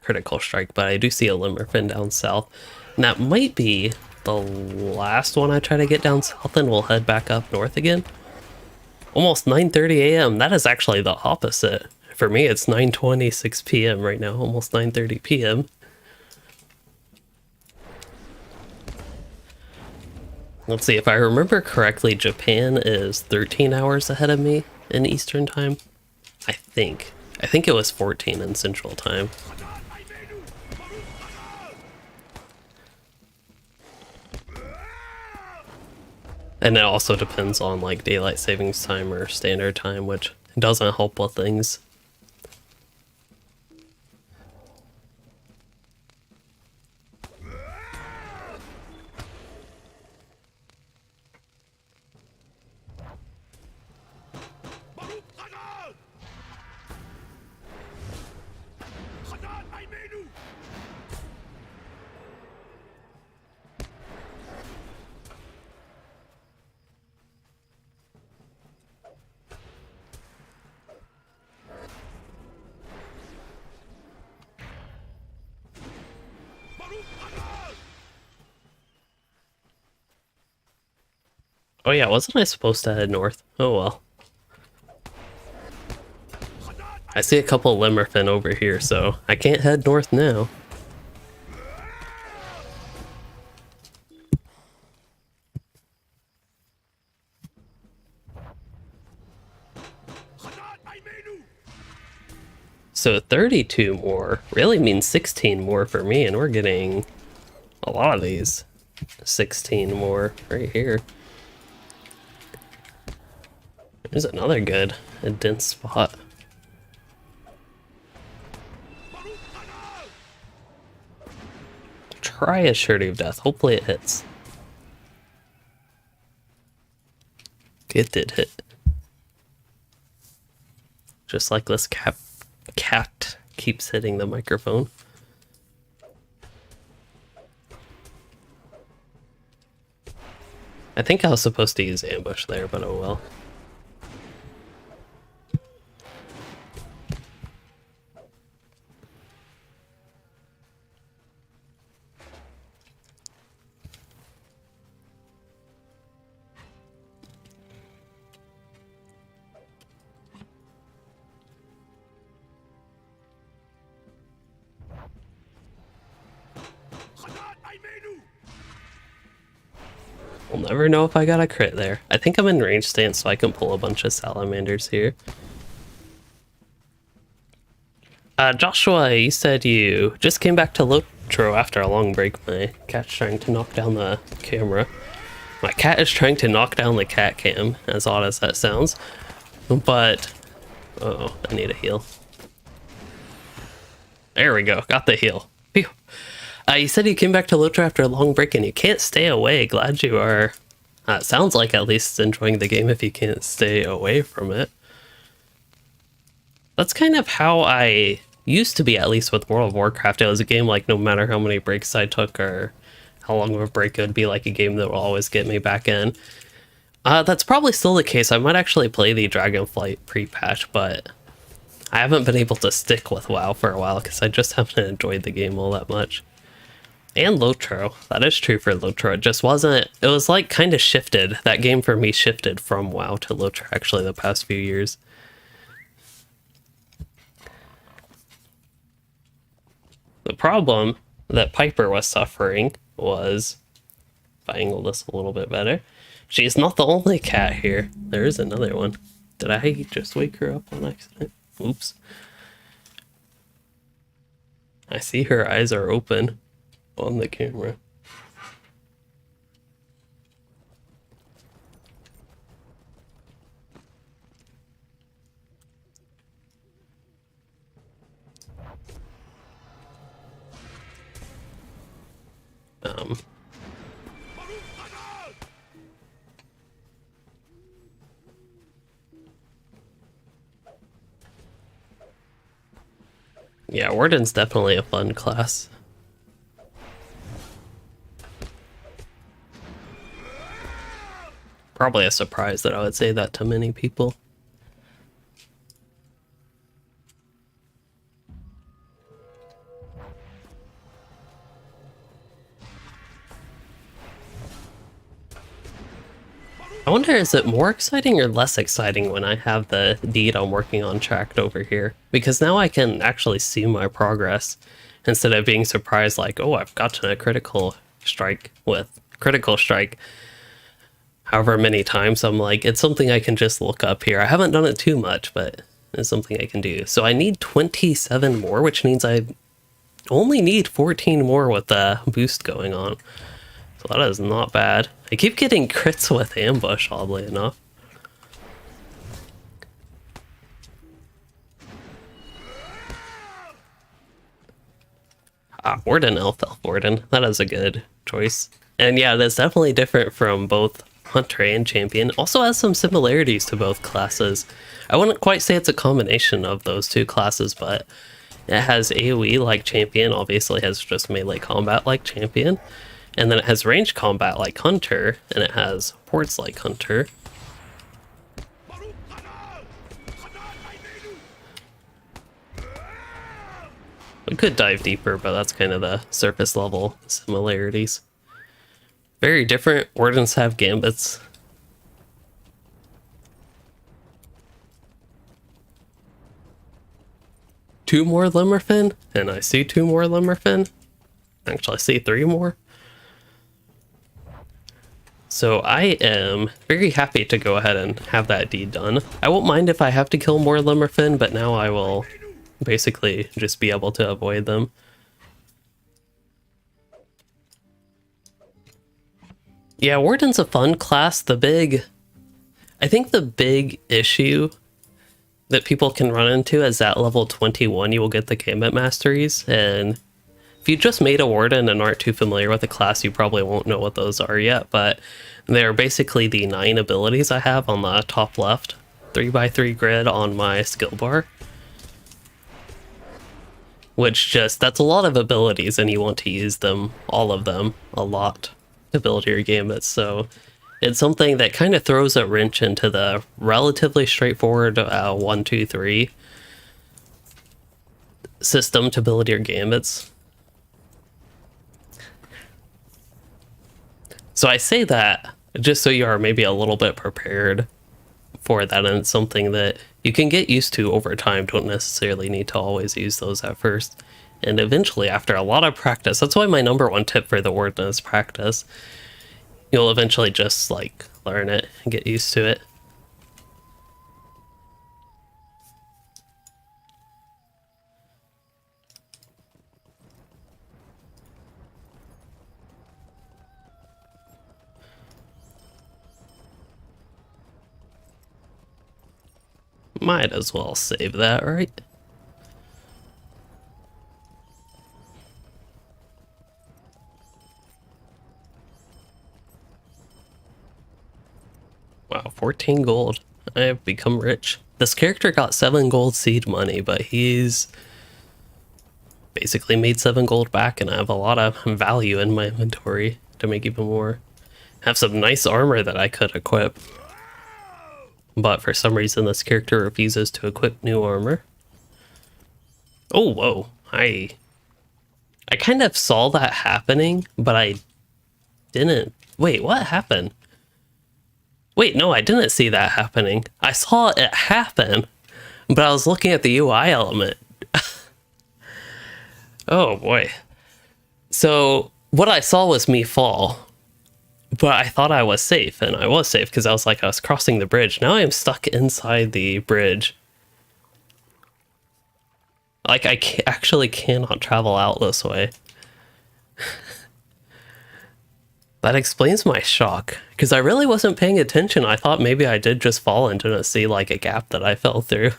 Critical Strike, but I do see a Limmerfin down south. And that might be the last one I try to get down south, and we'll head back up north again. Almost 9:30 a.m. That is actually the opposite. For me, it's 9:26 p.m. right now, almost 9:30 p.m. Let's see, if I remember correctly, Japan is 13 hours ahead of me in Eastern Time. I think. I think it was 14 in Central Time. And it also depends on like daylight savings time or standard time, which doesn't help with things. Oh yeah, wasn't I supposed to head north? Oh well. I see a couple of Limmerfin over here, so I can't head north now. So 32 more really means 16 more for me, and we're getting a lot of these. 16 more right here. There's another good, a dense spot. Try a Surety of Death. Hopefully it hits. It did hit. Just like this cat keeps hitting the microphone. I think I was supposed to use ambush there, but oh well. We'll never know if I got a crit there. I think I'm in range stance, so I can pull a bunch of salamanders here. Joshua, you said you just came back to LOTRO after a long break. My cat's trying to knock down the camera. My cat is trying to knock down the cat cam, as odd as that sounds. But, uh-oh, I need a heal. There we go, got the heal. Phew. You said you came back to LOTRO after a long break and you can't stay away. Glad you are. It sounds like at least enjoying the game if you can't stay away from it. That's kind of how I used to be, at least with World of Warcraft. It was a game like no matter how many breaks I took or how long of a break, it would be like a game that will always get me back in. That's probably still the case. I might actually play the Dragonflight pre-patch, but I haven't been able to stick with WoW for a while because I just haven't enjoyed the game all that much. And LOTRO. That is true for LOTRO. It just wasn't... It was like kind of shifted. That game for me shifted from WoW to LOTRO actually the past few years. The problem that Piper was suffering was... If I angle this a little bit better. She's not the only cat here. There is another one. Did I just wake her up on accident? Oops. I see her eyes are open on the camera. Yeah, Warden's definitely a fun class. Probably a surprise that I would say that to many people. I wonder, is it more exciting or less exciting when I have the deed I'm working on tracked over here? Because now I can actually see my progress instead of being surprised like, oh, I've gotten a critical strike with critical strike however many times. I'm like, it's something I can just look up here. I haven't done it too much, but it's something I can do. So I need 27 more, which means I only need 14 more with the boost going on. So that is not bad. I keep getting crits with ambush, oddly enough. Ah, Warden, Elf Warden. That is a good choice. And yeah, that's definitely different from both Hunter and Champion. Also has some similarities to both classes. I wouldn't quite say it's a combination of those two classes, but it has AoE like Champion, obviously has just melee combat like Champion. And then it has range combat like Hunter, and it has ports like Hunter. We could dive deeper, but that's kind of the surface level similarities. Very different. Wardens have gambits. Two more Limmerfin, and I see two more Limmerfin. Actually, I see three more. So I am very happy to go ahead and have that deed done. I won't mind if I have to kill more Limmerfin, but now I will basically just be able to avoid them. Yeah, Warden's a fun class. I think the big issue that people can run into is at level 21 you will get the Gambit Masteries, and if you just made a Warden and aren't too familiar with the class, you probably won't know what those are yet, but they're basically the 9 abilities I have on the top left, 3x3 grid on my skill bar. That's a lot of abilities, and you want to use them, all of them, a lot to build your gambits, so it's something that kind of throws a wrench into the relatively straightforward 1, 2, 3 system to build your gambits. So I say that just so you are maybe a little bit prepared for that, and it's something that you can get used to over time. Don't necessarily need to always use those at first. And eventually, after a lot of practice, that's why my #1 tip for the Warden is practice. You'll eventually just like learn it and get used to it. Might as well save that, right? Wow, 14 gold. I have become rich. This character got 7 gold seed money, but he's basically made 7 gold back, and I have a lot of value in my inventory to make even more. I have some nice armor that I could equip, but for some reason this character refuses to equip new armor. Oh, whoa. I kind of saw that happening, but I didn't. Wait, what happened? Wait, no, I didn't see that happening. I saw it happen, but I was looking at the UI element. Oh boy. So what I saw was me fall, but I thought I was safe, and I was safe because I was crossing the bridge. Now I am stuck inside the bridge. Like, I actually cannot travel out this way. That explains my shock, because I really wasn't paying attention. I thought maybe I did just fall and didn't see like a gap that I fell through.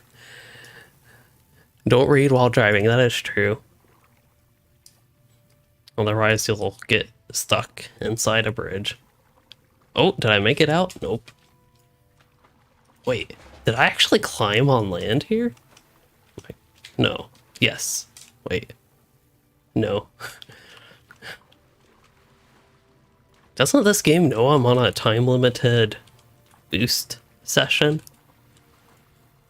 Don't read while driving, that is true. Otherwise you'll get stuck inside a bridge. Oh, did I make it out? Nope. Wait, did I actually climb on land here? No. Yes. Wait. No. Doesn't this game know I'm on a time-limited boost session?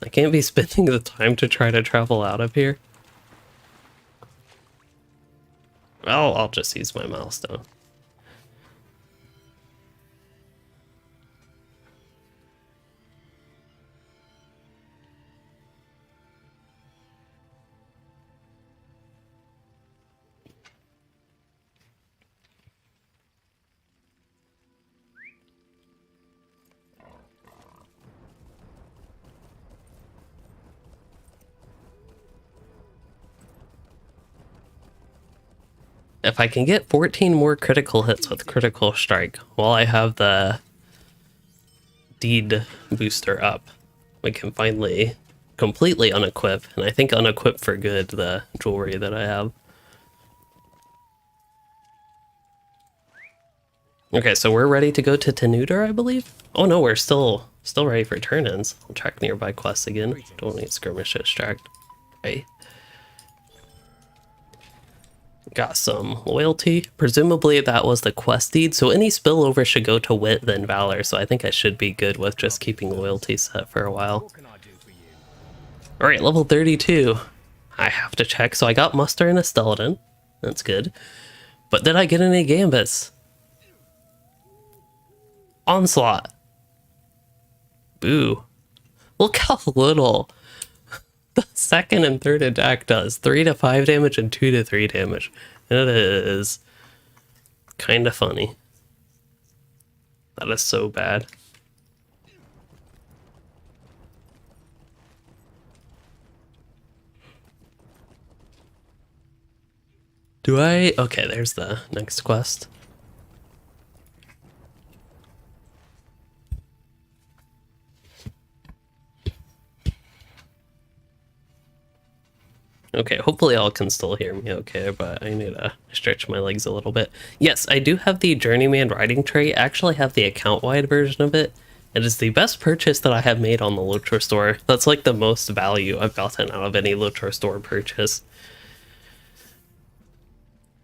I can't be spending the time to try to travel out of here. Well, I'll just use my milestone. If I can get 14 more critical hits with critical strike while I have the deed booster up, we can finally completely unequip, and I think unequip for good the jewelry that I have. Okay, so we're ready to go to Tenuter, I believe? Oh no, we're still ready for turn-ins. I'll check nearby quests again. Don't need skirmish to distract. Okay. Got some loyalty. Presumably that was the quest deed, so any spillover should go to wit then valor, so I think I should be good with just keeping loyalty set for a while. What can I do for you? Alright, level 32. I have to check, so I got muster and a skeleton. That's good. But did I get any gambits? Onslaught. Boo. Look how little the second and third attack does. 3 to 5 damage and 2 to 3 damage. It is kind of funny. That is so bad. Do I? Okay, there's the next quest. Okay, hopefully y'all can still hear me okay, but I need to stretch my legs a little bit. Yes, I do have the Journeyman riding tray. I actually have the account-wide version of it. It is the best purchase that I have made on the LOTRO store. That's like the most value I've gotten out of any LOTRO store purchase.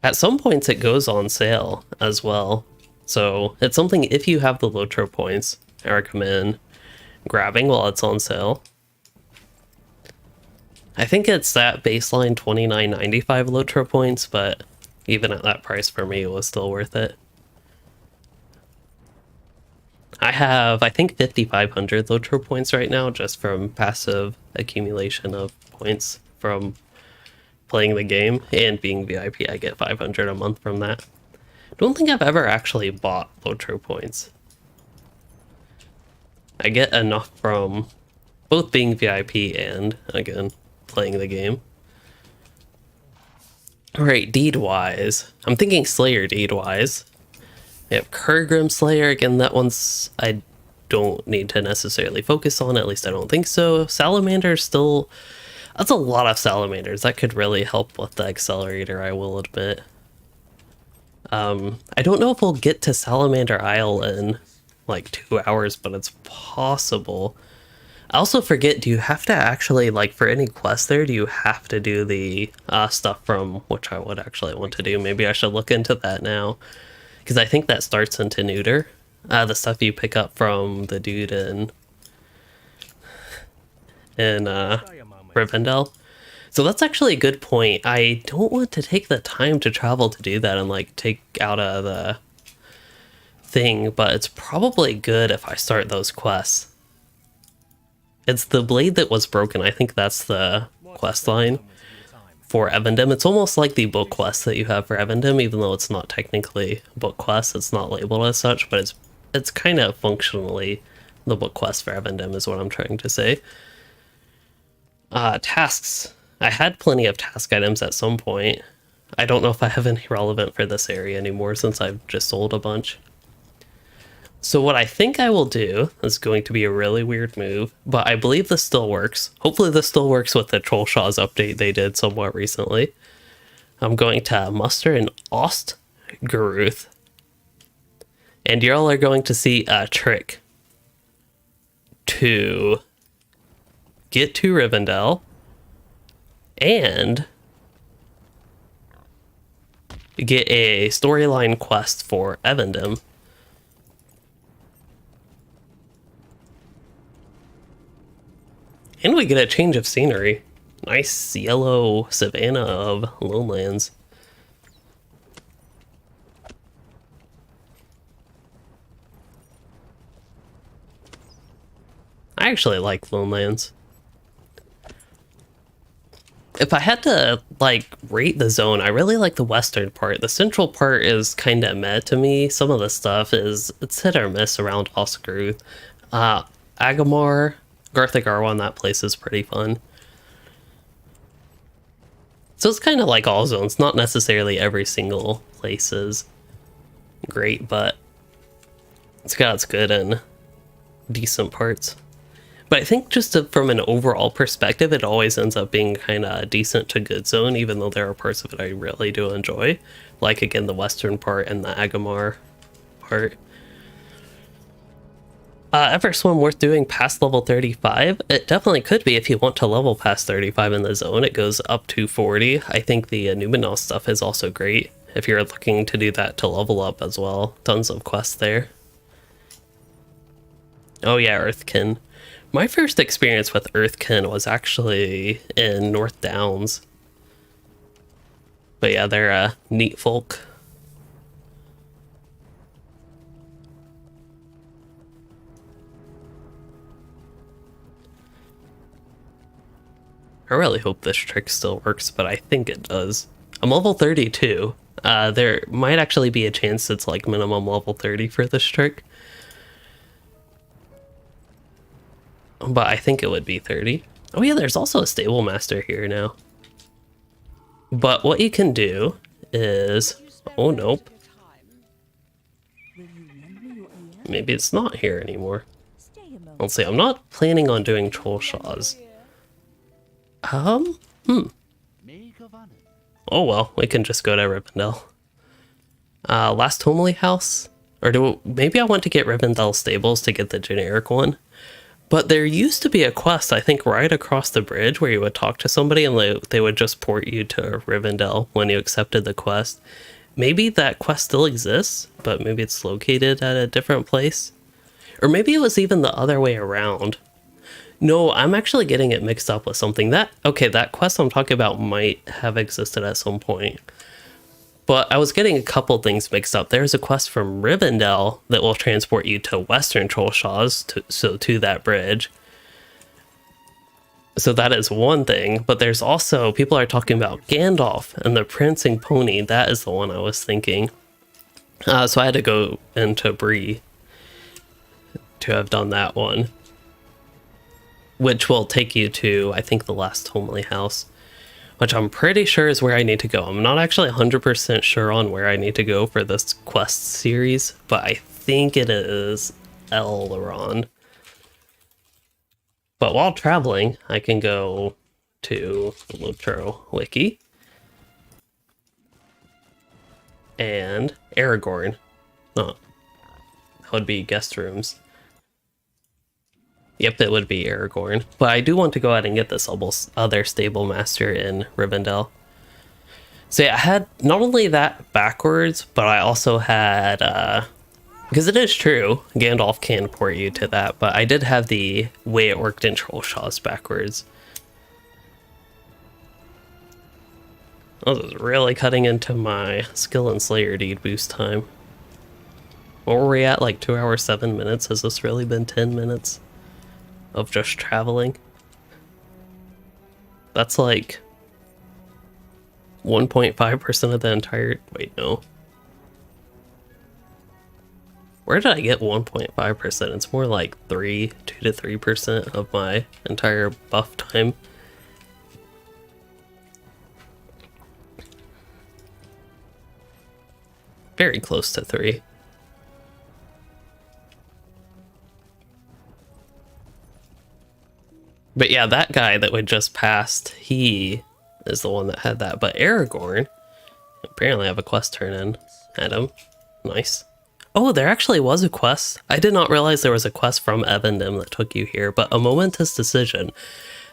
At some points it goes on sale as well. So it's something, if you have the LOTRO points, I recommend grabbing while it's on sale. I think it's that baseline $29.95 LOTRO points, but even at that price for me, it was still worth it. I have, I think, 5,500 LOTRO points right now, just from passive accumulation of points from playing the game, and being VIP, I get 500 a month from that. Don't think I've ever actually bought LOTRO points. I get enough from both being VIP and, again, playing the game. Alright, deed-wise. I'm thinking Slayer deed-wise. We have Kurgrim Slayer. Again, that one's I don't need to necessarily focus on, at least I don't think so. Salamander still... That's a lot of salamanders. That could really help with the accelerator, I will admit. I don't know if we'll get to Salamander Isle in like 2 hours, but it's possible. I also forget, do you have to actually, like, for any quest there, do you have to do the stuff from which I would actually want to do? Maybe I should look into that now. Because I think that starts into neuter. The stuff you pick up from the dude in Rivendell. So that's actually a good point. I don't want to take the time to travel to do that and, like, take out of the thing, but it's probably good if I start those quests. It's the blade that was broken. I think that's the quest line for Evendim. It's almost like the book quest that you have for Evendim, even though it's not technically book quest. It's not labeled as such, but it's kind of functionally the book quest for Evendim is what I'm trying to say. Tasks. I had plenty of task items at some point. I don't know if I have any relevant for this area anymore since I've just sold a bunch. So what I think I will do is going to be a really weird move, but I believe this still works. Hopefully this still works with the Trollshaws update they did somewhat recently. I'm going to muster an Ostgaruth. And y'all are going to see a trick to get to Rivendell and get a storyline quest for Evendim. And we get a change of scenery. Nice yellow savanna of lowlands. I actually like lowlands. If I had to, like, rate the zone, I really like the western part. The central part is kind of meh to me. Some of the stuff it's hit or miss around Ostgaruth. Agamar, Garthagarwan, that place is pretty fun. So it's kind of like all zones, not necessarily every single place is great, but it's got its good and decent parts. But I think from an overall perspective, it always ends up being kind of decent to good zone, even though there are parts of it I really do enjoy. Like, again, the western part and the Agamar part. Ever swim worth doing past level 35? It definitely could be if you want to level past 35 in the zone. It goes up to 40. I think the Numenor stuff is also great if you're looking to do that to level up as well. Tons of quests there. Oh yeah, Earthkin. My first experience with Earthkin was actually in North Downs. But yeah, they're neat folk. I really hope this trick still works, but I think it does. I'm level 32. There might actually be a chance it's like minimum level 30 for this trick. But I think it would be 30. Oh yeah, there's also a stable master here now. But what you can do is... Oh, nope. Maybe it's not here anymore. Let's see, I'm not planning on doing troll shaws. Oh well, we can just go to Rivendell. Last homely house? Or maybe I want to get Rivendell stables to get the generic one. But there used to be a quest, I think, right across the bridge where you would talk to somebody and they would just port you to Rivendell when you accepted the quest. Maybe that quest still exists, but maybe it's located at a different place. Or maybe it was even the other way around. No, I'm actually getting it mixed up with something. That quest I'm talking about might have existed at some point. But I was getting a couple things mixed up. There's a quest from Rivendell that will transport you to Western Trollshaws, to that bridge. So that is one thing. But there's also, people are talking about Gandalf and the Prancing Pony. That is the one I was thinking. So I had to go into Bree to have done that one. Which will take you to, I think, the last homely house. Which I'm pretty sure is where I need to go. I'm not actually 100% sure on where I need to go for this quest series, but I think it is Elrond. But while traveling, I can go to the LOTRO wiki. And Aragorn. No, that would be guest rooms. Yep, it would be Aragorn. But I do want to go ahead and get this other stable master in Rivendell. So yeah, I had not only that backwards, but I also had, because it is true, Gandalf can port you to that, but I did have the way it worked in Trollshaws backwards. This is really cutting into my skill and Slayer Deed boost time. What were we at, like 2 hours, 7 minutes? Has this really been 10 minutes? Of just traveling? That's like 1.5% of the entire... Wait, no. Where did I get 1.5%? It's more like 2 to 3% of my entire buff time. Very close to 3. But yeah, that guy that we just passed, he is the one that had that. But Aragorn, apparently have a quest turn in at him. Nice. Oh, there actually was a quest. I did not realize there was a quest from Evendim that took you here, but a momentous decision.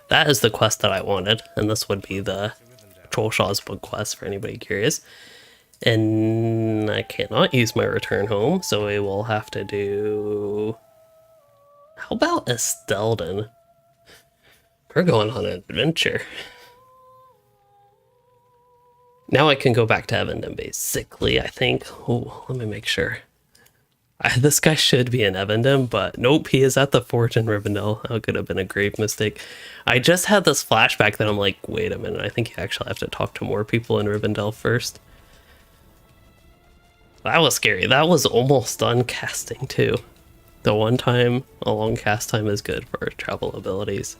That is the quest that I wanted, and this would be the Trollshaw's book quest for anybody curious. And I cannot use my return home, so we will have to do... How about Estelden? We're going on an adventure. Now I can go back to Evendim, basically, I think. Oh, let me make sure. This guy should be in Evendim, but nope, he is at the fort in Rivendell. That could have been a grave mistake. I just had this flashback that I'm like, wait a minute, I think you actually have to talk to more people in Rivendell first. That was scary. That was almost done casting, too. The one time a long cast time is good for travel abilities.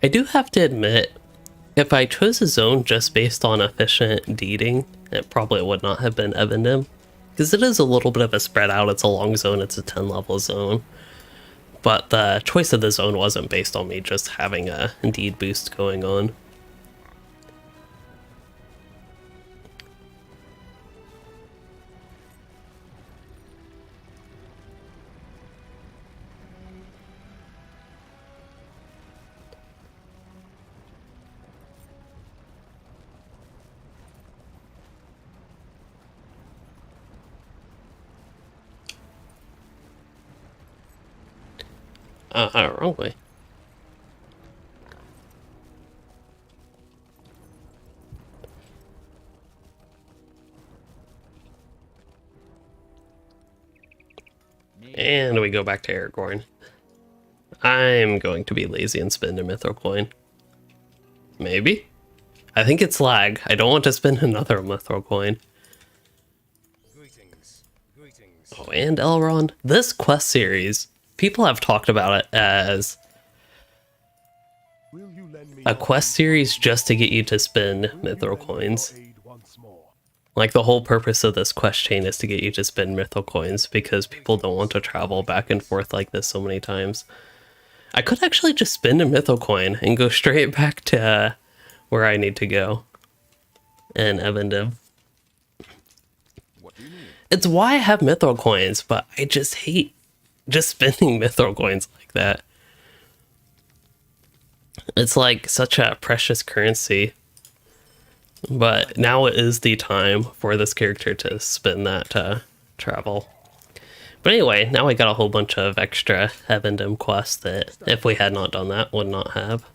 I do have to admit, if I chose a zone just based on efficient deeding, it probably would not have been Evendim. Because it is a little bit of a spread out, it's a long zone, it's a 10 level zone. But the choice of the zone wasn't based on me just having a deed boost going on. Wrong way. And we go back to Aragorn. I'm going to be lazy and spend a mithril coin. Maybe? I think it's lag. I don't want to spend another mithril coin. Greetings. Greetings. Oh, and Elrond. This quest series, people have talked about it as a quest series just to get you to spend mithril coins. Like, the whole purpose of this quest chain is to get you to spend mithril coins because people don't want to travel back and forth like this so many times. I could actually just spend a mithril coin and go straight back to where I need to go in Evendim. It's why I have mithril coins, but I just hate just spending mithril coins like that. It's like such a precious currency. But now it is the time for this character to spend that to travel. But anyway, now I got a whole bunch of extra Evendim quests that, if we had not done that, would not have.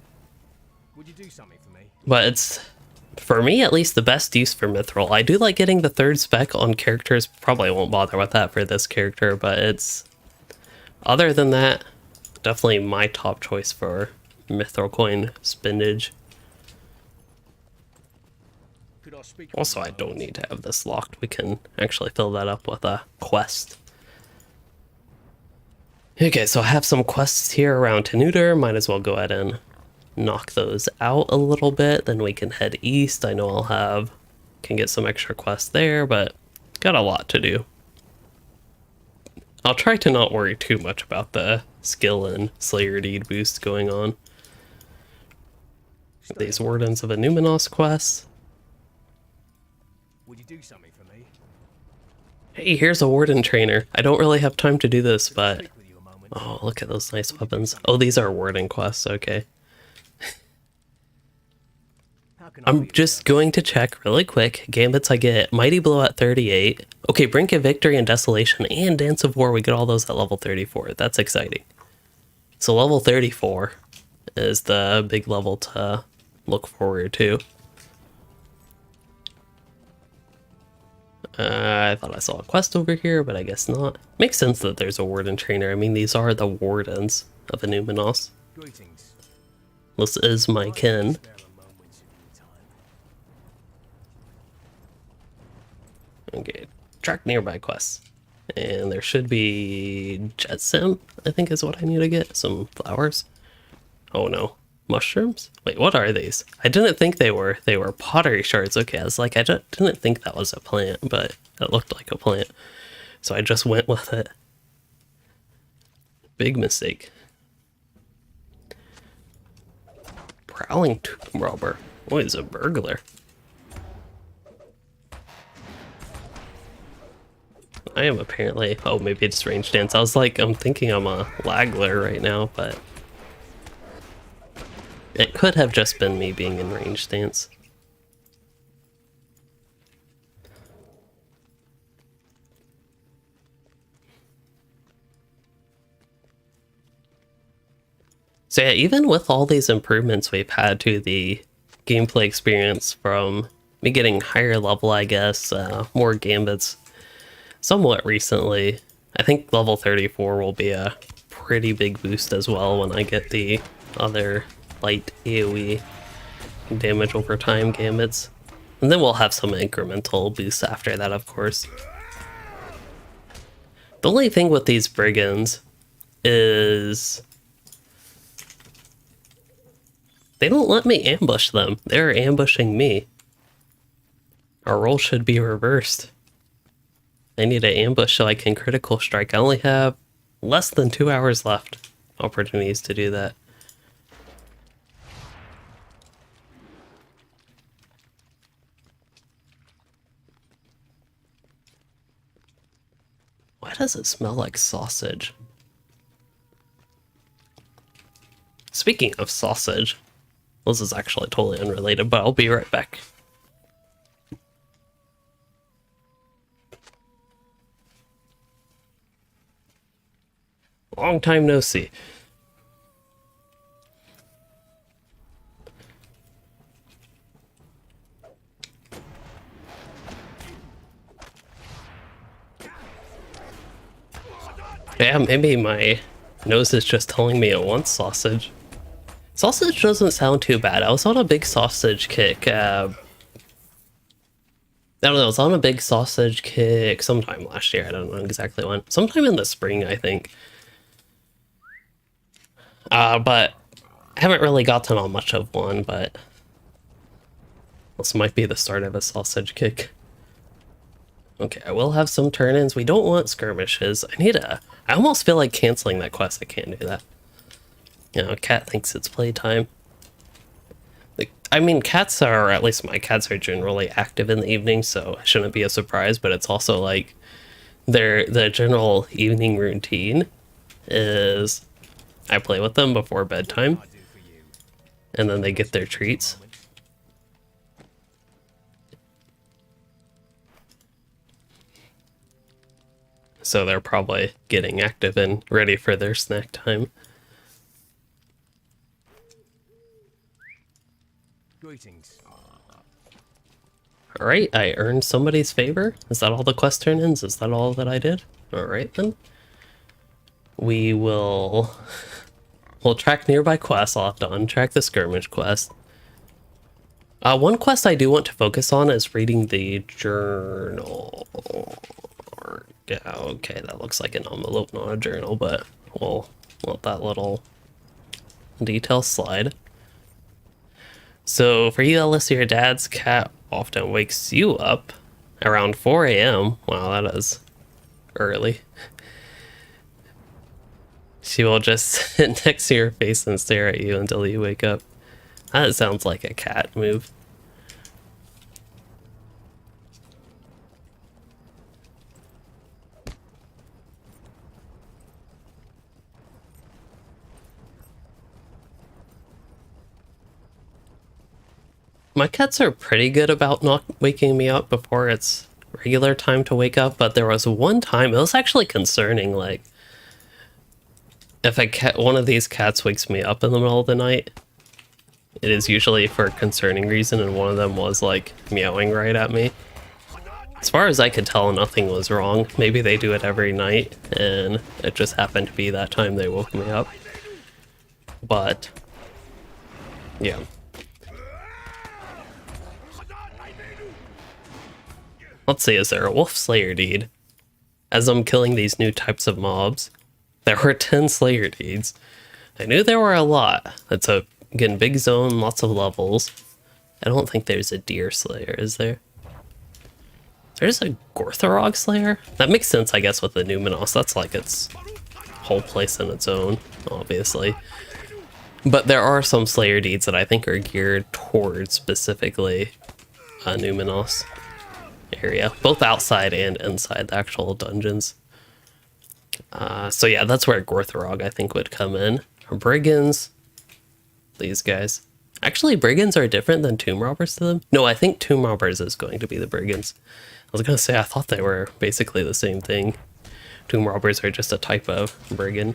Would you do something for me? But it's, for me at least, the best use for mithril. I do like getting the third spec on characters. Probably won't bother with that for this character, but it's, other than that, definitely my top choice for mithril coin spendage. Also, I don't need to have this locked. We can actually fill that up with a quest. Okay, so I have some quests here around Tenuter. Might as well go ahead and knock those out a little bit. Then we can head east. I know can get some extra quests there, but got a lot to do. I'll try to not worry too much about the skill and Slayer Deed boost going on. These Wardens of Numinos quests. Would you do something for me? Hey, here's a Warden trainer. I don't really have time to do this, but... Oh, look at those nice weapons. Oh, these are Warden quests, okay. I'm just going to check really quick. Gambits I get Mighty Blow at 38. Okay, Brink of Victory and Desolation and Dance of War, we get all those at level 34. That's exciting. So level 34 is the big level to look forward to. I thought I saw a quest over here, but I guess not. Makes sense that there's a Warden trainer. I mean, these are the Wardens of Numinos. Greetings. This is my kin. Okay, track nearby quests. And there should be Jet Sim, I think is what I need to get. Some flowers. Oh no. Mushrooms? Wait, what are these? I didn't think they were pottery shards. Okay, I was like, I didn't think that was a plant, but it looked like a plant. So I just went with it. Big mistake. Prowling tomb robber. Oh, he's a burglar. I am apparently, oh, maybe it's range dance. I was like, I'm thinking I'm a lagler right now, but it could have just been me being in range stance. So yeah, even with all these improvements we've had to the gameplay experience, from me getting higher level, I guess, more gambits somewhat recently, I think level 34 will be a pretty big boost as well when I get the other light AoE damage over time gambits. And then we'll have some incremental boosts after that, of course. The only thing with these brigands is They don't let me ambush them. They're ambushing me. Our role should be reversed. I need to ambush so I can critical strike. I only have less than 2 hours left. Opportunities to do that. Why does it smell like sausage? Speaking of sausage, this is actually totally unrelated, but I'll be right back. Long time no see. Yeah, maybe my nose is just telling me it wants sausage. Sausage doesn't sound too bad. I was on a big sausage kick. I don't know, I was on a big sausage kick sometime last year. I don't know exactly when. Sometime in the spring, I think. But I haven't really gotten on much of one, but this might be the start of a sausage kick. Okay, I will have some turn-ins. We don't want skirmishes. I almost feel like canceling that quest. I can't do that. You know, cat thinks it's playtime. Like, I mean, cats are, or at least my cats are generally active in the evening, so it shouldn't be a surprise, but it's also like the general evening routine is I play with them before bedtime, and then they get their treats. So they're probably getting active and ready for their snack time. Greetings. Alright, I earned somebody's favor. Is that all the quest turn-ins? Is that all that I did? Alright then. We'll track nearby quests. I'll have to untrack the skirmish quest. One quest I do want to focus on is reading the journal. Yeah, okay, that looks like an envelope, not a journal, but we'll let that little detail slide. So for you, Alyssa, your dad's cat often wakes you up around 4 a.m. Wow, that is early. She will just sit next to your face and stare at you until you wake up. That sounds like a cat move. My cats are pretty good about not waking me up before it's regular time to wake up, but there was one time, it was actually concerning, like, if one of these cats wakes me up in the middle of the night, it is usually for a concerning reason, and one of them was, like, meowing right at me. As far as I could tell, nothing was wrong. Maybe they do it every night, and it just happened to be that time they woke me up. But, yeah. Let's see, is there a wolf slayer deed? As I'm killing these new types of mobs, there were 10 slayer deeds. I knew there were a lot. It's a, again, big zone, lots of levels. I don't think there's a deer slayer, is there? There's a Gorthorog slayer? That makes sense, I guess, with the Numenos. That's like its whole place in its own, obviously. But there are some slayer deeds that I think are geared towards specifically Numenos area, both outside and inside the actual dungeons. So yeah, that's where Gorthorog I think would come in. Brigands, these guys. Actually, Brigands are different than Tomb Robbers to them. No, I think Tomb Robbers is going to be the Brigands. I was gonna say, I thought they were basically the same thing. Tomb Robbers are just a type of Brigand.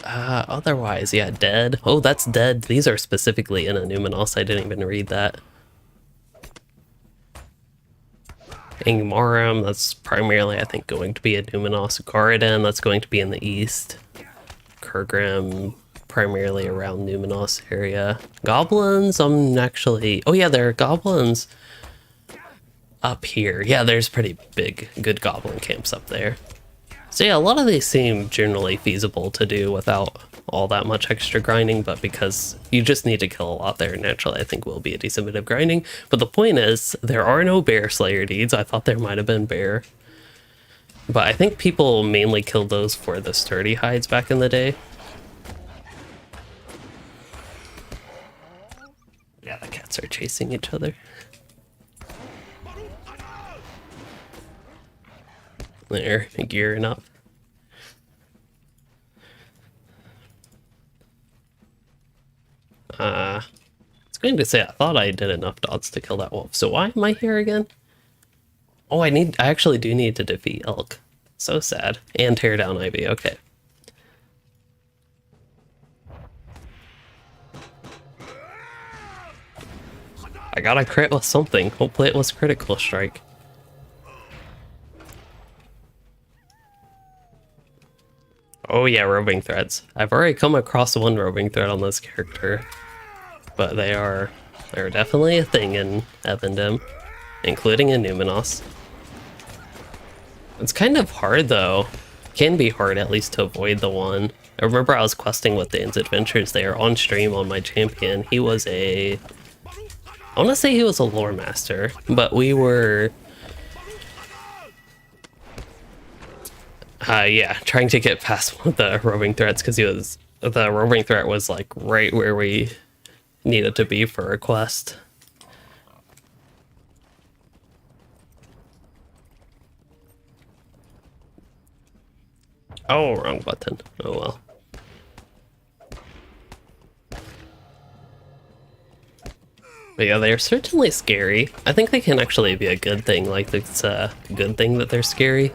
Otherwise, yeah, Dead. Oh, that's Dead. These are specifically in a Numenos. I didn't even read that. Angmarum, that's primarily, I think, going to be a Numenos. Garden, that's going to be in the east. Kurgram, primarily around Numenos area. Goblins, I'm actually... Oh yeah, there are goblins up here. Yeah, there's pretty big, good goblin camps up there. So yeah, a lot of these seem generally feasible to do without all that much extra grinding, but because you just need to kill a lot there, naturally I think will be a decent bit of grinding. But the point is, there are no bear slayer deeds. I thought there might have been bear. But I think people mainly killed those for the sturdy hides back in the day. Yeah, the cats are chasing each other. They're gearing up. I was going to say I thought I did enough dots to kill that wolf. So why am I here again? Oh, I actually do need to defeat elk. So sad. And tear down ivy. Okay. I got a crit with something. Hopefully it was critical strike. Oh yeah, roving threads. I've already come across one roving thread on this character, but they're definitely a thing in Evendim, including in Numenos. It's kind of hard though. Can be hard at least to avoid the one. I remember I was questing with Dane's Adventures there on stream on my champion. He was I want to say he was a lore master, but we were yeah, trying to get past one of the roving threats because the roving threat was like right where we needed to be for a quest. Oh, wrong button. Oh well. But yeah, they're certainly scary. I think they can actually be a good thing. Like, it's a good thing that they're scary.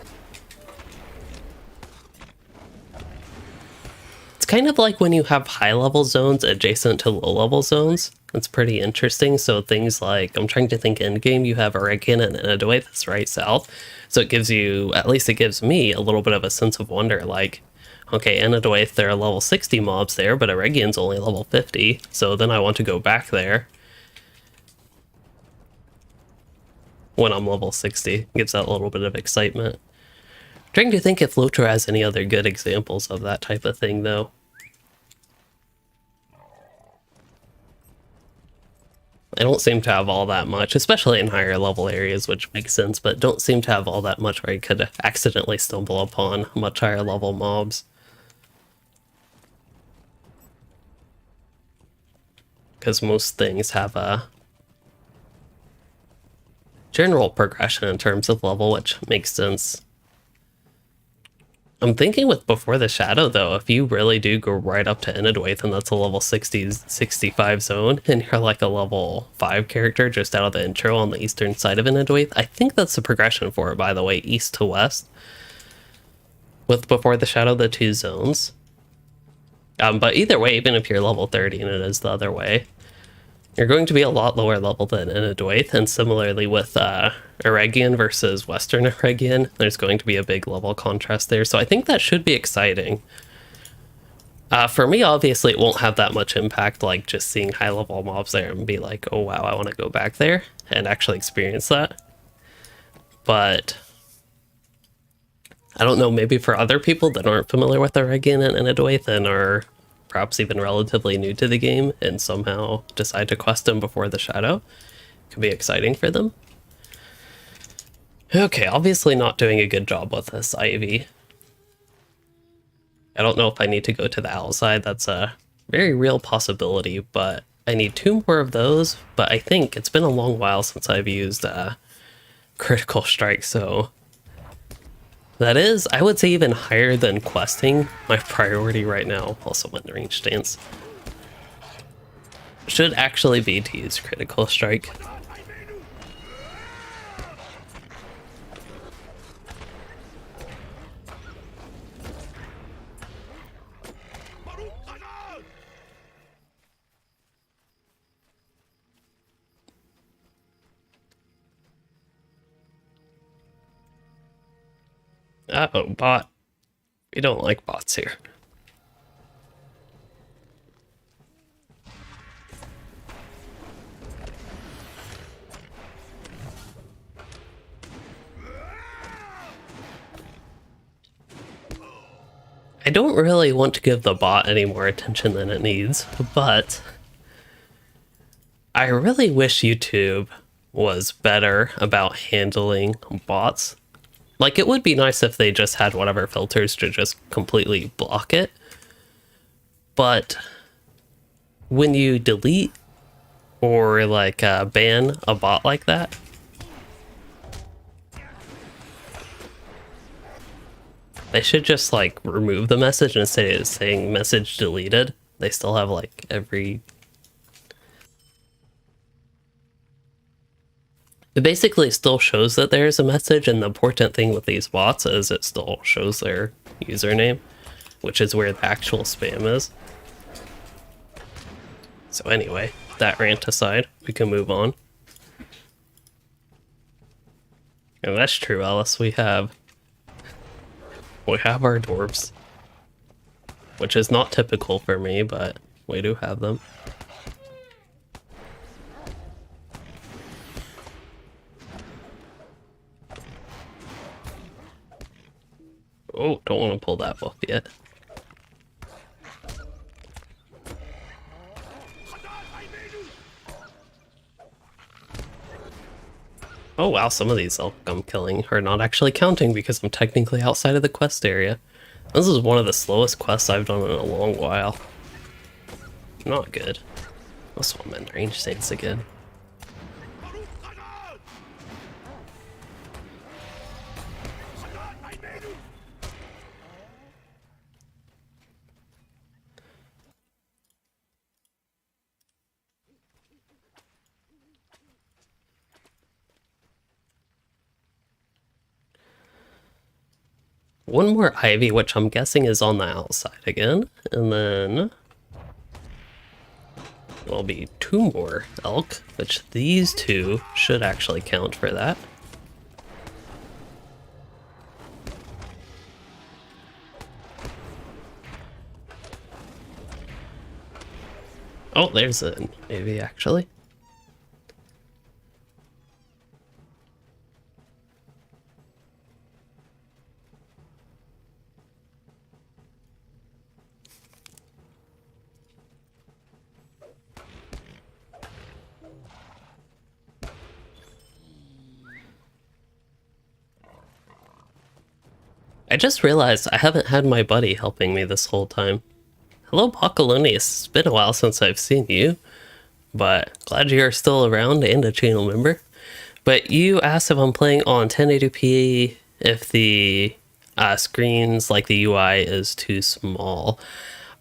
It's kind of like when you have high-level zones adjacent to low-level zones. It's pretty interesting. So things like, I'm trying to think endgame, you have Eregion and Enedoi that's right south. So it gives you, at least it gives me, a little bit of a sense of wonder. Like, okay, Enedoi, there are level 60 mobs there, but Eregion's only level 50. So then I want to go back there when I'm level 60. Gives that a little bit of excitement. I'm trying to think if LOTRO has any other good examples of that type of thing, though. I don't seem to have all that much, especially in higher level areas, which makes sense, but don't seem to have all that much where you could accidentally stumble upon much higher level mobs. Because most things have a general progression in terms of level, which makes sense. I'm thinking with Before the Shadow, though, if you really do go right up to Enedwaith, and that's a level 60, 65 zone, and you're like a level 5 character just out of the intro on the eastern side of Enedwaith, I think that's the progression for it, by the way, east to west. With Before the Shadow, the 2 zones. But either way, even if you're level 30 and it is the other way, you're going to be a lot lower level than Enedwaith, and similarly with Eregion versus Western Eregion, there's going to be a big level contrast there, so I think that should be exciting. For me, obviously, it won't have that much impact, like just seeing high-level mobs there and be like, oh wow, I want to go back there and actually experience that. But I don't know, maybe for other people that aren't familiar with Eregion and Enedwaith and are perhaps even relatively new to the game and somehow decide to quest them Before the Shadow, it could be exciting for them. Okay, obviously not doing a good job with this ivy. I don't know if I need to go to the outside. That's a very real possibility, but I need 2 more of those. But I think it's been a long while since I've used critical strike, so that is, I would say, even higher than questing. My priority right now, also when the range stance, should actually be to use critical strike. Uh-oh, bot. We don't like bots here. I don't really want to give the bot any more attention than it needs, but I really wish YouTube was better about handling bots. Like, it would be nice if they just had whatever filters to just completely block it. But when you delete or like ban a bot like that, they should just like remove the message instead of saying message deleted. They still have like every... It basically still shows that there's a message, and the important thing with these bots is it still shows their username, which is where the actual spam is. So anyway, that rant aside, we can move on. And that's true, Alice. We have our dwarves, which is not typical for me, but we do have them. Oh, don't want to pull that buff yet. Oh wow, some of these elk I'm killing are not actually counting because I'm technically outside of the quest area. This is one of the slowest quests I've done in a long while. Not good. Also, I'm in range stance again. One more ivy, which I'm guessing is on the outside again, and then there'll be 2 more elk, which these 2 should actually count for that. Oh, there's an ivy actually. I just realized I haven't had my buddy helping me this whole time. Hello, Pocolonius. It's been a while since I've seen you, but glad you're still around and a channel member. But you asked if I'm playing on 1080p, if the screens, like the UI, is too small.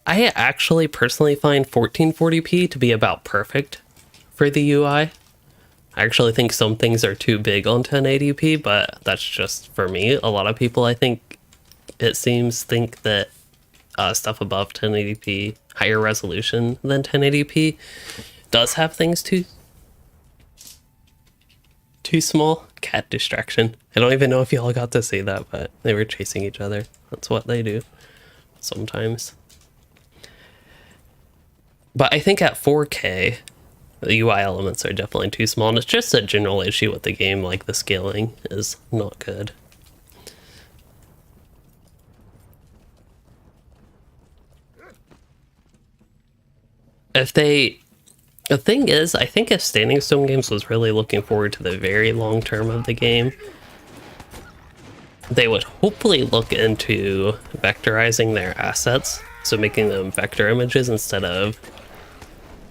I actually personally find 1440p to be about perfect for the UI. I actually think some things are too big on 1080p, but that's just for me. A lot of people, I think, it seems, think that stuff above 1080p, higher resolution than 1080p, does have things too small. Cat distraction. I don't even know if y'all got to see that, but they were chasing each other. That's what they do sometimes. But I think at 4K, the UI elements are definitely too small, and it's just a general issue with the game, like the scaling is not good. The thing is, I think if Standing Stone Games was really looking forward to the very long term of the game, they would hopefully look into vectorizing their assets, so making them vector images instead of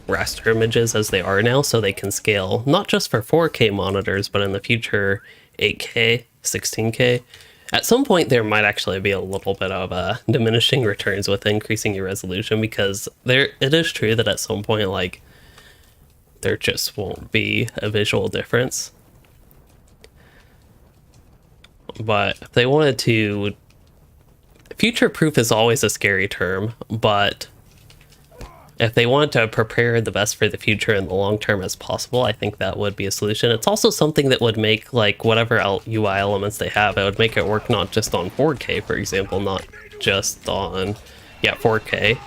raster images as they are now, so they can scale not just for 4K monitors, but in the future 8K, 16K. At some point there might actually be a little bit of diminishing returns with increasing your resolution, because it is true that at some point, like, there just won't be a visual difference. But if they wanted to, future-proof is always a scary term, but if they want to prepare the best for the future in the long term as possible, I think that would be a solution. It's also something that would make, like, whatever UI elements they have, it would make it work not just on 4K, for example, not just on, 4K,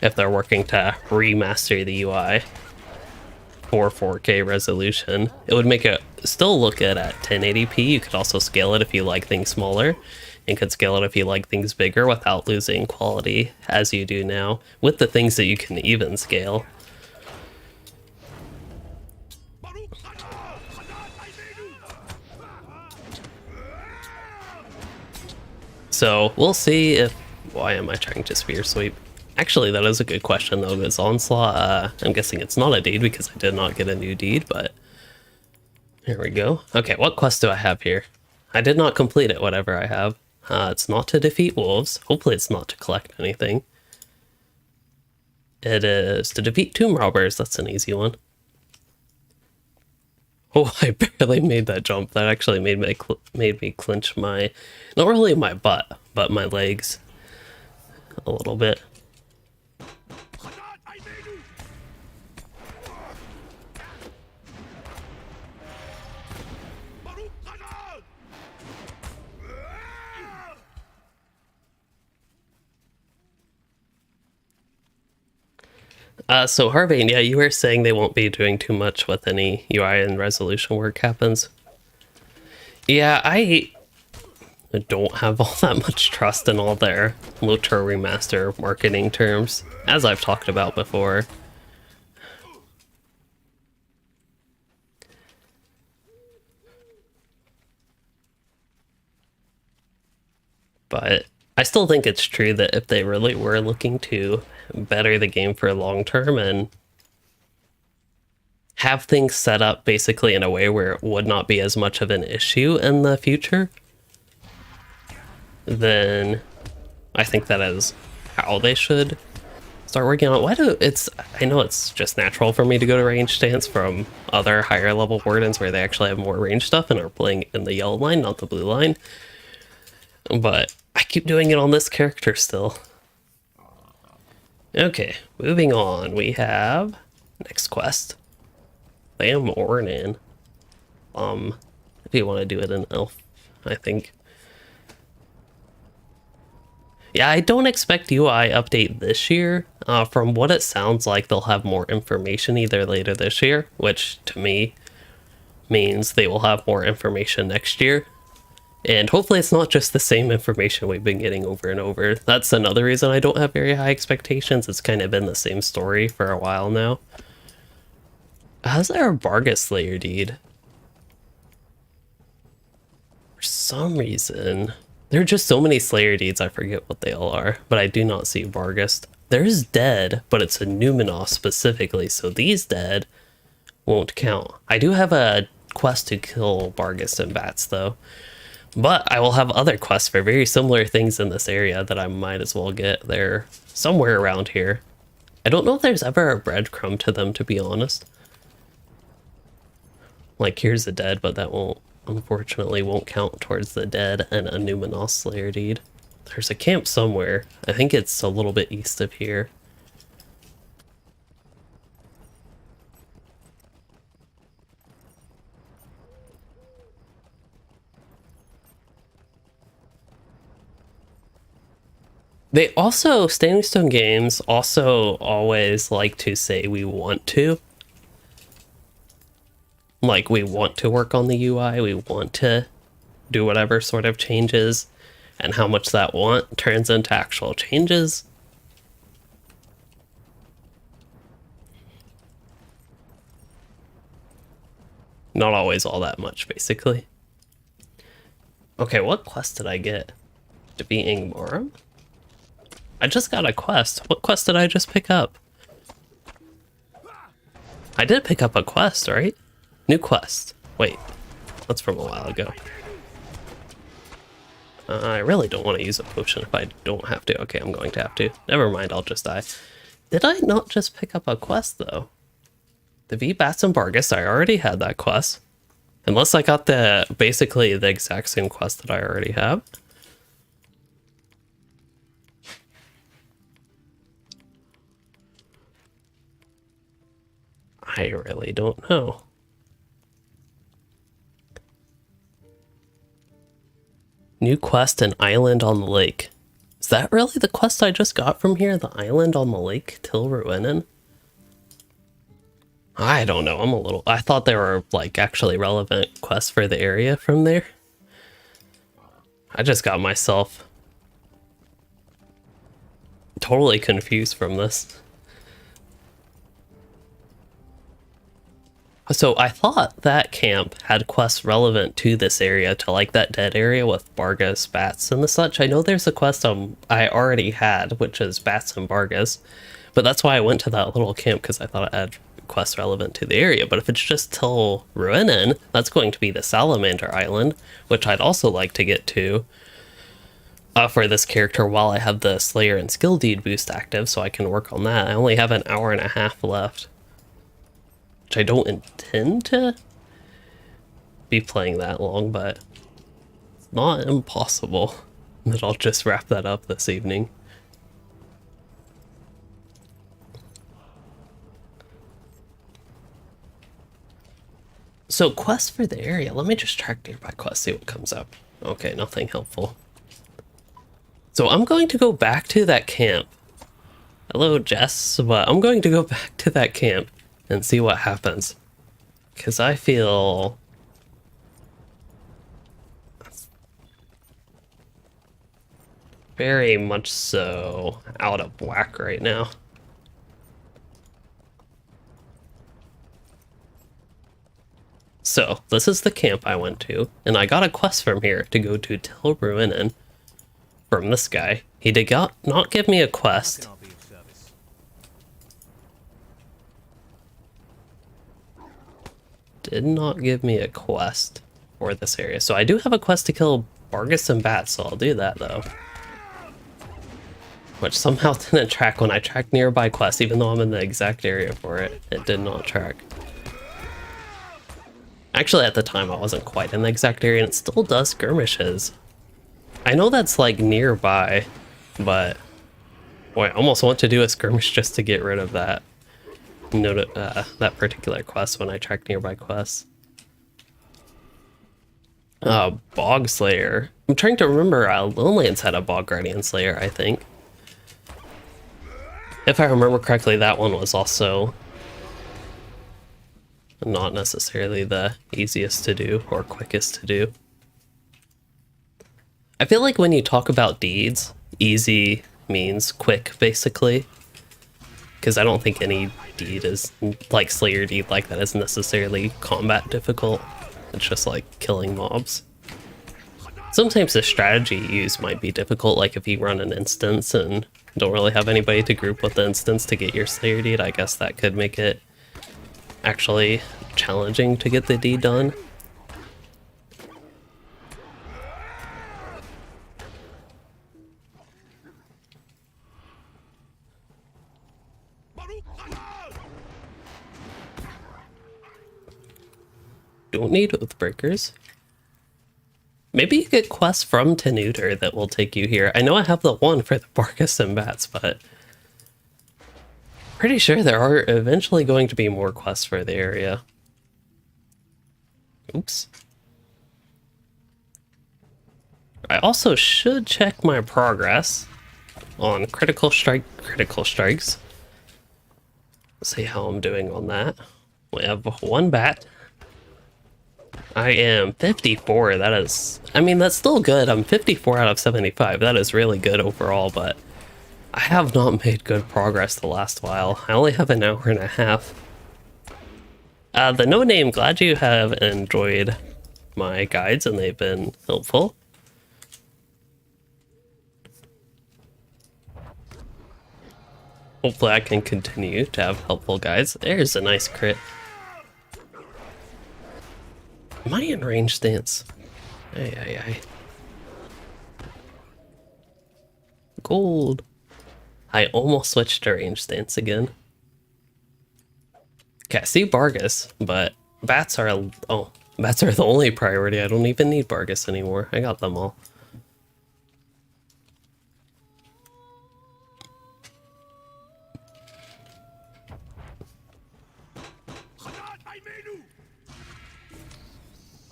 if they're working to remaster the UI for 4K resolution. It would make it still look good at 1080p. You could also scale it if you like things smaller. and could scale it if you like things bigger without losing quality as you do now, with the things that you can even scale. So we'll see if... Why am I trying to spear sweep? Actually, that is a good question though, because Onslaught, I'm guessing it's not a deed because I did not get a new deed, but... Here we go. Okay, what quest do I have here? I did not complete it, whatever I have. It's not to defeat wolves. Hopefully it's not to collect anything. It is to defeat tomb robbers. That's an easy one. Oh, I barely made that jump. That actually made me clench my... Not really my butt, but my legs. A little bit. So Harvane, yeah, you were saying they won't be doing too much with any UI and resolution work happens. Yeah, I don't have all that much trust in all their LOTRO remaster marketing terms, as I've talked about before. But I still think it's true that if they really were looking to better the game for long term and have things set up basically in a way where it would not be as much of an issue in the future, then I think that is how they should start working on it. I know it's just natural for me to go to range stance from other higher level wardens where they actually have more range stuff and are playing in the yellow line, not the blue line. But I keep doing it on this character still. Okay, moving on. We have next quest. Lamb Ornan. If you want to do it in elf, I think. Yeah, I don't expect UI update this year. From what it sounds like, they'll have more information either later this year, which to me means they will have more information next year. And hopefully it's not just the same information we've been getting over and over. That's another reason I don't have very high expectations. It's kind of been the same story for a while now. How's there a Vargas Slayer deed? For some reason... There are just so many Slayer deeds, I forget what they all are. But I do not see Vargas. There's Dead, but it's a Numenos specifically, so these Dead won't count. I do have a quest to kill Vargas and bats, though. But I will have other quests for very similar things in this area that I might as well get. They're somewhere around here. I don't know if there's ever a breadcrumb to them, to be honest. Like, here's the Dead, but that unfortunately won't count towards the Dead and a Numenos Slayer deed. There's a camp somewhere. I think it's a little bit east of here. They also, Standing Stone Games also always like to say we want to. Like, we want to work on the UI, we want to do whatever sort of changes, and how much that want turns into actual changes. Not always all that much, basically. Okay, what quest did I get? Defeating Morum? I just got a quest. What quest did I just pick up? I did pick up a quest, right? New quest. Wait, that's from a while ago. I really don't want to use a potion if I don't have to. Okay, I'm going to have to. Never mind, I'll just die. Did I not just pick up a quest, though? The V-Bats and Vargas, I already had that quest. Unless I got basically the exact same quest that I already have. I really don't know. New quest, an island on the lake. Is that really the quest I just got from here? The island on the lake, Tilruinen? I don't know, I thought there were, like, actually relevant quests for the area from there. I just got myself totally confused from this. So I thought that camp had quests relevant to this area, to like that dead area with Bargus, bats, and the such. I know there's a quest I already had, which is bats and Bargus, but that's why I went to that little camp, because I thought it had quests relevant to the area. But if it's just till Ruinen, that's going to be the Salamander Island, which I'd also like to get to for this character while I have the Slayer and Skill Deed boost active, so I can work on that. I only have an hour and a half left, which I don't intend to be playing that long, but it's not impossible that I'll just wrap that up this evening. So quest for the area, let me just track nearby quest, see what comes up. Okay, nothing helpful. So I'm going to go back to that camp. Hello, Jess, but I'm going to go back to that camp and see what happens. Because I feel very much so out of whack right now. So, this is the camp I went to, and I got a quest from here to go to Til Ruinen from this guy. He did not give me a quest. How can I be of service? Did not give me a quest for this area. So I do have a quest to kill Bargus and bats, so I'll do that though. Which somehow didn't track when I tracked nearby quests, even though I'm in the exact area for it. It did not track. Actually, at the time I wasn't quite in the exact area, and it still does skirmishes. I know that's like nearby, but boy, I almost want to do a skirmish just to get rid of that. That particular quest when I track nearby quests. Bog Slayer. I'm trying to remember, Lonelands had a Bog Guardian Slayer, I think. If I remember correctly, that one was also not necessarily the easiest to do or quickest to do. I feel like when you talk about deeds, easy means quick, basically. Because I don't think any deed is, like Slayer deed like that, is necessarily combat difficult. It's just like killing mobs. Sometimes the strategy you use might be difficult, like if you run an instance and don't really have anybody to group with the instance to get your Slayer deed, I guess that could make it actually challenging to get the deed done. Don't need Oathbreakers. Maybe you get quests from Tenuter that will take you here. I know I have the one for the Bargus and Bats, but pretty sure there are eventually going to be more quests for the area. Oops. I also should check my progress on critical strikes. See how I'm doing on that. We have one bat. I am 54. That is, I mean, that's still good. I'm 54 out of 75. That is really good overall, but I have not made good progress the last while. I only have an hour and a half. The No Name, glad you have enjoyed my guides and they've been helpful. Hopefully I can continue to have helpful guides. There's a nice crit. Am I in range stance? Ay. Gold. I almost switched to range stance again. Okay, I see Bargus, but bats are the only priority. I don't even need Bargus anymore. I got them all.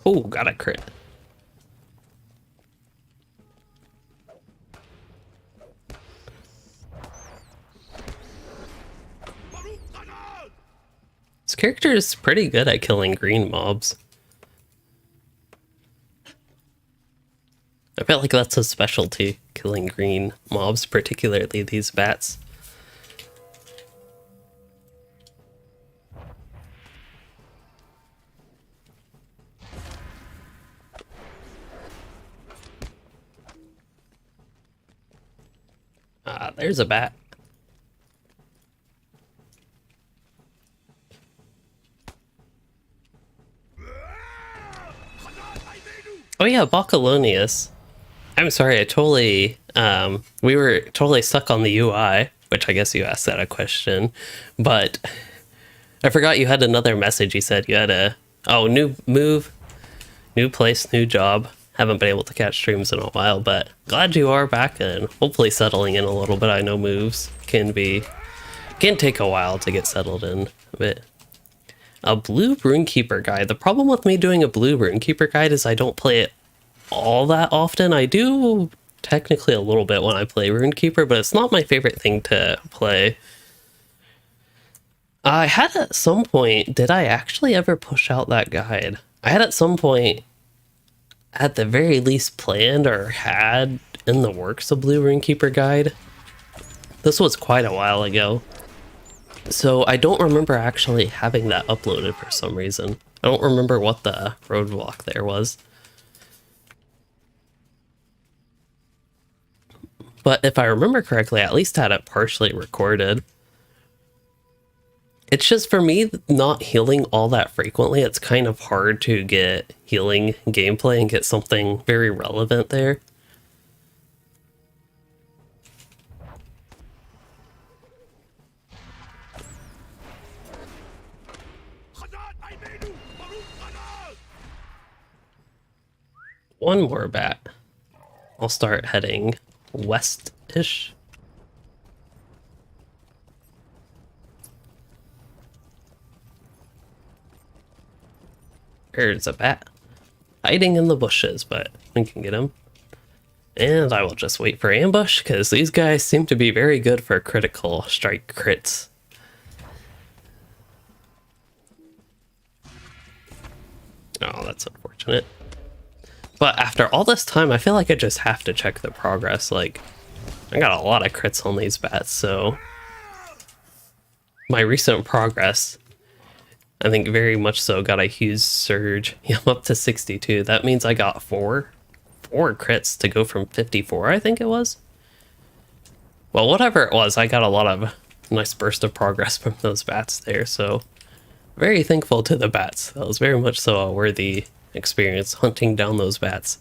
Oh, got a crit. This character is pretty good at killing green mobs. I feel like that's a specialty, killing green mobs, particularly these bats. Ah, there's a bat. Oh yeah, Bacalonius. I'm sorry, I totally, we were totally stuck on the UI, which I guess you asked that a question, but I forgot you had another message. You said you had new move, new place, new job. Haven't been able to catch streams in a while, but glad you are back and hopefully settling in a little bit. I know moves can take a while to get settled in a bit. A blue Runekeeper guide. The problem with me doing a blue Runekeeper guide is I don't play it all that often. I do technically a little bit when I play Runekeeper, but it's not my favorite thing to play. I had at some point, did I actually ever push out that guide? I had at some point, at the very least, planned or had in the works a blue Runekeeper guide. This was quite a while ago. So I don't remember actually having that uploaded for some reason. I don't remember what the roadblock there was. But if I remember correctly, I at least had it partially recorded. It's just for me, not healing all that frequently, it's kind of hard to get healing gameplay and get something very relevant there. One more bat. I'll start heading west-ish. There's a bat hiding in the bushes, but we can get him. And I will just wait for ambush, because these guys seem to be very good for critical strike crits. Oh, that's unfortunate. But after all this time, I feel like I just have to check the progress. Like, I got a lot of crits on these bats, so my recent progress, I think very much so, got a huge surge. Yeah, I'm up to 62. That means I got four crits to go from 54, I think it was. Well, whatever it was, I got a lot of nice burst of progress from those bats there, so very thankful to the bats. That was very much so a worthy experience, hunting down those bats.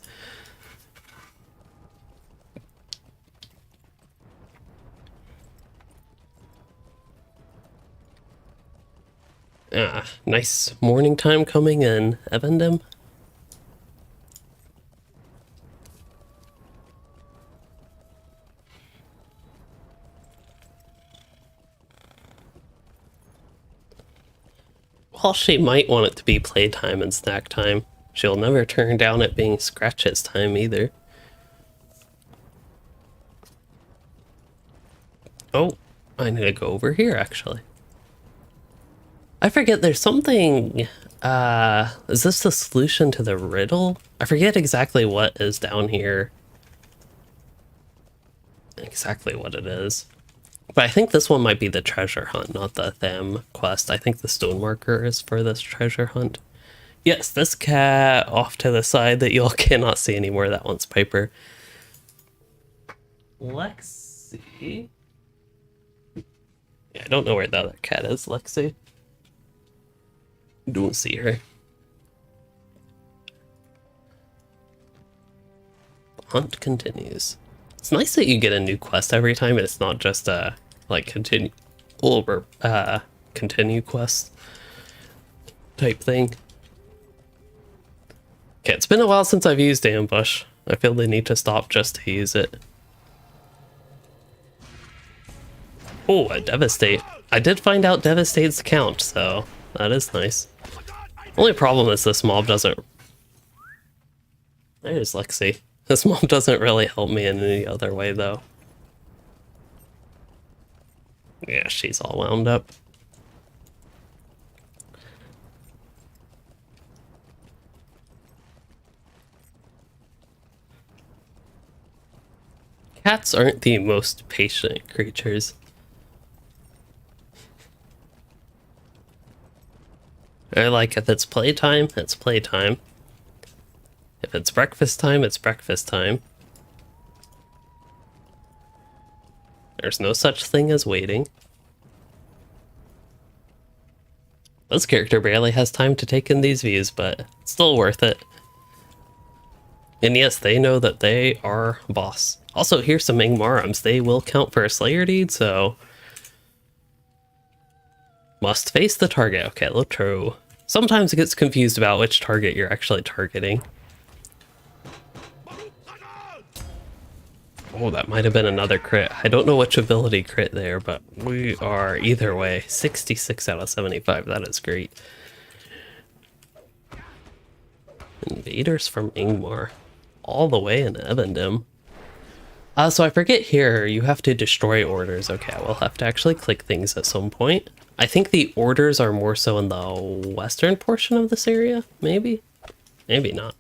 Nice morning time coming in Evendim. While she might want it to be playtime and snack time, she'll never turn down it being Scratch's time either. Oh, I need to go over here actually. I forget, there's something, is this the solution to the riddle? I forget exactly what is down here. Exactly what it is. But I think this one might be the treasure hunt, not the Them quest. I think the stone marker is for this treasure hunt. Yes, this cat off to the side that y'all cannot see anymore, that one's Piper. Lexi? Yeah, I don't know where the other cat is, Lexi. Don't see her. Hunt continues. It's nice that you get a new quest every time. It's not just a like continue quest type thing. Okay, it's been a while since I've used ambush. I feel the need to stop just to use it. Oh, a devastate. I did find out devastates count, so that is nice. Only problem is this mob doesn't... There's Lexi. This mob doesn't really help me in any other way, though. Yeah, she's all wound up. Cats aren't the most patient creatures. They're like, if it's playtime, it's playtime. If it's breakfast time, it's breakfast time. There's no such thing as waiting. This character barely has time to take in these views, but it's still worth it. And yes, they know that they are boss. Also, here's some Ingmarums. They will count for a Slayer deed, so... Must face the target. Okay, LOTRO. Sometimes it gets confused about which target you're actually targeting. Oh, that might have been another crit. I don't know which ability crit there, but we are either way. 66 out of 75. That is great. Invaders from Ingmar. All the way in Evendim. So I forget here, you have to destroy orders. Okay, I will have to actually click things at some point. I think the orders are more so in the western portion of this area, maybe? Maybe not.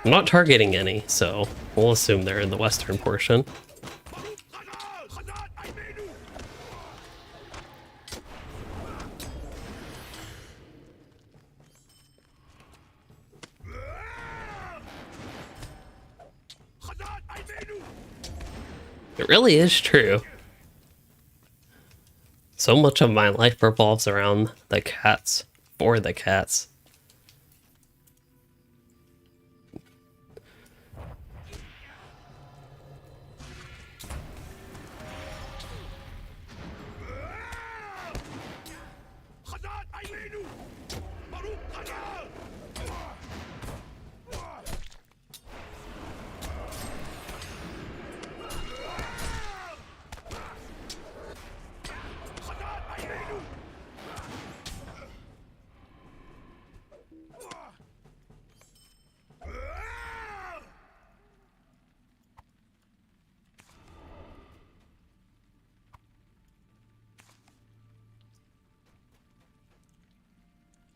I'm not targeting any, so we'll assume they're in the western portion. It really is true. So much of my life revolves around the cats, for the cats.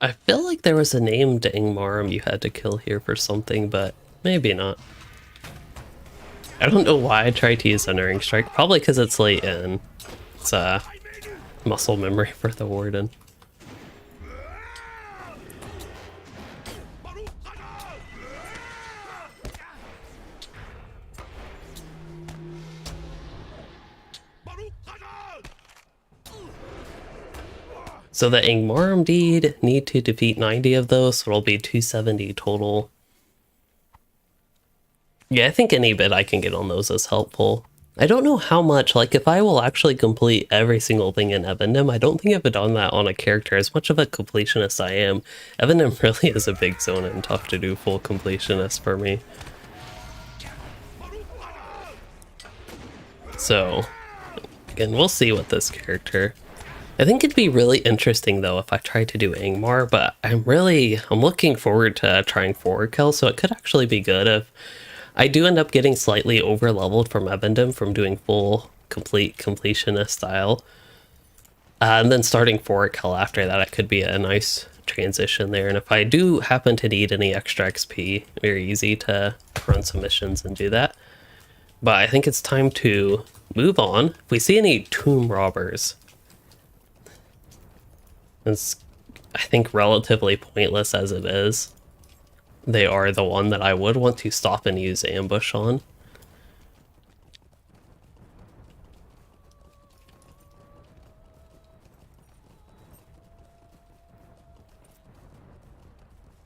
I feel like there was a named Ingmarum you had to kill here for something, but maybe not. I don't know why I tried to use Unerring Strike. Probably because it's late in. It's muscle memory for the Warden. So the Ingmarum deed need to defeat 90 of those, so it'll be 270 total. Yeah, I think any bit I can get on those is helpful. I don't know how much, like if I will actually complete every single thing in Evendim, I don't think I've done that on a character. As much of a completionist I am, Evendim really is a big zone and tough to do full completionist for me. So, again, we'll see with this character. I think it'd be really interesting though if I tried to do Ingmar, but I'm looking forward to trying forward kill, so it could actually be good if I do end up getting slightly over leveled from Evendim from doing full completionist style. And then starting forward kill after that, it could be a nice transition there. And if I do happen to need any extra XP, very easy to run some missions and do that. But I think it's time to move on. If we see any tomb robbers, it's, I think, relatively pointless as it is. They are the one that I would want to stop and use ambush on.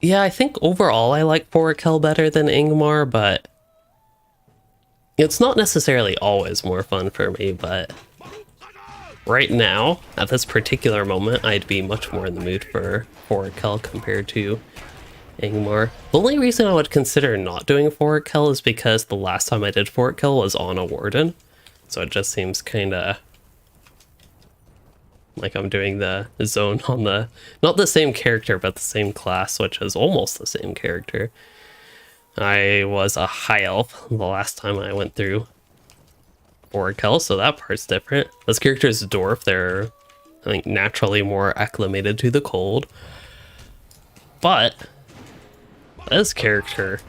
Yeah, I think overall I like Forakel better than Ingmar, but it's not necessarily always more fun for me, but right now, at this particular moment, I'd be much more in the mood for Forakel compared to Ingmar. The only reason I would consider not doing Forakel is because the last time I did Forakel was on a Warden, so it just seems kinda like I'm doing the zone on the, not the same character, but the same class, which is almost the same character. I was a high elf the last time I went through Forakel, so that part's different. This character is a dwarf. They're, I think, naturally more acclimated to the cold. But this character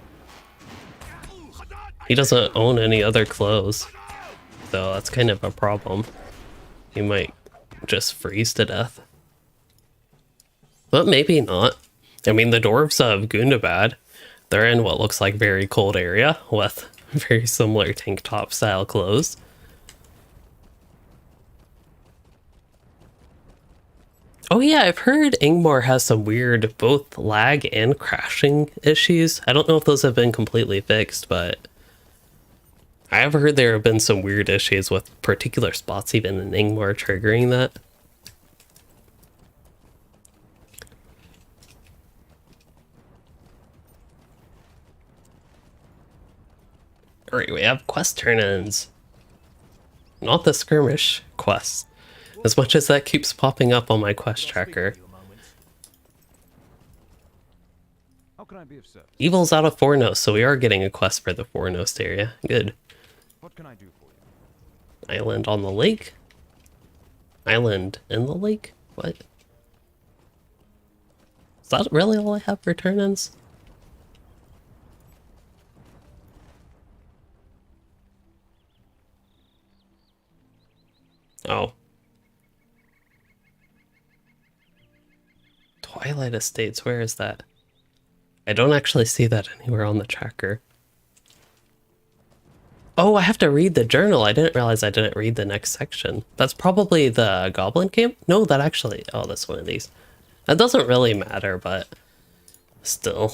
He doesn't own any other clothes, so that's kind of a problem. He might just freeze to death. But maybe not. I mean, the dwarves of Gundabad, they're in what looks like very cold area with very similar tank top style clothes. Oh yeah, I've heard Ingmar has some weird both lag and crashing issues. I don't know if those have been completely fixed, but I have heard there have been some weird issues with particular spots even in Ingmar triggering that. Alright, we have quest turn-ins. Not the skirmish quests. As much as that keeps popping up on my quest tracker. How can I be of service? Evil's out of Fornos, so we are getting a quest for the Fornos area. Good. What can I do for you? Island on the lake? Island in the lake? What? Is that really all I have for turn-ins? Oh. Twilight Estates, where is that? I don't actually see that anywhere on the tracker. Oh, I have to read the journal. I didn't realize I didn't read the next section. That's probably the Goblin Camp? No, that actually... Oh, that's one of these. That doesn't really matter, but still.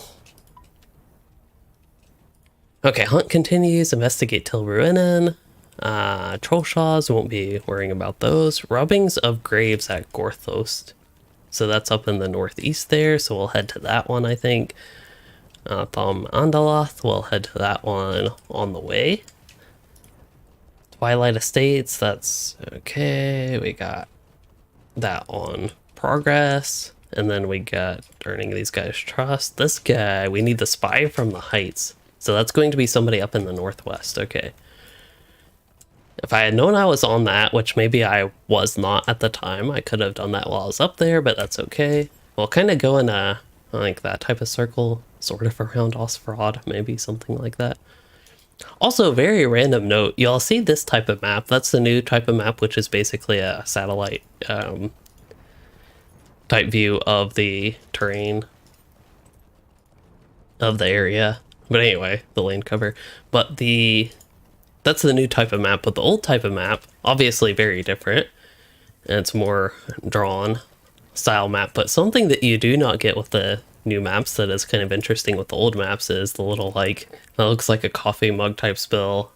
Okay, hunt continues. Investigate till Ruinen. Trollshaws, won't be worrying about those. Rubbings of graves at Gorthost. So that's up in the northeast there, so we'll head to that one, I think. Thom Andaloth, we'll head to that one on the way. Twilight Estates, that's okay. We got that on progress. And then we got earning these guys' trust. This guy, we need the spy from the heights. So that's going to be somebody up in the northwest, okay. If I had known I was on that, which maybe I was not at the time, I could have done that while I was up there, but that's okay. We'll kind of go in a, like that type of circle, sort of around Osferod, maybe something like that. Also, very random note, y'all see this type of map? That's the new type of map, which is basically a satellite type view of the terrain of the area. But anyway, the lane cover. But that's the new type of map, but the old type of map, obviously very different. And it's more drawn style map, but something that you do not get with the new maps that is kind of interesting with the old maps is the little, like, that looks like a coffee mug type spill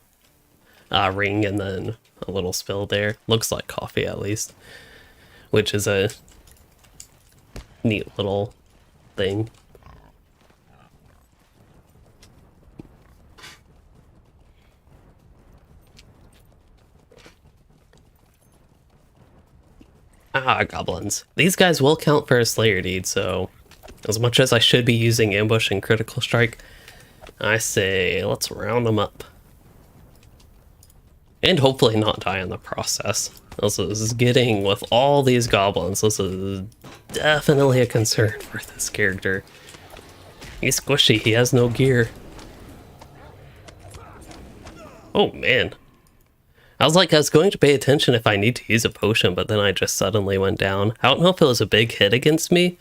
ring, and then a little spill there. Looks like coffee at least, which is a neat little thing. Ah, goblins. These guys will count for a Slayer deed, so as much as I should be using ambush and critical strike, I say let's round them up. And hopefully not die in the process. This is getting, with all these goblins, this is definitely a concern for this character. He's squishy, he has no gear. Oh man. I was going to pay attention if I need to use a potion, but then I just suddenly went down. I don't know if it was a big hit against me.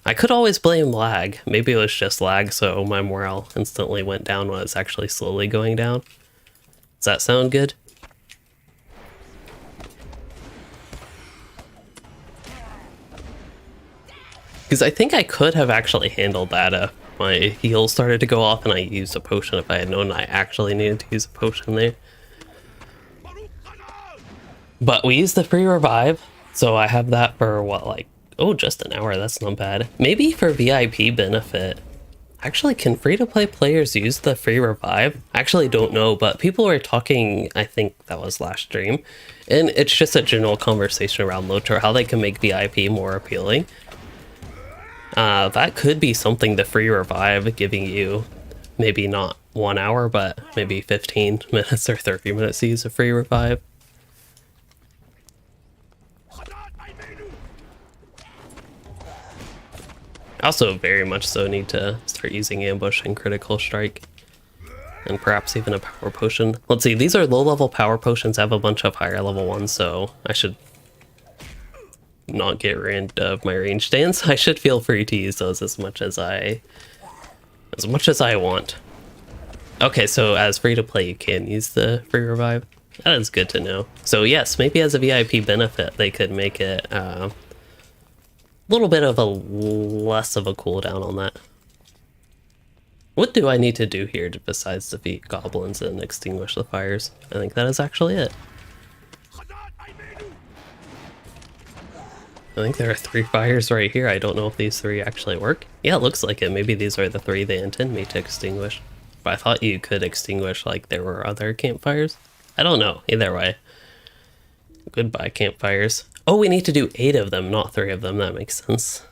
I could always blame lag. Maybe it was just lag, so my morale instantly went down when it's actually slowly going down. Does that sound good? Because I think I could have actually handled that if my heal started to go off and I used a potion, if I had known I actually needed to use a potion there. But we used the free revive, so I have that for what, like, oh, just an hour, that's not bad. Maybe for VIP benefit. Actually, can free-to-play players use the free revive? I actually don't know, but people were talking, I think that was last stream, and it's just a general conversation around LOTRO, how they can make VIP more appealing. That could be something, the free revive, giving you maybe not 1 hour, but maybe 15 minutes or 30 minutes to use a free revive. I also very much so need to start using ambush and critical strike. and perhaps even a power potion. Let's see, these are low-level power potions. I have a bunch of higher level ones, so I should not get rid of my range stance. I should feel free to use those as much as I want. Okay, so as free to play, you can use the free revive. That is good to know. So yes, maybe as a VIP benefit, they could make it a little bit of a less of a cooldown on that. What do I need to do here besides defeat goblins and extinguish the fires? I think that is actually it. I think there are 3 fires right here. I don't know if these 3 actually work. Yeah, it looks like it. Maybe these are the 3 they intend me to extinguish. But I thought you could extinguish like there were other campfires. I don't know. Either way. Goodbye, campfires. Oh, we need to do 8 of them, not 3 of them. That makes sense.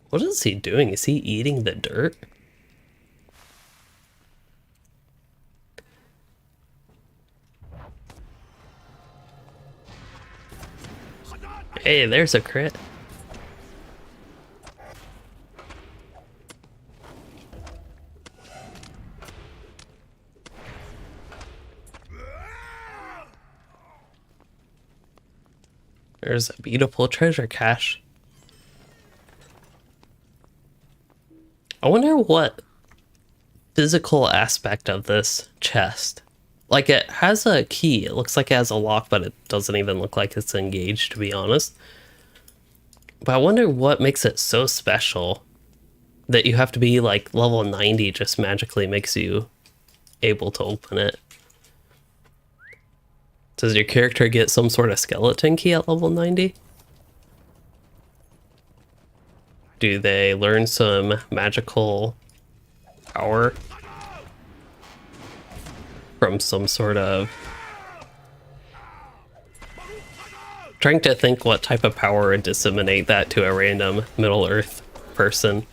What is he doing? Is he eating the dirt? Hey, there's a crit. There's a beautiful treasure cache. I wonder what physical aspect of this chest. Like, it has a key. It looks like it has a lock, but it doesn't even look like it's engaged, to be honest. But I wonder what makes it so special that you have to be, like, level 90 just magically makes you able to open it. Does your character get some sort of skeleton key at level 90? Do they learn some magical power from some sort of... Trying to think what type of power would disseminate that to a random Middle-earth person.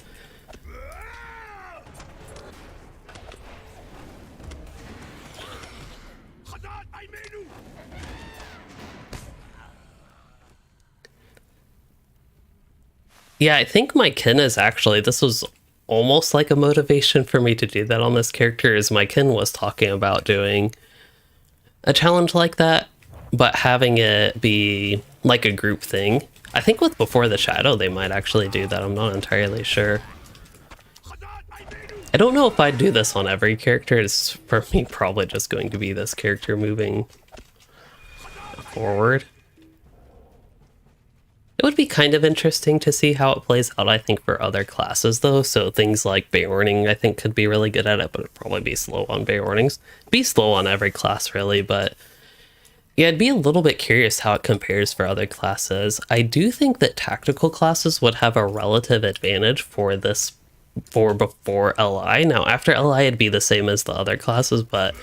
Yeah, I think my kin is actually, this was almost like a motivation for me to do that on this character, is my kin was talking about doing a challenge like that, but having it be like a group thing. I think with Before the Shadow they might actually do that, I'm not entirely sure. I don't know if I'd do this on every character. It's for me probably just going to be this character moving forward. It would be kind of interesting to see how it plays out, I think, for other classes, though. So things like Beorning, I think, could be really good at it, but it'd probably be slow on Beornings. Be slow on every class, really, but yeah, I'd be a little bit curious how it compares for other classes. I do think that tactical classes would have a relative advantage for this, for before LI. Now, after LI, it'd be the same as the other classes, but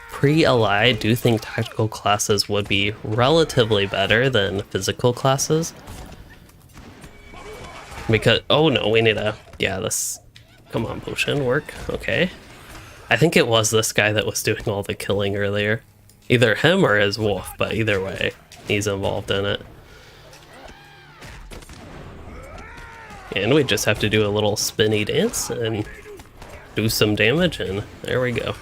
pre-LI, I do think tactical classes would be relatively better than physical classes. Because, oh no, we need a, yeah, this, come on, potion, work, okay. I think it was this guy that was doing all the killing earlier. Either him or his wolf, but either way, he's involved in it. And we just have to do a little spinny dance and do some damage, and there we go.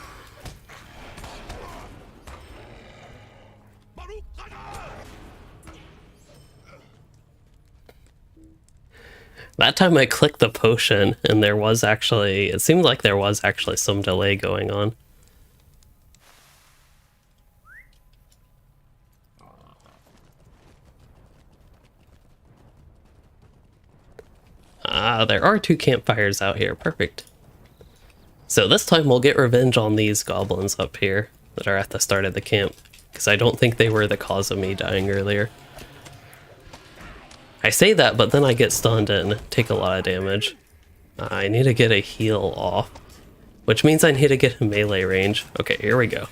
That time I clicked the potion, and there was actually, it seemed like there was actually some delay going on. Ah, there are 2 campfires out here, perfect. So this time we'll get revenge on these goblins up here that are at the start of the camp, because I don't think they were the cause of me dying earlier. I say that, but then I get stunned and take a lot of damage. I need to get a heal off, which means I need to get a melee range. Okay, here we go.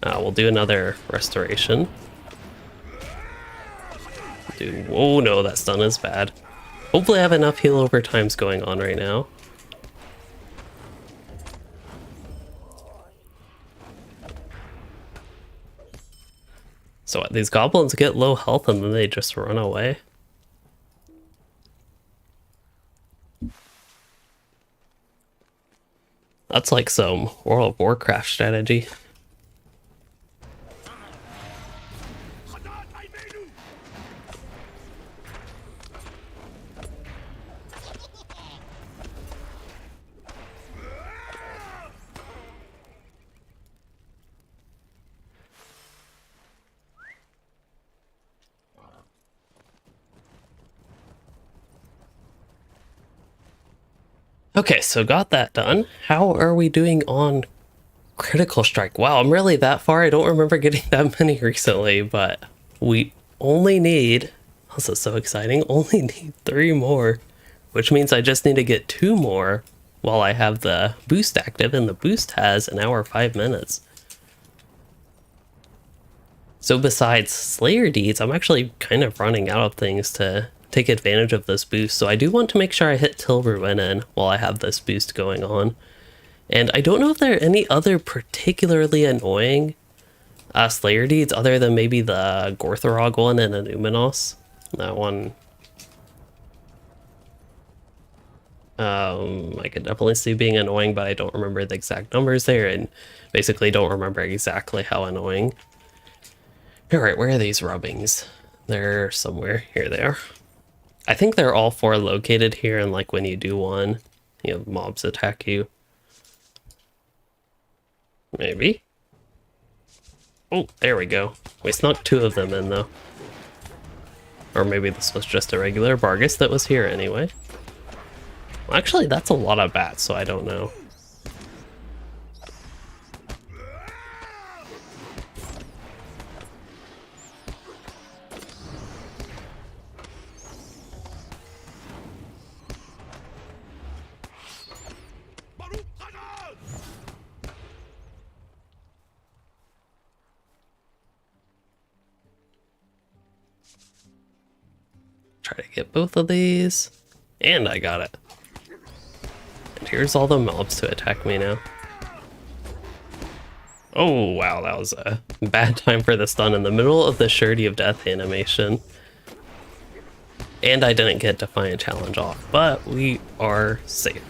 We'll do another restoration. Oh no, that stun is bad. Hopefully I have enough heal over times going on right now. So these goblins get low health and then they just run away. That's like some World of Warcraft strategy. Okay, so got that done. How are we doing on critical strike? Wow, I'm really that far. I don't remember getting that many recently, but we only need, this is so exciting, only need 3 more, which means I just need to get 2 more while I have the boost active, and the boost has an hour 5 minutes. So besides Slayer Deeds, I'm actually kind of running out of things to take advantage of this boost, so I do want to make sure I hit Tilruinen while I have this boost going on. And I don't know if there are any other particularly annoying Slayer Deeds other than maybe the Gorthorog one and Anuminos. That one, I could definitely see being annoying, but I don't remember the exact numbers there, and basically don't remember exactly how annoying. Alright, where are these rubbings? They're somewhere. Here they are. I think they're all 4 located here, and like when you do one, you have mobs attack you. Maybe? Oh, there we go. We snuck 2 of them in though. Or maybe this was just a regular Bargus that was here anyway. Well, actually, that's a lot of bats, so I don't know. Try to get both of these. And I got it. And here's all the mobs to attack me now. Oh, wow, that was a bad time for the stun in the middle of the Surety of Death animation. And I didn't get Defiant Challenge off, but we are safe.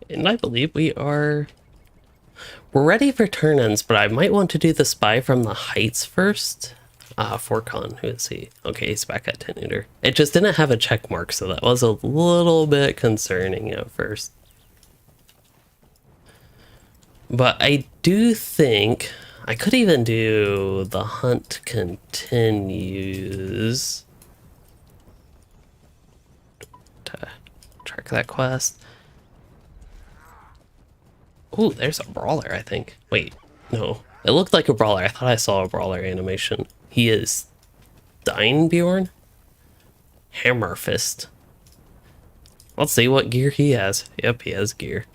And I believe we're ready for turn-ins, but I might want to do the Spy from the Heights first. Forcon, who is he? Okay, he's back at 10 meter. It just didn't have a check mark, so that was a little bit concerning at first. But I do think I could even do the hunt continues to track that quest. Ooh, there's a brawler, I think. Wait, no. It looked like a brawler. I thought I saw a brawler animation. He is Steinbjorn? Hammerfist. Let's see what gear he has. Yep, he has gear.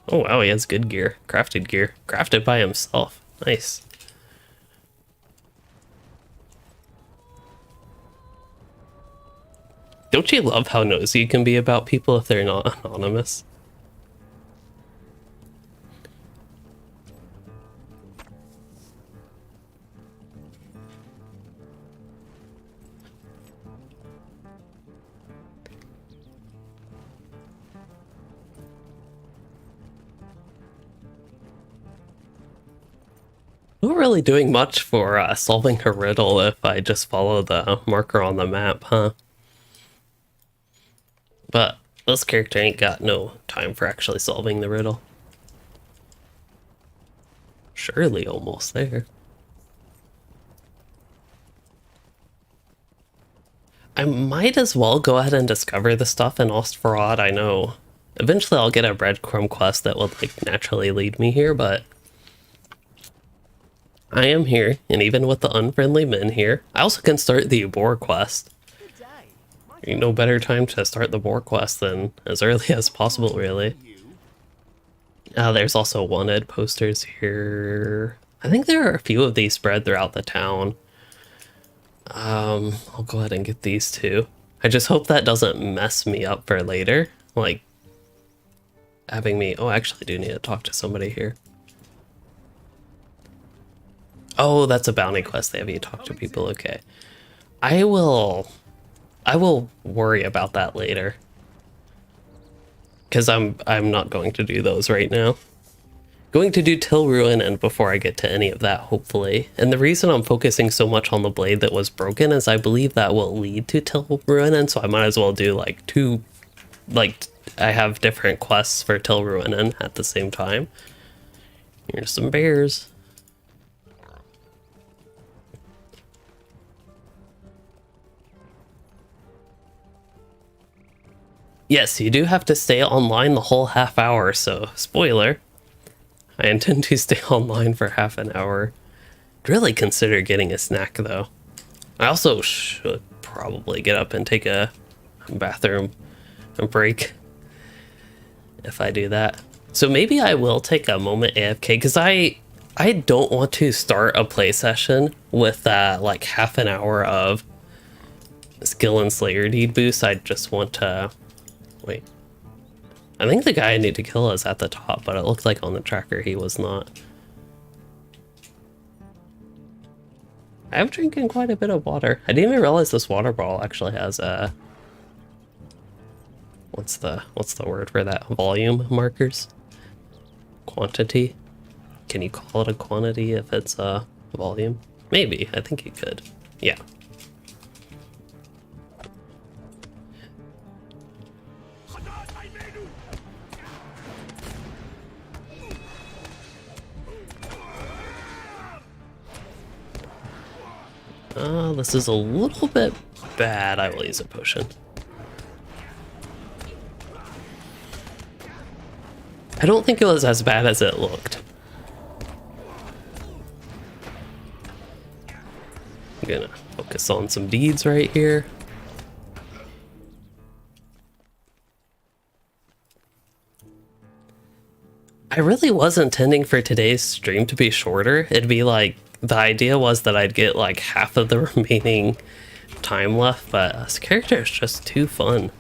Oh wow, he has good gear. Crafted gear. Crafted by himself. Nice. Don't you love how nosy you can be about people if they're not anonymous? Not really doing much for solving a riddle if I just follow the marker on the map, huh? But this character ain't got no time for actually solving the riddle. Surely almost there. I might as well go ahead and discover the stuff in Ostvarad. I know eventually I'll get a breadcrumb quest that will like naturally lead me here, but I am here, and even with the unfriendly men here, I also can start the boar quest. Ain't no better time to start the boar quest than as early as possible, really. There's also wanted posters here. I think there are a few of these spread throughout the town. I'll go ahead and get these two. I just hope that doesn't mess me up for later. Like, having me... Oh, I actually do need to talk to somebody here. Oh, that's a bounty quest. They have you talk to people. Okay. I will worry about that later. Because I'm not going to do those right now. Going to do Till Ruin and before I get to any of that, hopefully. And the reason I'm focusing so much on the blade that was broken is I believe that will lead to Till Ruin, and so I might as well do like two, like I have different quests for Till Ruin at the same time. Here's some bears. Yes, you do have to stay online the whole half hour, so spoiler. I intend to stay online for half an hour. I'd really consider getting a snack though. I also should probably get up and take a bathroom break if I do that. So maybe I will take a moment AFK because I don't want to start a play session with like half an hour of skill and Slayer deed boost. I just want to... Wait. I think the guy I need to kill is at the top, but it looked like on the tracker he was not. I'm drinking quite a bit of water. I didn't even realize this water bottle actually has a... What's the word for that? Volume markers? Quantity? Can you call it a quantity if it's a volume? Maybe. I think you could. Yeah. This is a little bit bad. I will use a potion. I don't think it was as bad as it looked. I'm gonna focus on some deeds right here. I really was intending for today's stream to be shorter. It'd be like, the idea was that I'd get like half of the remaining time left, but this character is just too fun.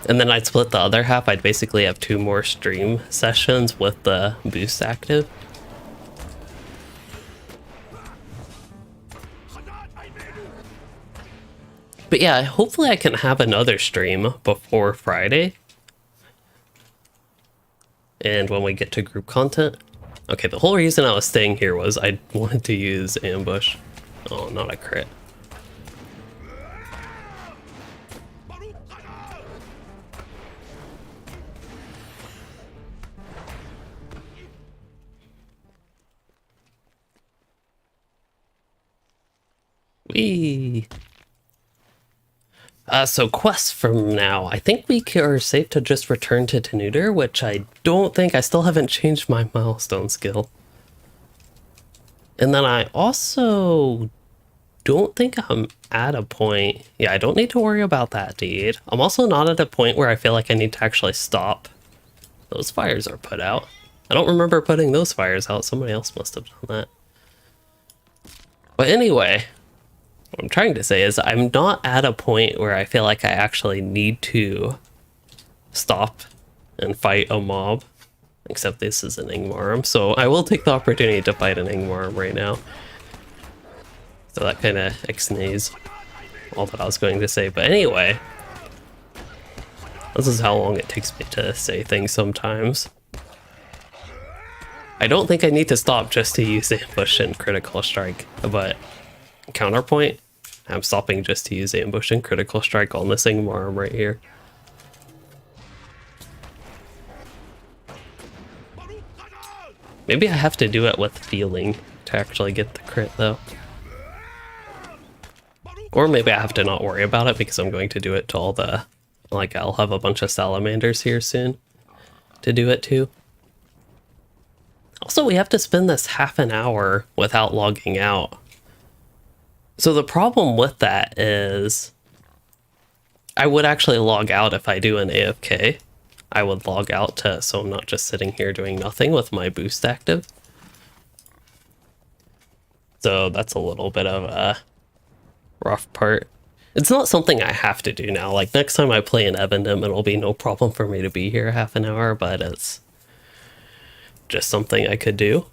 And then I'd split the other half. I'd basically have 2 more stream sessions with the boost active. But yeah, hopefully I can have another stream before Friday. And when we get to group content. Okay, the whole reason I was staying here was I wanted to use ambush. Oh, not a crit. Whee! So quests from now. I think we are safe to just return to Tenuter, which I don't think... I still haven't changed my milestone skill. And then I also don't think I'm at a point... Yeah, I don't need to worry about that deed. I'm also not at a point where I feel like I need to actually stop. Those fires are put out. I don't remember putting those fires out. Somebody else must have done that. But anyway... What I'm trying to say is I'm not at a point where I feel like I actually need to stop and fight a mob. Except this is an Ingmarm, so I will take the opportunity to fight an Ingmarm right now. So that kind of ixnays all that I was going to say. But anyway, this is how long it takes me to say things sometimes. I don't think I need to stop just to use ambush and critical strike, but counterpoint, I'm stopping just to use ambush and critical strike on this Ingmarm right here. Maybe I have to do it with feeling to actually get the crit though. Or maybe I have to not worry about it because I'm going to do it to all the... Like, I'll have a bunch of salamanders here soon to do it too. Also, we have to spend this half an hour without logging out. So the problem with that is I would actually log out if I do an AFK. I would log out so I'm not just sitting here doing nothing with my boost active. So that's a little bit of a rough part. It's not something I have to do now. Like, next time I play in Evendim, it'll be no problem for me to be here half an hour, but it's just something I could do.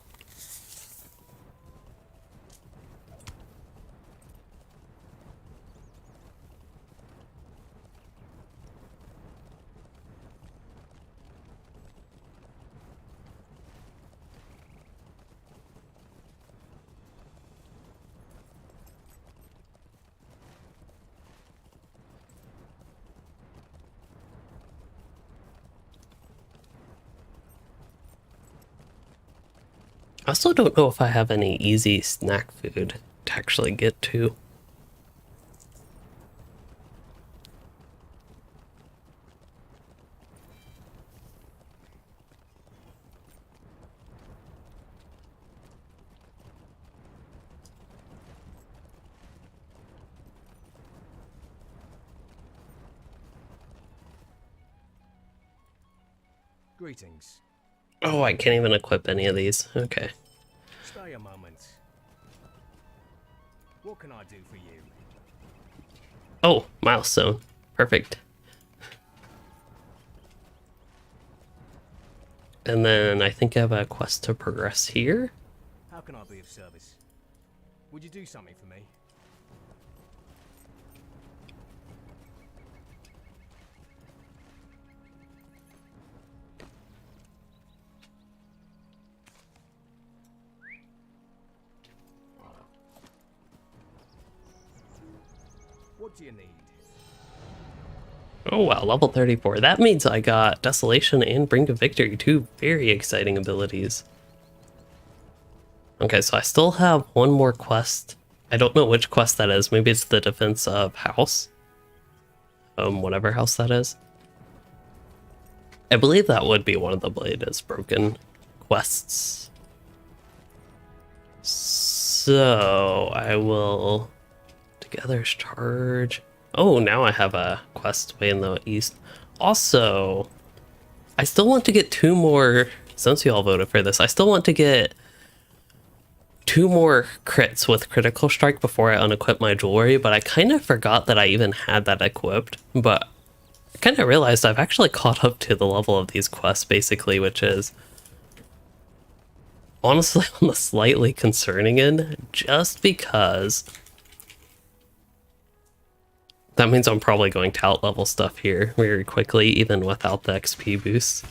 I also don't know if I have any easy snack food to actually get to. Greetings. Oh, I can't even equip any of these. Okay. Stay a moment. What can I do for you? Oh, milestone. Perfect. And then I think I have a quest to progress here. How can I be of service? Would you do something for me? What do you need? Oh wow, level 34. That means I got Desolation and Brink of Victory, two very exciting abilities. Okay, so I still have one more quest. I don't know which quest that is. Maybe it's the defense of house. Whatever house that is. I believe that would be one of the Blade is Broken quests. So I will Together's charge. Oh, now I have a quest way in the east. Also, I still want to get two more, since you all voted for this, I still want to get two more crits with critical strike before I unequip my jewelry, but I kind of forgot that I even had that equipped. But I kind of realized I've actually caught up to the level of these quests, basically, which is honestly on the slightly concerning end, just because that means I'm probably going to out-level stuff here very quickly, even without the XP boost.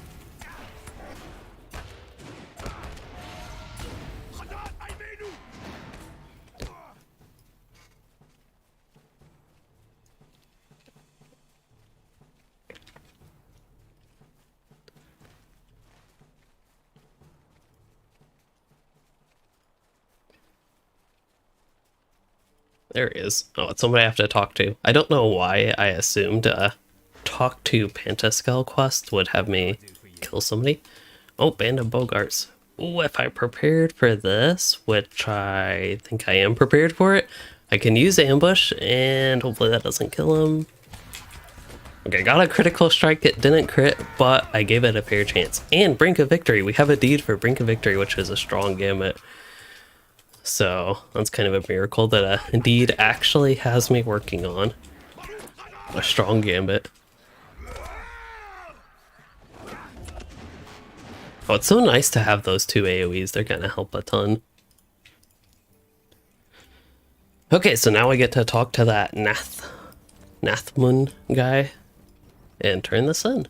There he is. Oh, it's somebody I have to talk to. I don't know why I assumed talk to Pantaskel quest would have me kill somebody. Oh, Band of Bogarts. Oh, if I prepared for this, which I think I am prepared for it, I can use ambush and hopefully that doesn't kill him. Okay, got a critical strike. It didn't crit, but I gave it a fair chance. And Brink of Victory. We have a deed for Brink of Victory, which is a strong gambit. So that's kind of a miracle that a deed actually has me working on a strong gambit. Oh, it's so nice to have those two AoEs. They're gonna help a ton. Okay, so now we get to talk to that Nathmun guy and turn this in.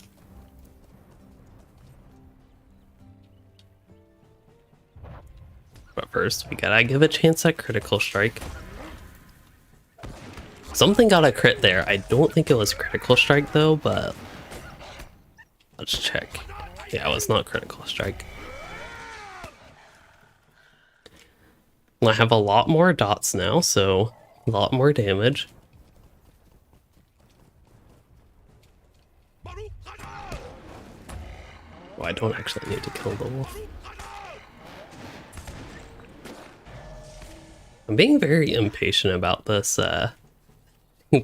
But first, we gotta give a chance at critical strike. Something got a crit there. I don't think it was critical strike though, but let's check. Yeah, it was not critical strike. I have a lot more dots now, so a lot more damage. Oh, I don't actually need to kill the wolf. I'm being very impatient about this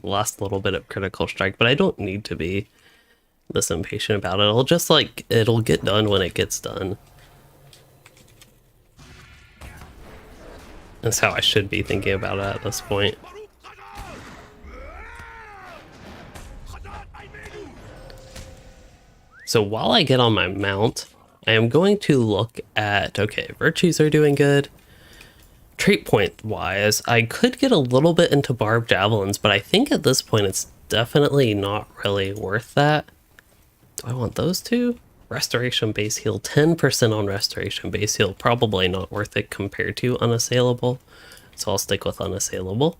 last little bit of critical strike, but I don't need to be this impatient about it. It'll just like, it'll get done when it gets done. That's how I should be thinking about it at this point. So while I get on my mount, I am going to look at, okay, virtues are doing good. Trait point wise, I could get a little bit into barbed javelins, but I think at this point it's definitely not really worth that. Do I want those two? Restoration base heal, 10% on restoration base heal, probably not worth it compared to unassailable. So I'll stick with unassailable.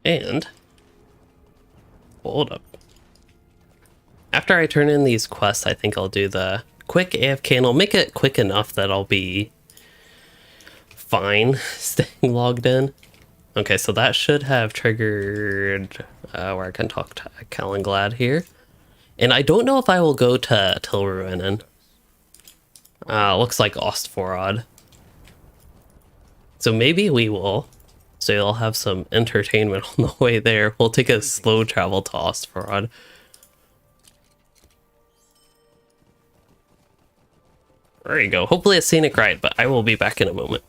And hold up. After I turn in these quests, I think I'll do the quick AFK, and I'll make it quick enough that I'll be fine staying logged in. Okay, so that should have triggered where I can talk to Calenglad here. And I don't know if I will go to Tilruinen. Looks like Ostforod. So maybe we will. So you'll have some entertainment on the way there. We'll take a slow travel to Ostforod. There you go. Hopefully a scenic ride, but I will be back in a moment.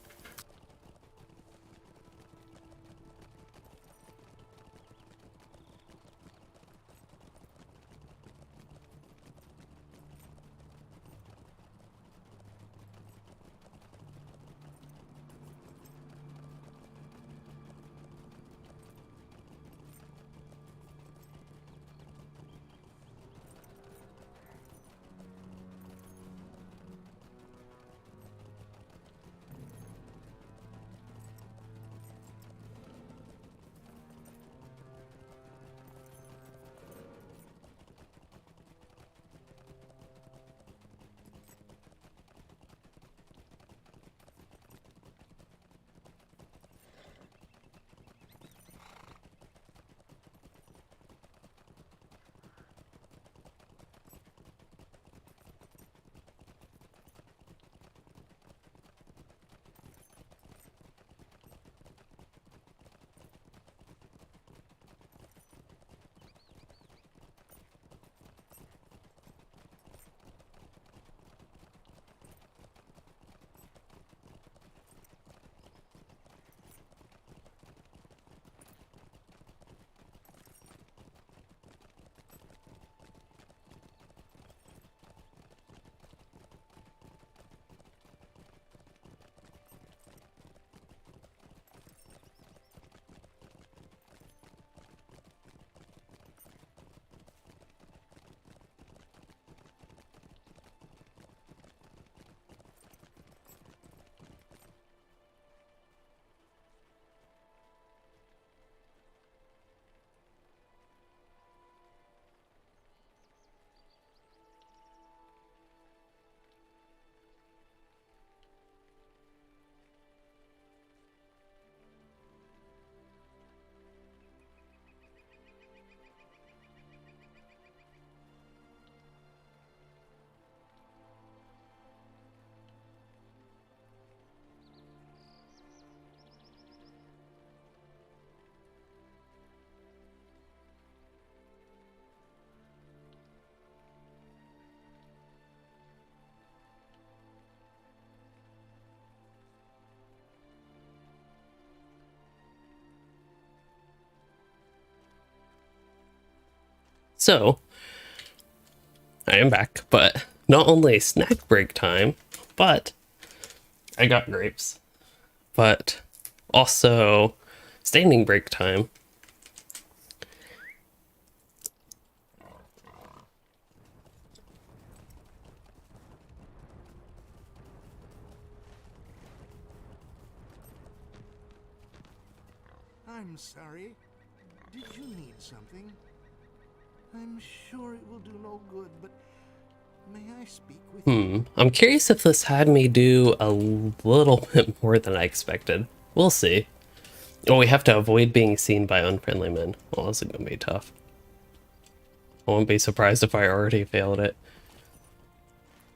So, I am back, but not only snack break time, but I got grapes, but also standing break time. I'm sorry. Did you need something? I'm sure it will do no good, but may I speak with you? I'm curious if this had me do a little bit more than I expected. We'll see. Oh, we have to avoid being seen by unfriendly men. Well, this is gonna be tough. I won't be surprised if I already failed it.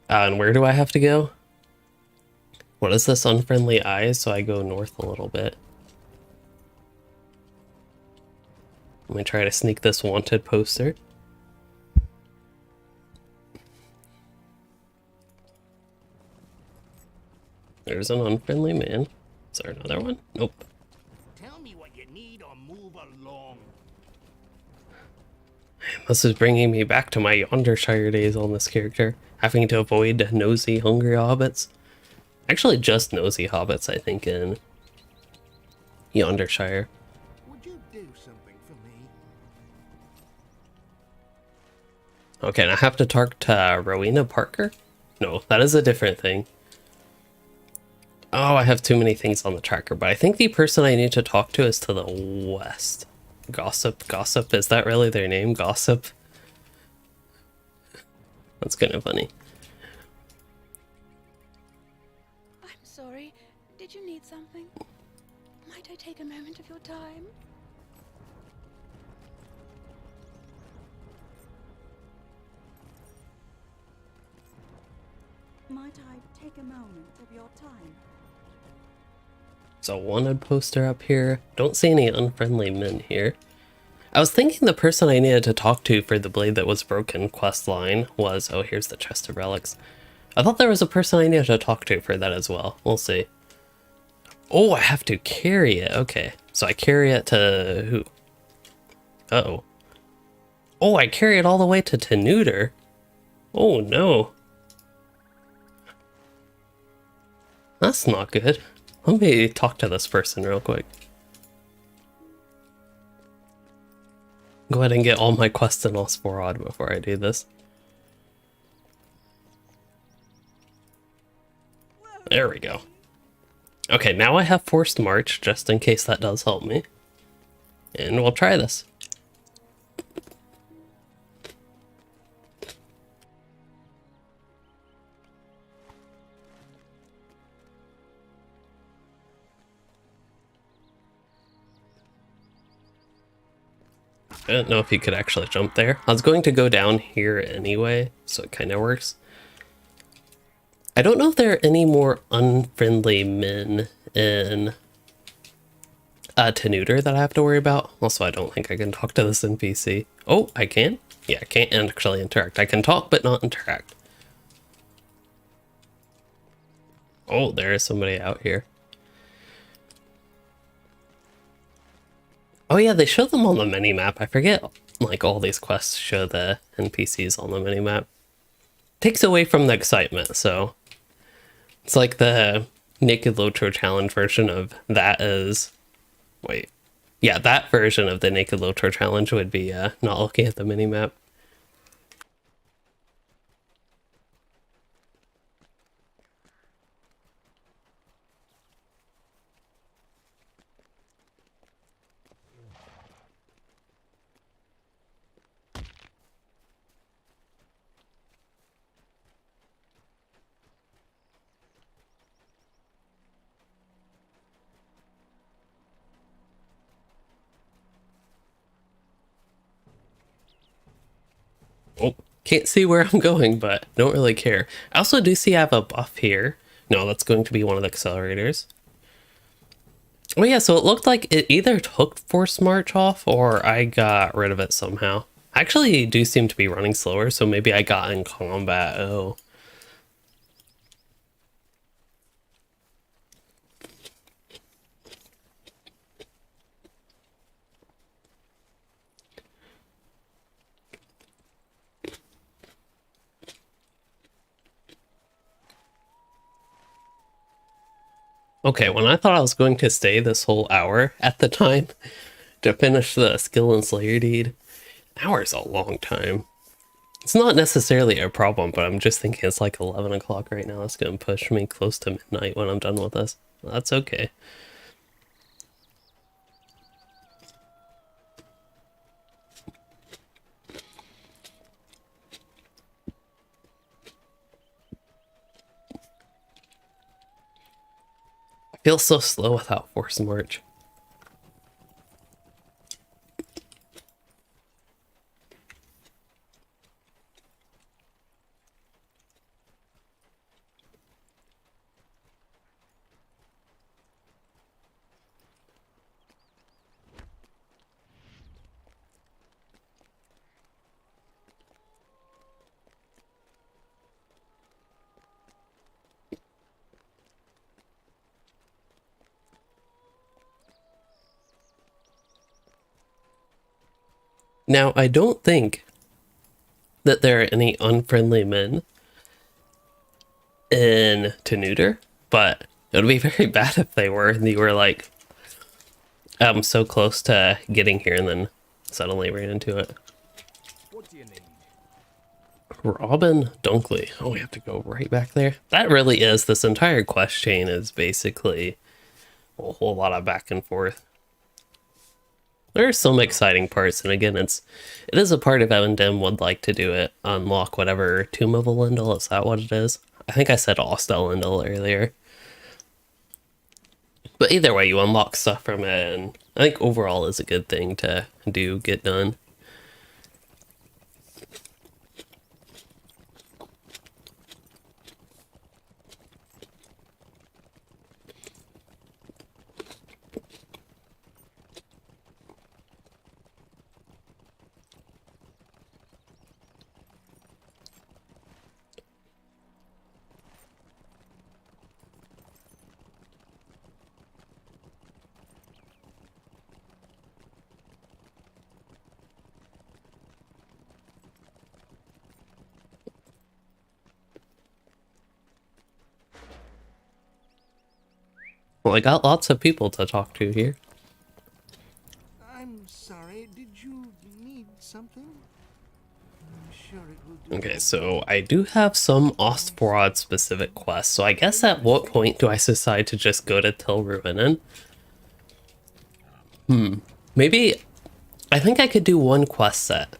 And where do I have to go? What is this, unfriendly eyes? So I go north a little bit. Let me try to sneak this wanted poster. There's an unfriendly man. Is there another one? Nope. Tell me what you need or move along. This is bringing me back to my Yondershire days on this character, having to avoid nosy, hungry hobbits. Actually, just nosy hobbits, I think, in Yondershire. Would you do something for me? Okay, and I have to talk to Rowena Parker? No, that is a different thing. Oh, I have too many things on the tracker, but I think the person I need to talk to is to the west. Gossip, is that really their name? Gossip? That's kind of funny. I'm sorry. Did you need something? Might I take a moment of your time? Might I take a moment of your time? There's a wanted poster up here. Don't see any unfriendly men here. I was thinking the person I needed to talk to for the Blade That Was Broken quest line was... Oh, here's the chest of relics. I thought there was a person I needed to talk to for that as well. We'll see. Oh, I have to carry it. Okay. So I carry it to who? Uh-oh. Oh, I carry it all the way to Tenuter. Oh, no. That's not good. Let me talk to this person real quick. Go ahead and get all my quests in Osporod before I do this. There we go. Okay, now I have Forced March, just in case that does help me. And we'll try this. I don't know if you could actually jump there. I was going to go down here anyway, so it kind of works. I don't know if there are any more unfriendly men in Tenuter that I have to worry about. Also, I don't think I can talk to this NPC. Oh, I can? Yeah, I can't actually interact. I can talk, but not interact. Oh, there is somebody out here. Oh yeah, they show them on the mini-map. I forget, like, all these quests show the NPCs on the mini-map. Takes away from the excitement, so... It's like the Naked LOTRO challenge version of that is... Wait. Yeah, that version of the Naked LOTRO challenge would be not looking at the mini-map. Oh, can't see where I'm going, but don't really care. I also do see I have a buff here. No, that's going to be one of the accelerators. Oh yeah, so it looked like it either took Force March off or I got rid of it somehow. I actually do seem to be running slower, so maybe I got in combat. Oh. Okay, when I thought I was going to stay this whole hour at the time to finish the Skill and Slayer deed, an hour is a long time. It's not necessarily a problem, but I'm just thinking it's like 11 o'clock right now. It's going to push me close to midnight when I'm done with this. That's okay. I feel so slow without Force March. Now, I don't think that there are any unfriendly men in to neuter, but it would be very bad if they were and you were like, so close to getting here and then suddenly ran into it. What do you need? Robin Dunkley. Oh, we have to go right back there. That really is, this entire quest chain is basically a whole lot of back and forth. There are some exciting parts, and again, it is a part of Evendim would like to do it. Unlock whatever Tomb of Elendil, is that what it is? I think I said Ostelendil earlier. But either way, you unlock stuff from it, and I think overall is a good thing to get done. Well, I got lots of people to talk to here. I'm sorry, did you need something? I'm sure it will do. Okay, so I do have some Ostbrod specific quests, so I guess at what point do I decide to just go to Tilruinen? Maybe, I think I could do one quest set.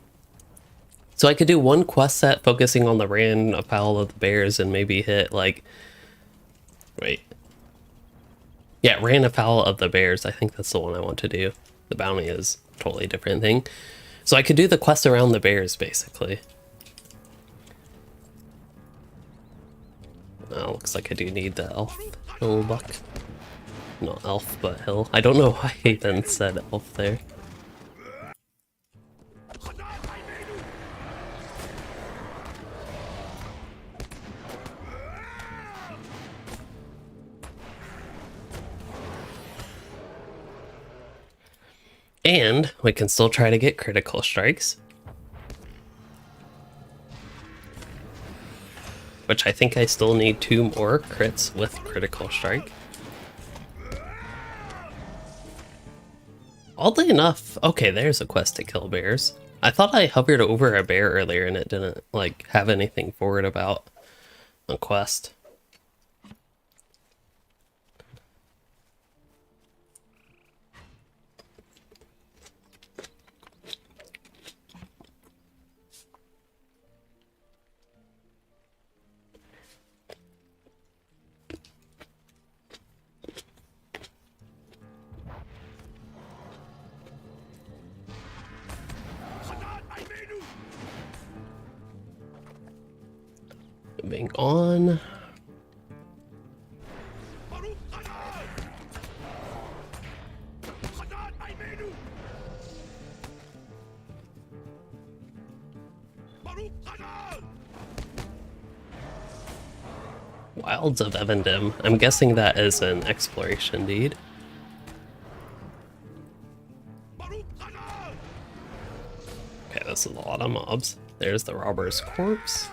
So I could do one quest set focusing on the Ran afoul of the bears and maybe hit like, wait. Yeah, Ran afoul of the bears, I think that's the one I want to do. The bounty is a totally different thing. So I could do the quest around the bears, basically. Oh, looks like I do need the elf hill buck. Not elf, but hill. I don't know why I even said elf there. And we can still try to get critical strikes. Which I think I still need 2 more crits with critical strike. Oddly enough, okay, there's a quest to kill bears. I thought I hovered over a bear earlier and it didn't like have anything for it about a quest. Moving on. Wilds of Evendim. I'm guessing that is an exploration deed. Okay, this is a lot of mobs. There's the robber's corpse.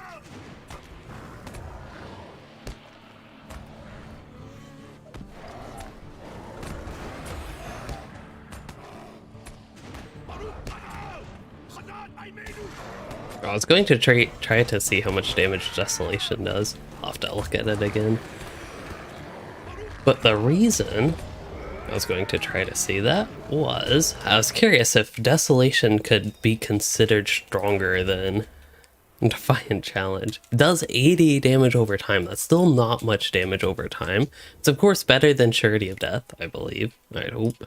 I was going to try to see how much damage Desolation does. I'll have to look at it again. But the reason I was going to try to see that was I was curious if Desolation could be considered stronger than Defiant Challenge. It does 80 damage over time. That's still not much damage over time. It's of course better than Surety of Death, I believe. I hope.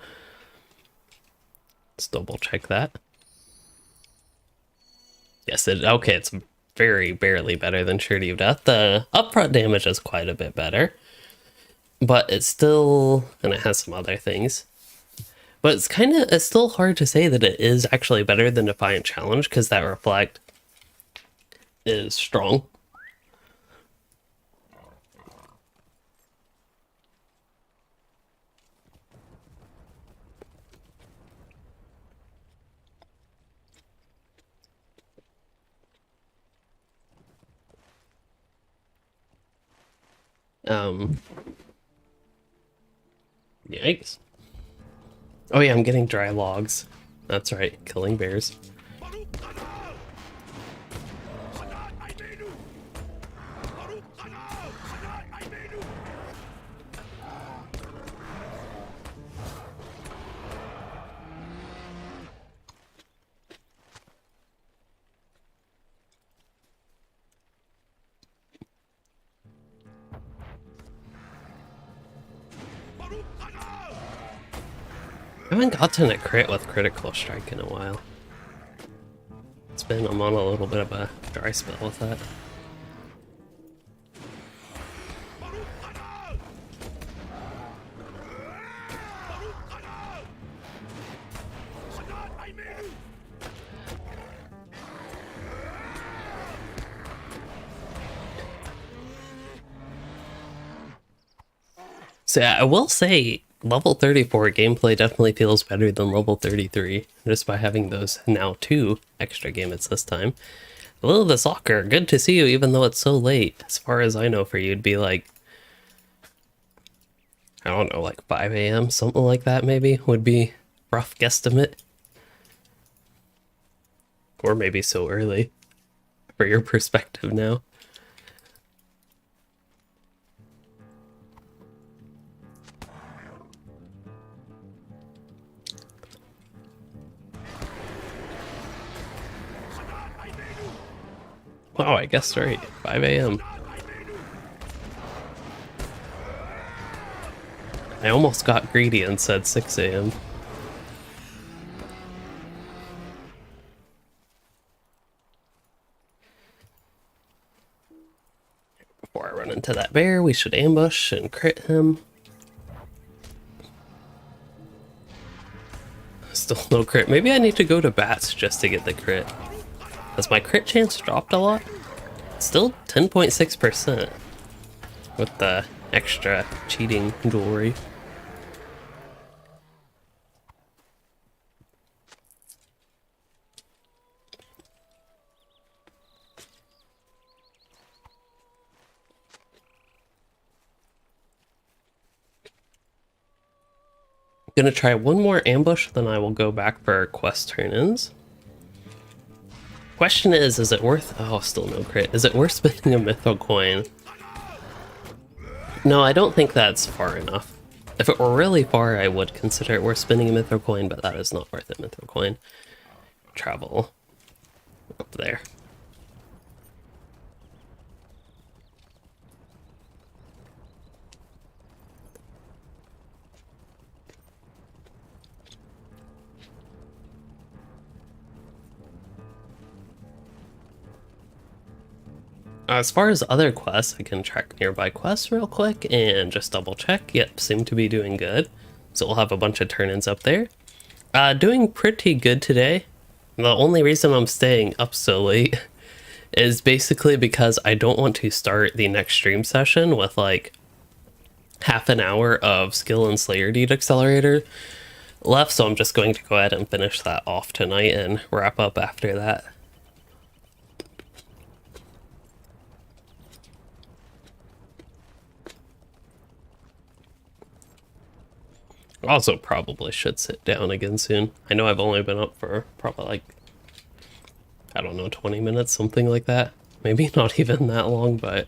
Let's double check that. Yes, okay, it's very barely better than Surety of Death. The upfront damage is quite a bit better. But it's still, and it has some other things. But it's still hard to say that it is actually better than Defiant Challenge, because that Reflect is strong. Yikes. Oh yeah, I'm getting dry logs. That's right, killing bears. I haven't gotten a crit with critical strike in a while. I'm on a little bit of a dry spell with that. So yeah, I will say level 34 gameplay definitely feels better than level 33, just by having those now 2 extra games this time. Hello, the soccer. Good to see you, even though it's so late. As far as I know, for you, it'd be like, I don't know, like 5 a.m., something like that maybe, would be rough guesstimate. Or maybe so early, for your perspective now. Wow, I guess right. 5 a.m. I almost got greedy and said 6 a.m. Before I run into that bear, we should ambush and crit him. Still no crit. Maybe I need to go to bats just to get the crit. Has my crit chance dropped a lot? Still 10.6% with the extra cheating jewelry. Gonna try one more ambush, then I will go back for quest turn-ins. Question is it worth... Oh, still no crit. Is it worth spending a mythical coin? No, I don't think that's far enough. If it were really far, I would consider it worth spending a mythical coin, but that is not worth it, mythical coin. Travel up there. As far as other quests, I can track nearby quests real quick and just double check. Yep, seem to be doing good. So we'll have a bunch of turn-ins up there. Doing pretty good today. The only reason I'm staying up so late is basically because I don't want to start the next stream session with like half an hour of skill and Slayer Deed Accelerator left, so I'm just going to go ahead and finish that off tonight and wrap up after that. Also probably should sit down again soon. I know I've only been up for probably like, I don't know, 20 minutes, something like that. Maybe not even that long, but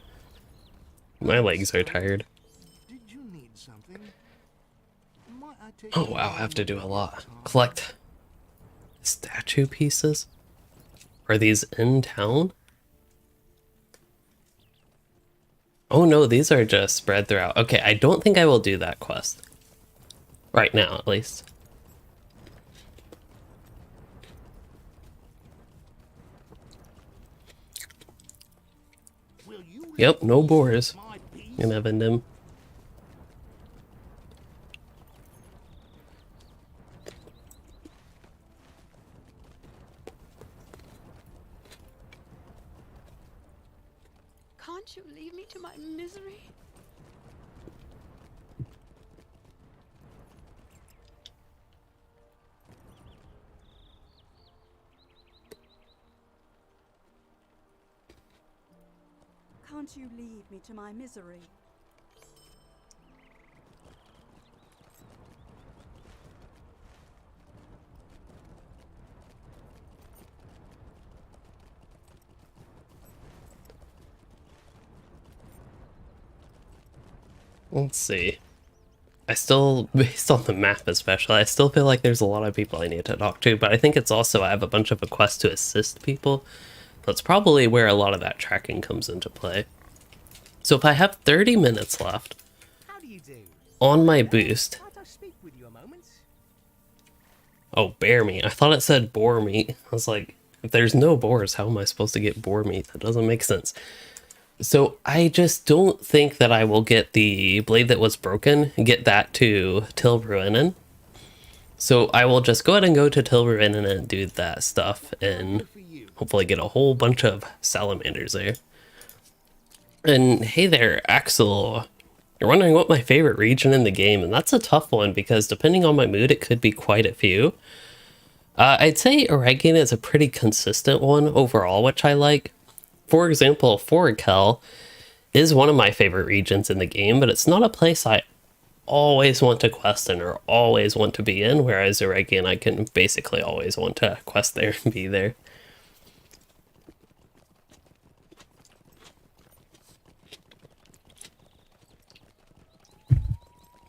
my legs are tired. Did you need something? Might I take Oh wow, I have to do a lot. Collect statue pieces? Are these in town? Oh no, these are just spread throughout. Okay, I don't think I will do that quest. Right now, at least. Yep, no boars in Evendim. Can't you leave me to my misery? Can't you leave me to my misery? Let's see. I still, based on the map especially, I still feel like there's a lot of people I need to talk to, but I think it's also I have a bunch of requests to assist people. That's probably where a lot of that tracking comes into play. So if I have 30 minutes left How do you do? on my boost... Might I speak with you a moment? Oh, bear meat. I thought it said boar meat. I was like, if there's no boars, how am I supposed to get boar meat? That doesn't make sense. So I just don't think that I will get the blade that was broken and get that to Tilruinen. So I will just go ahead and go to Tilruinen and do that stuff and hopefully get a whole bunch of salamanders there. And hey there, Axel. You're wondering what my favorite region in the game, and that's a tough one because depending on my mood, it could be quite a few. I'd say Oregon is a pretty consistent one overall, which I like. For example, Forakel is one of my favorite regions in the game, but it's not a place I always want to quest in or always want to be in, whereas Oregon I can basically always want to quest there and be there.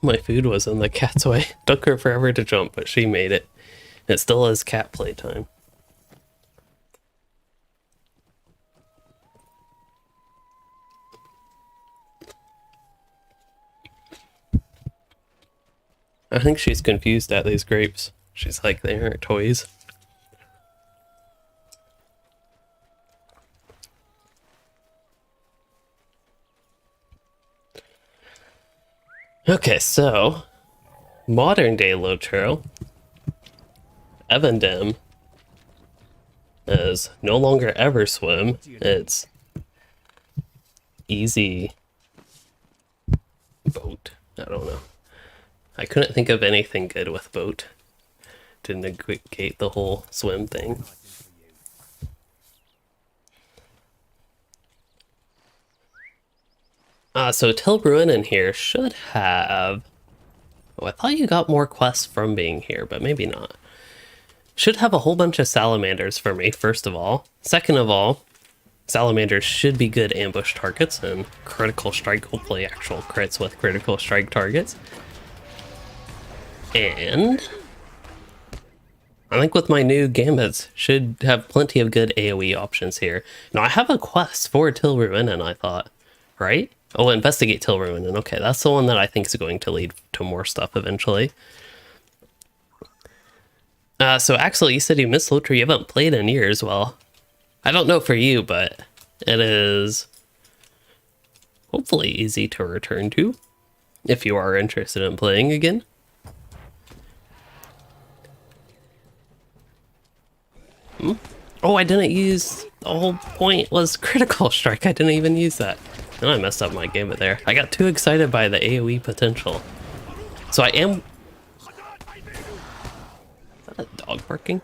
My food was in the cat's way. Took her forever to jump, but she made it. It still is cat playtime. I think she's confused at these grapes. She's like, they aren't toys. Okay, so modern day LOTRO, Evendim is no longer ever swim. It's easy boat. I don't know. I couldn't think of anything good with boat to negate the whole swim thing. So Tilruinen here should have... Oh, I thought you got more quests from being here, but maybe not. Should have a whole bunch of salamanders for me, first of all. Second of all, salamanders should be good ambush targets and critical strike, hopefully actual crits with critical strike targets. And I think with my new gambits, should have plenty of good AoE options here. Now I have a quest for Tilruinen, I thought, right? Oh, investigate Tilruinen. Okay, that's the one that I think is going to lead to more stuff eventually. So Axel, you said you missed LOTRO. You haven't played in years. Well, I don't know for you, but it is hopefully easy to return to if you are interested in playing again. Oh, I didn't use... The whole point was critical strike. I didn't even use that. And I messed up my gambit there. I got too excited by the AoE potential. So I am... Is that a dog barking?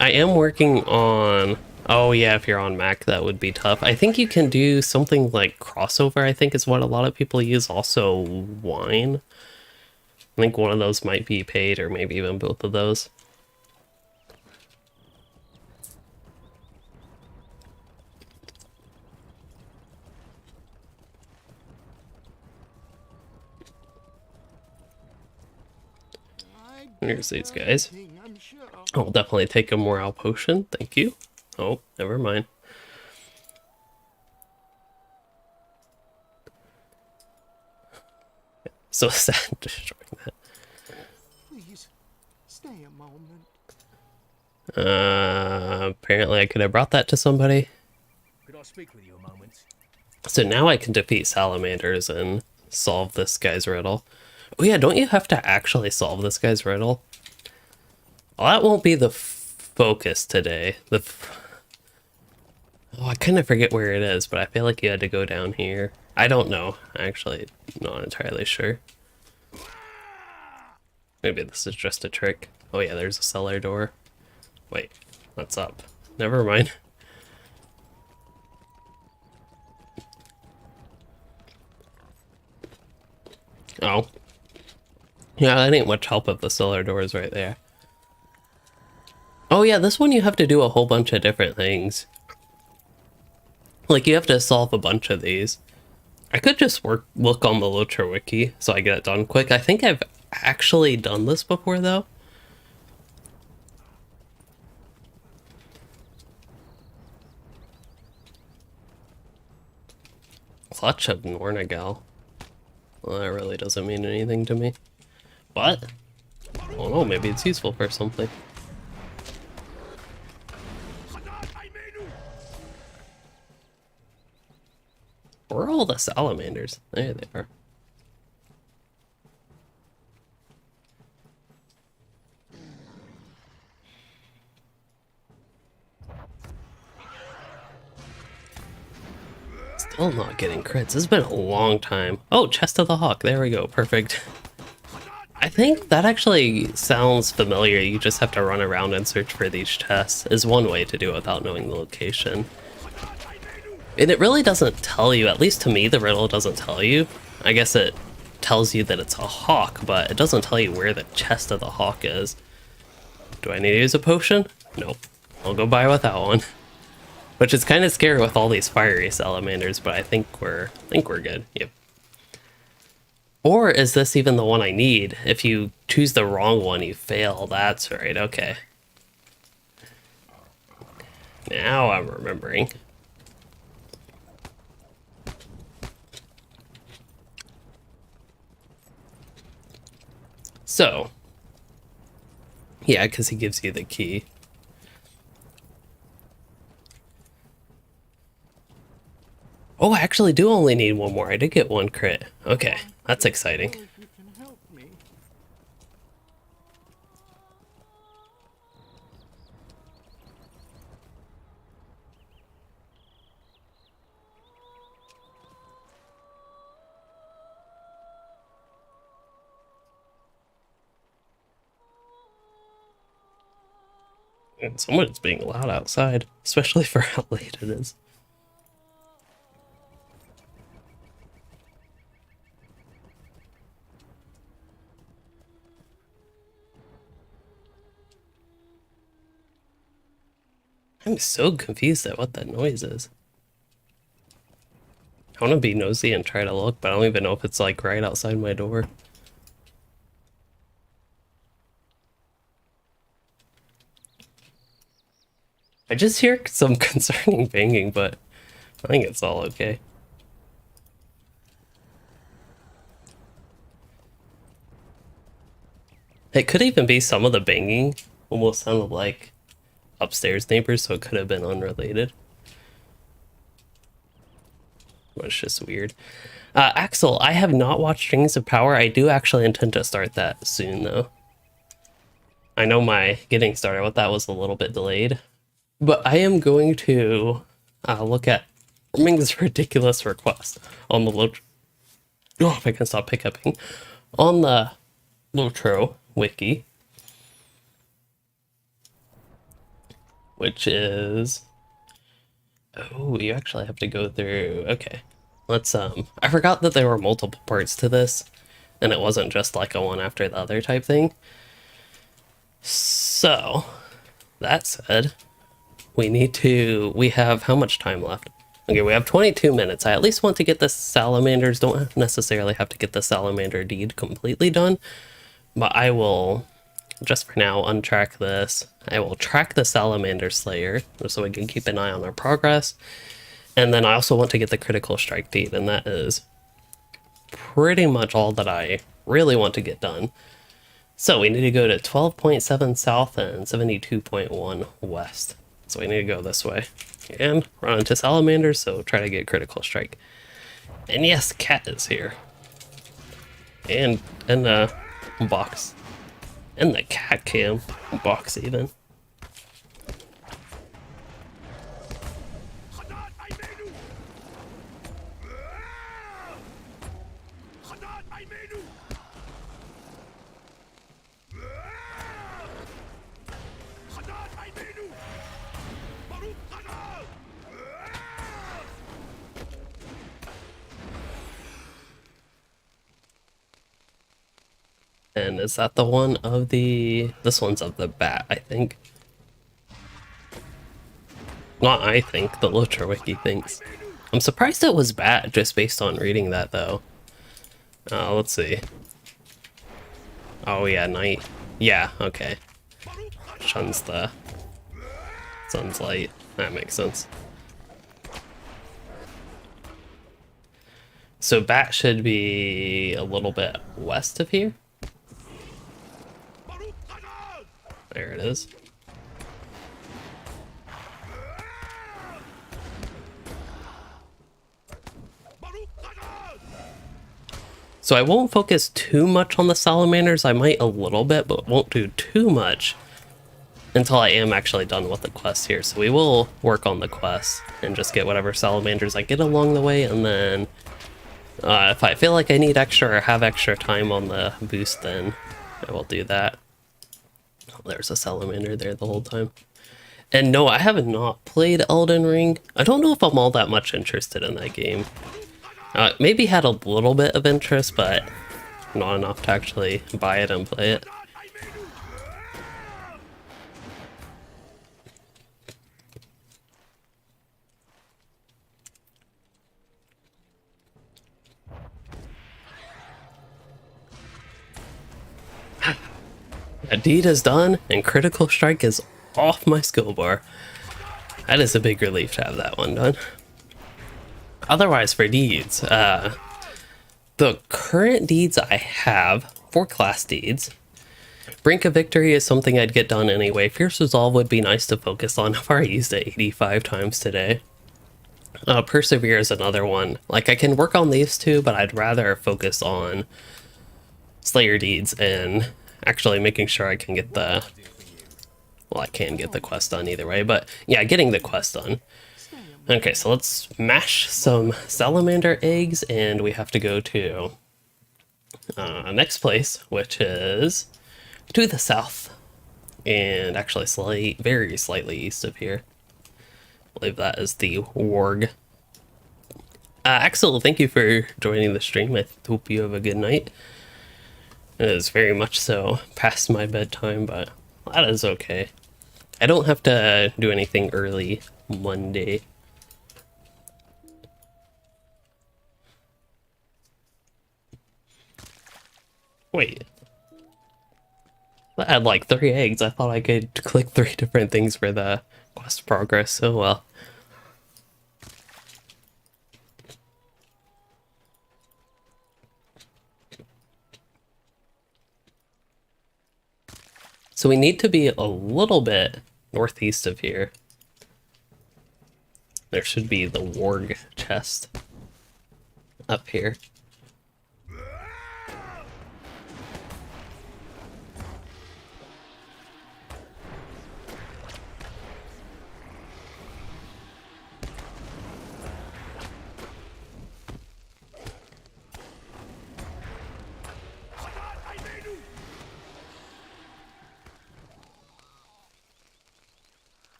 I am working on... Oh yeah, if you're on Mac, that would be tough. I think you can do something like crossover, I think is what a lot of people use. Also wine. I think one of those might be paid, or maybe even both of those. Here's these guys. I'll definitely take a morale potion. Thank you. Oh, never mind. So sad destroying that. Please, stay a moment. Apparently I could have brought that to somebody. Could I speak with you a moment? So now I can defeat salamanders and solve this guy's riddle. Oh yeah, don't you have to actually solve this guy's riddle? Well, that won't be the focus today. Oh, I kind of forget where it is, but I feel like you had to go down here. I don't know. Actually, not entirely sure. Maybe this is just a trick. Oh yeah, there's a cellar door. Wait, that's up. Never mind. Oh. Yeah, that ain't much help if the cellar door is right there. Oh yeah, this one you have to do a whole bunch of different things. Like, you have to solve a bunch of these. I could just look on the LOTRO wiki so I get it done quick. I think I've actually done this before though. Clutch of Nornagal. Well, that really doesn't mean anything to me. But, I don't know, maybe it's useful for something. Where are all the salamanders? There they are. Still not getting crits. This has been a long time. Oh, Chest of the Hawk. There we go. Perfect. I think that actually sounds familiar. You just have to run around and search for these chests is one way to do it without knowing the location. And it really doesn't tell you, at least to me, the riddle doesn't tell you. I guess it tells you that it's a hawk, but it doesn't tell you where the chest of the hawk is. Do I need to use a potion? Nope. I'll go by without one. Which is kind of scary with all these fiery salamanders, but I think we're good. Yep. Or is this even the one I need? If you choose the wrong one, you fail. That's right, okay. Now I'm remembering. So, yeah, because he gives you the key. Oh, I actually do only need one more. I did get one crit. Okay, that's exciting. If you can help me. And someone's being loud outside, especially for how late it is. I'm so confused at what that noise is. I want to be nosy and try to look, but I don't even know if it's like right outside my door. I just hear some concerning banging, but I think it's all okay. It could even be some of the banging almost sounded like upstairs neighbors, so it could have been unrelated. But it's just weird. Axel, I have not watched Rings of Power. I do actually intend to start that soon, though. I know my getting started with that was a little bit delayed. But I am going to look at Ming's ridiculous request on the LOTRO. Oh, if I can stop hiccuping. On the LOTRO wiki. Which is... Oh, you actually have to go through... Okay. Let's, I forgot that there were multiple parts to this. And it wasn't just like a one after the other type thing. So, that said... We have how much time left? Okay, we have 22 minutes. I at least want to get the salamanders. Don't necessarily have to get the salamander deed completely done. But I will, just for now, untrack this. I will track the salamander slayer so we can keep an eye on our progress. And then I also want to get the critical strike deed, and that is pretty much all that I really want to get done. So we need to go to 12.7 south and 72.1 west. So we need to go this way and run into salamanders, so try to get critical strike. And yes, cat is here. And the box. And the cat cam box even. And is that the one of the... This one's of the bat, I think. Not I think, the LOTRO wiki thinks. I'm surprised it was bad just based on reading that though. Let's see. Oh yeah, night. Yeah, okay. Shuns the sun's light. That makes sense. So Bat should be a little bit west of here. There it is. So I won't focus too much on the salamanders. I might a little bit, but won't do too much until I am actually done with the quest here. So we will work on the quest and just get whatever salamanders I get along the way, and then if I feel like I need extra or have extra time on the boost, then I will do that. Oh, there's a salamander there the whole time. And no, I have not played Elden Ring. I don't know if I'm all that much interested in that game. Maybe had a little bit of interest, but not enough to actually buy it and play it. A deed is done, and critical strike is off my skill bar. That is a big relief to have that one done. Otherwise, for deeds, the current deeds I have, 4 class deeds. Brink of Victory is something I'd get done anyway. Fierce Resolve would be nice to focus on. I've already used it 85 times today. Persevere is another one. Like, I can work on these two, but I'd rather focus on Slayer deeds and actually making sure I can get the... Well, I can get the quest done either way, but yeah, getting the quest done. Okay, so let's mash some salamander eggs, and we have to go to next place, which is to the south, and actually very slightly east of here. I believe that is the Warg. Axel, thank you for joining the stream. I hope you have a good night. It is very much so past my bedtime, but that is okay. I don't have to do anything early Monday. Wait. I had like 3 eggs. I thought I could click 3 different things for the quest progress. Oh well. So we need to be a little bit northeast of here. There should be the Warg chest up here.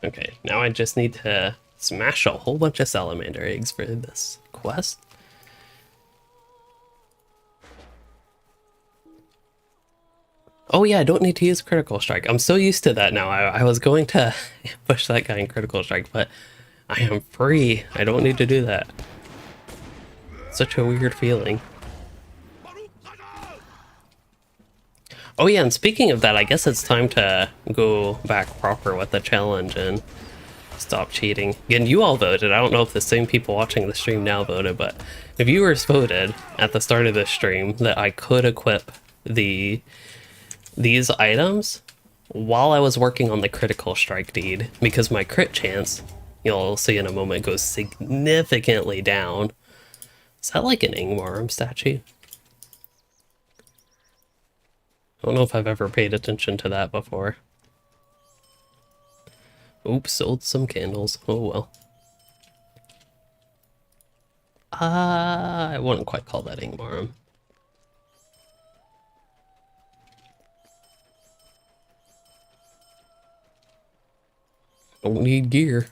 Okay, now I just need to smash a whole bunch of salamander eggs for this quest. Oh yeah, I don't need to use critical strike. I'm so used to that now. I was going to push that guy in critical strike, but I am free. I don't need to do that. Such a weird feeling. Oh yeah, and speaking of that, I guess it's time to go back proper with the challenge and stop cheating. Again, you all voted. I don't know if the same people watching the stream now voted, but the viewers voted at the start of the stream that I could equip these items while I was working on the critical strike deed, because my crit chance, you'll see in a moment, goes significantly down. Is that like an Ingmarum statue? I don't know if I've ever paid attention to that before. Oops, sold some candles. Oh well. I wouldn't quite call that Ingmarum. Don't need gear.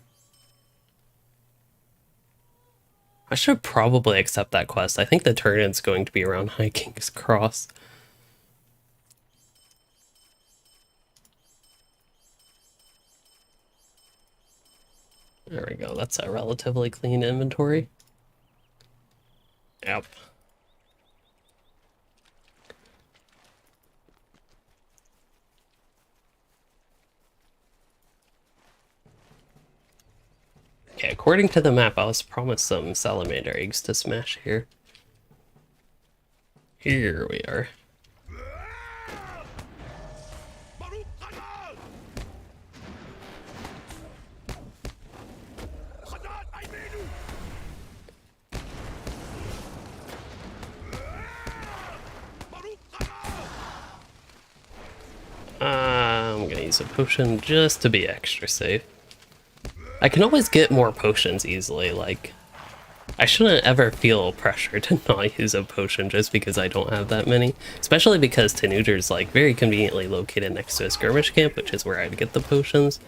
I should probably accept that quest. I think the turn-in's going to be around High King's Cross. There we go. That's a relatively clean inventory. Yep. Okay, according to the map, I was promised some salamander eggs to smash here. Here we are. I'm gonna use a potion just to be extra safe. I can always get more potions easily, like, I shouldn't ever feel pressure to not use a potion just because I don't have that many. Especially because Tanuger's like very conveniently located next to a skirmish camp, which is where I'd get the potions.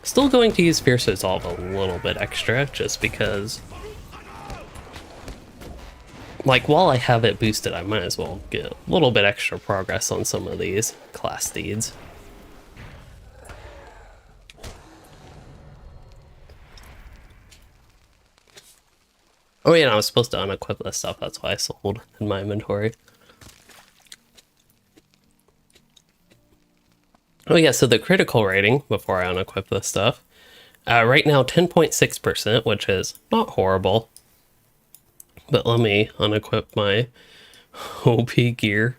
Still going to use Fierce Resolve a little bit extra, just because, like, while I have it boosted, I might as well get a little bit extra progress on some of these class deeds. Oh yeah, and I was supposed to unequip this stuff, that's why I sold in my inventory. Oh yeah, so the critical rating, before I unequip this stuff, right now 10.6%, which is not horrible. But let me unequip my OP gear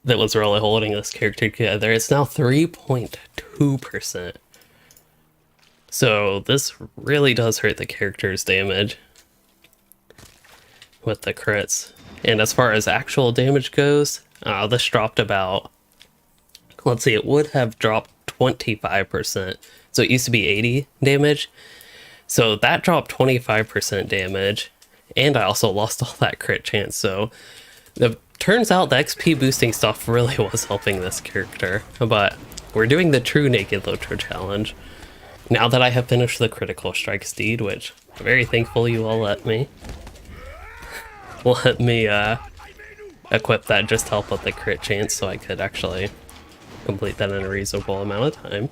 that was really holding this character together. It's now 3.2%. So this really does hurt the character's damage with the crits. And as far as actual damage goes, this dropped about, let's see, it would have dropped 25%. So it used to be 80 damage. So that dropped 25% damage. And I also lost all that crit chance. So it turns out the XP boosting stuff really was helping this character. But we're doing the true naked LOTRO challenge. Now that I have finished the critical strike steed, which I'm very thankful you all let me equip that just to help with the crit chance so I could actually complete that in a reasonable amount of time.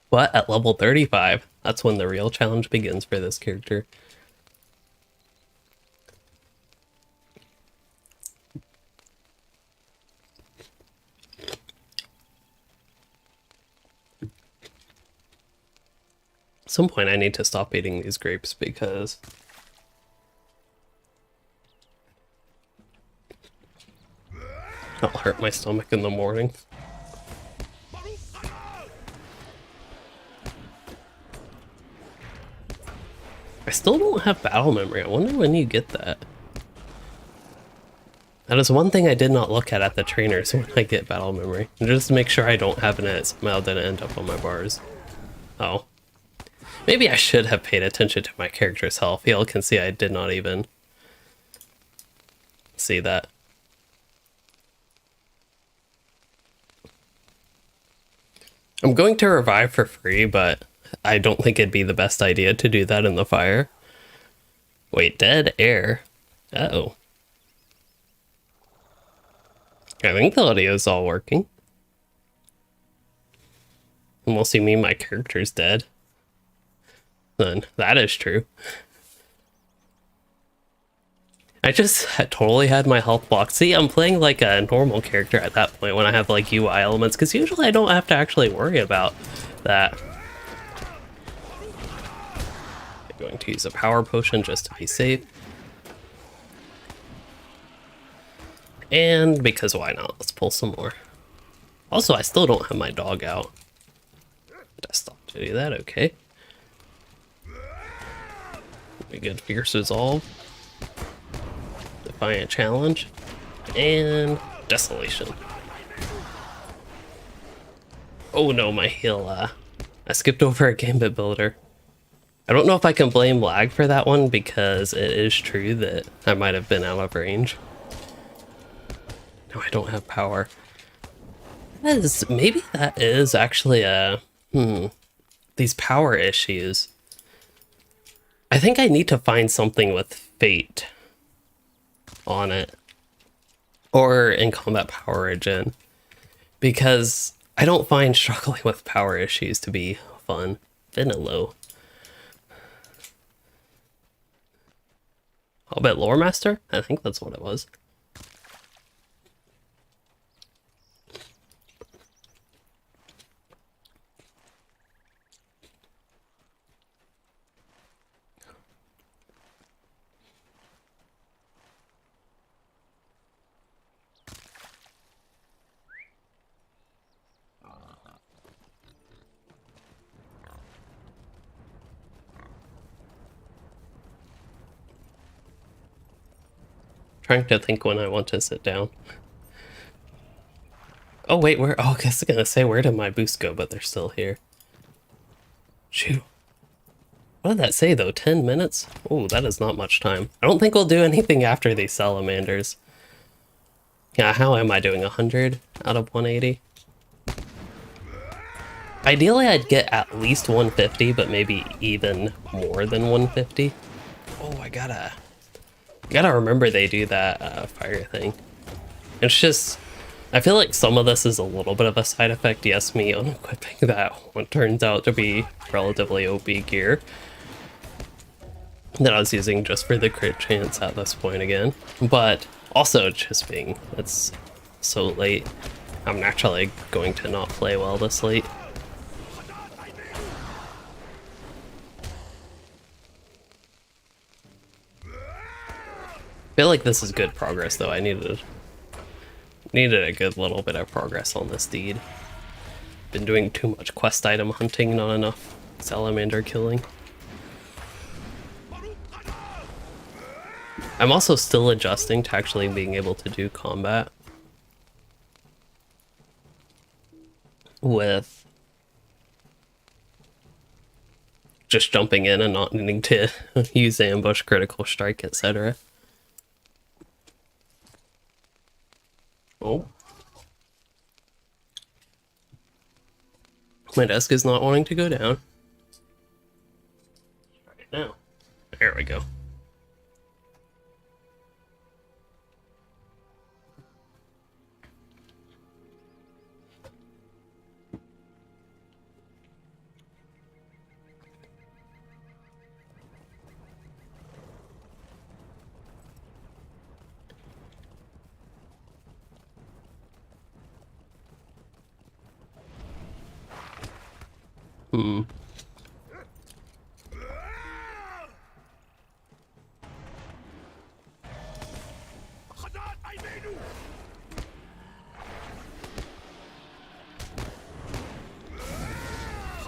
But at level 35, that's when the real challenge begins for this character. At some point I need to stop eating these grapes because it'll hurt my stomach in the morning. I still don't have battle memory. I wonder when you get that. That is one thing I did not look at the trainers when I get battle memory. Just to make sure I don't have it somehow didn't end up on my bars. Oh. Maybe I should have paid attention to my character's health. Y'all can see I did not even see that. I'm going to revive for free, but I don't think it'd be the best idea to do that in the fire. Wait, dead air? Uh-oh. I think the audio's all working. Unless you mean my character's dead. Then that is true. I just totally had my health blocked. See, I'm playing like a normal character at that point when I have like UI elements, because usually I don't have to actually worry about that. I'm going to use a power potion just to be safe. And because why not? Let's pull some more. Also, I still don't have my dog out. Did I stop to do that? Okay. We good. Fierce Resolve. Defiant Challenge. And Desolation. Oh no, my heal. I skipped over a Gambit Builder. I don't know if I can blame lag for that one because it is true that I might have been out of range. No, I don't have power. Maybe that is actually a... These power issues. I think I need to find something with fate on it. or in combat power regen, because I don't find struggling with power issues to be fun. Vanilla. I'll bet Lore Master? I think that's what it was. Trying to think when I want to sit down. Oh wait, where? Oh, I was gonna say, where did my boost go? But they're still here. Shoot. What did that say though? 10 minutes? Oh, that is not much time. I don't think we'll do anything after these salamanders. Yeah, how am I doing? 100 out of 180? Ideally, I'd get at least 150, but maybe even more than 150. Oh, I gotta remember they do that fire thing. It's just, I feel like some of this is a little bit of a side effect. Yes, me unequipping that what turns out to be relatively OP gear that I was using just for the crit chance at this point again. But also just being, it's so late. I'm naturally going to not play well this late. I feel like this is good progress though. I needed a good little bit of progress on this deed. Been doing too much quest item hunting, not enough salamander killing. I'm also still adjusting to actually being able to do combat with just jumping in and not needing to use ambush, critical strike, etc. Oh. My desk is not wanting to go down. Right now. There we go.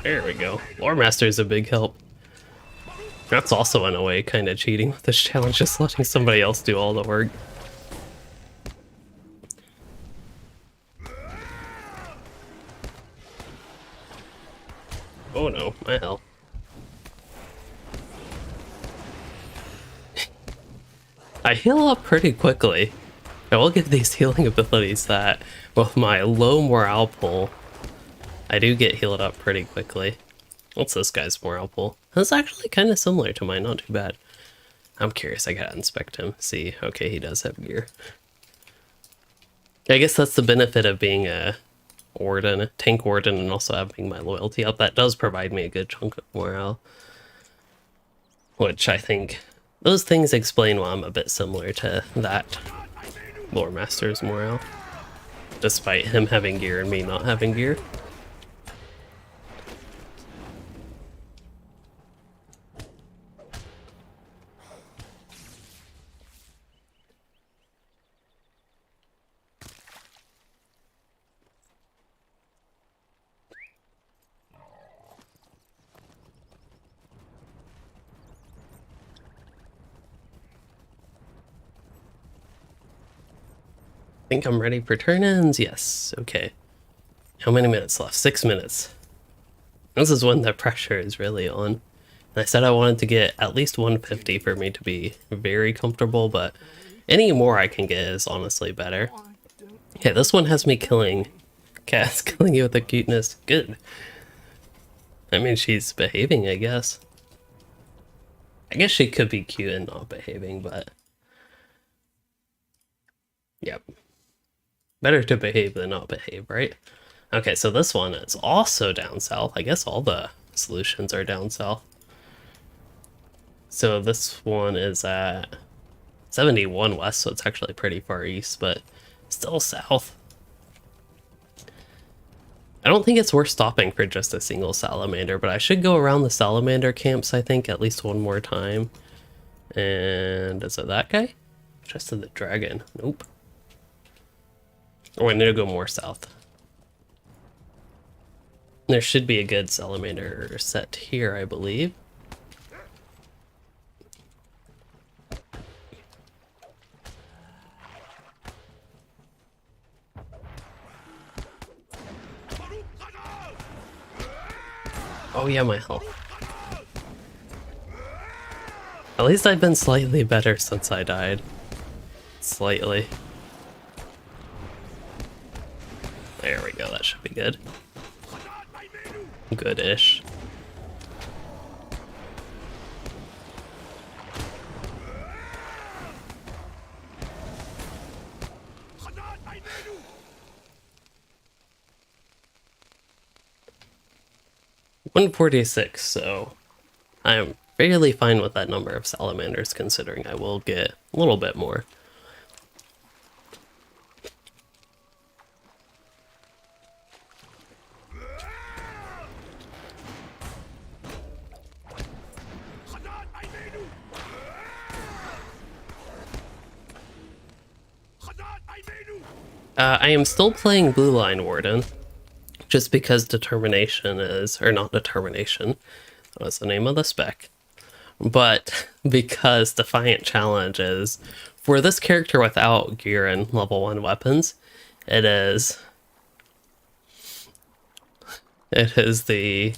There we go. Lore Master is a big help. That's also in a way kind of cheating with this challenge, just letting somebody else do all the work. Oh no, my hell. I heal up pretty quickly. I will give these healing abilities that with my low morale pull, I do get healed up pretty quickly. What's this guy's morale pull? That's actually kind of similar to mine, not too bad. I'm curious, I gotta inspect him, see. Okay, he does have gear. I guess that's the benefit of being a warden, a tank warden, and also having my loyalty up. That does provide me a good chunk of morale. Which I think, those things explain why I'm a bit similar to that Lore Master's morale. Despite him having gear and me not having gear. I think I'm ready for turn-ins. Yes, okay. How many minutes left? 6 minutes. This is when the pressure is really on. And I said I wanted to get at least 150 for me to be very comfortable, but any more I can get is honestly better. Yeah, this one has me killing Cass, killing you with the cuteness. Good. I mean, she's behaving, I guess. I guess she could be cute and not behaving, but... Yep. Better to behave than not behave, right? Okay, so this one is also down south. I guess all the solutions are down south. So this one is at 71 west, so it's actually pretty far east, but still south. I don't think it's worth stopping for just a single salamander, but I should go around the salamander camps, I think, at least one more time. And is it that guy? Chest of the Dragon. Nope. Oh, I need to go more south. There should be a good salamander set here, I believe. Oh yeah, my health. At least I've been slightly better since I died. Slightly. There we go, that should be good. Good-ish. $146, so I'm fairly fine with that number of salamanders, considering I will get a little bit more. I am still playing Blue Line Warden, just because determination is, or not determination, that was the name of the spec, but because Defiant Challenge is, for this character without gear and level 1 weapons, it is the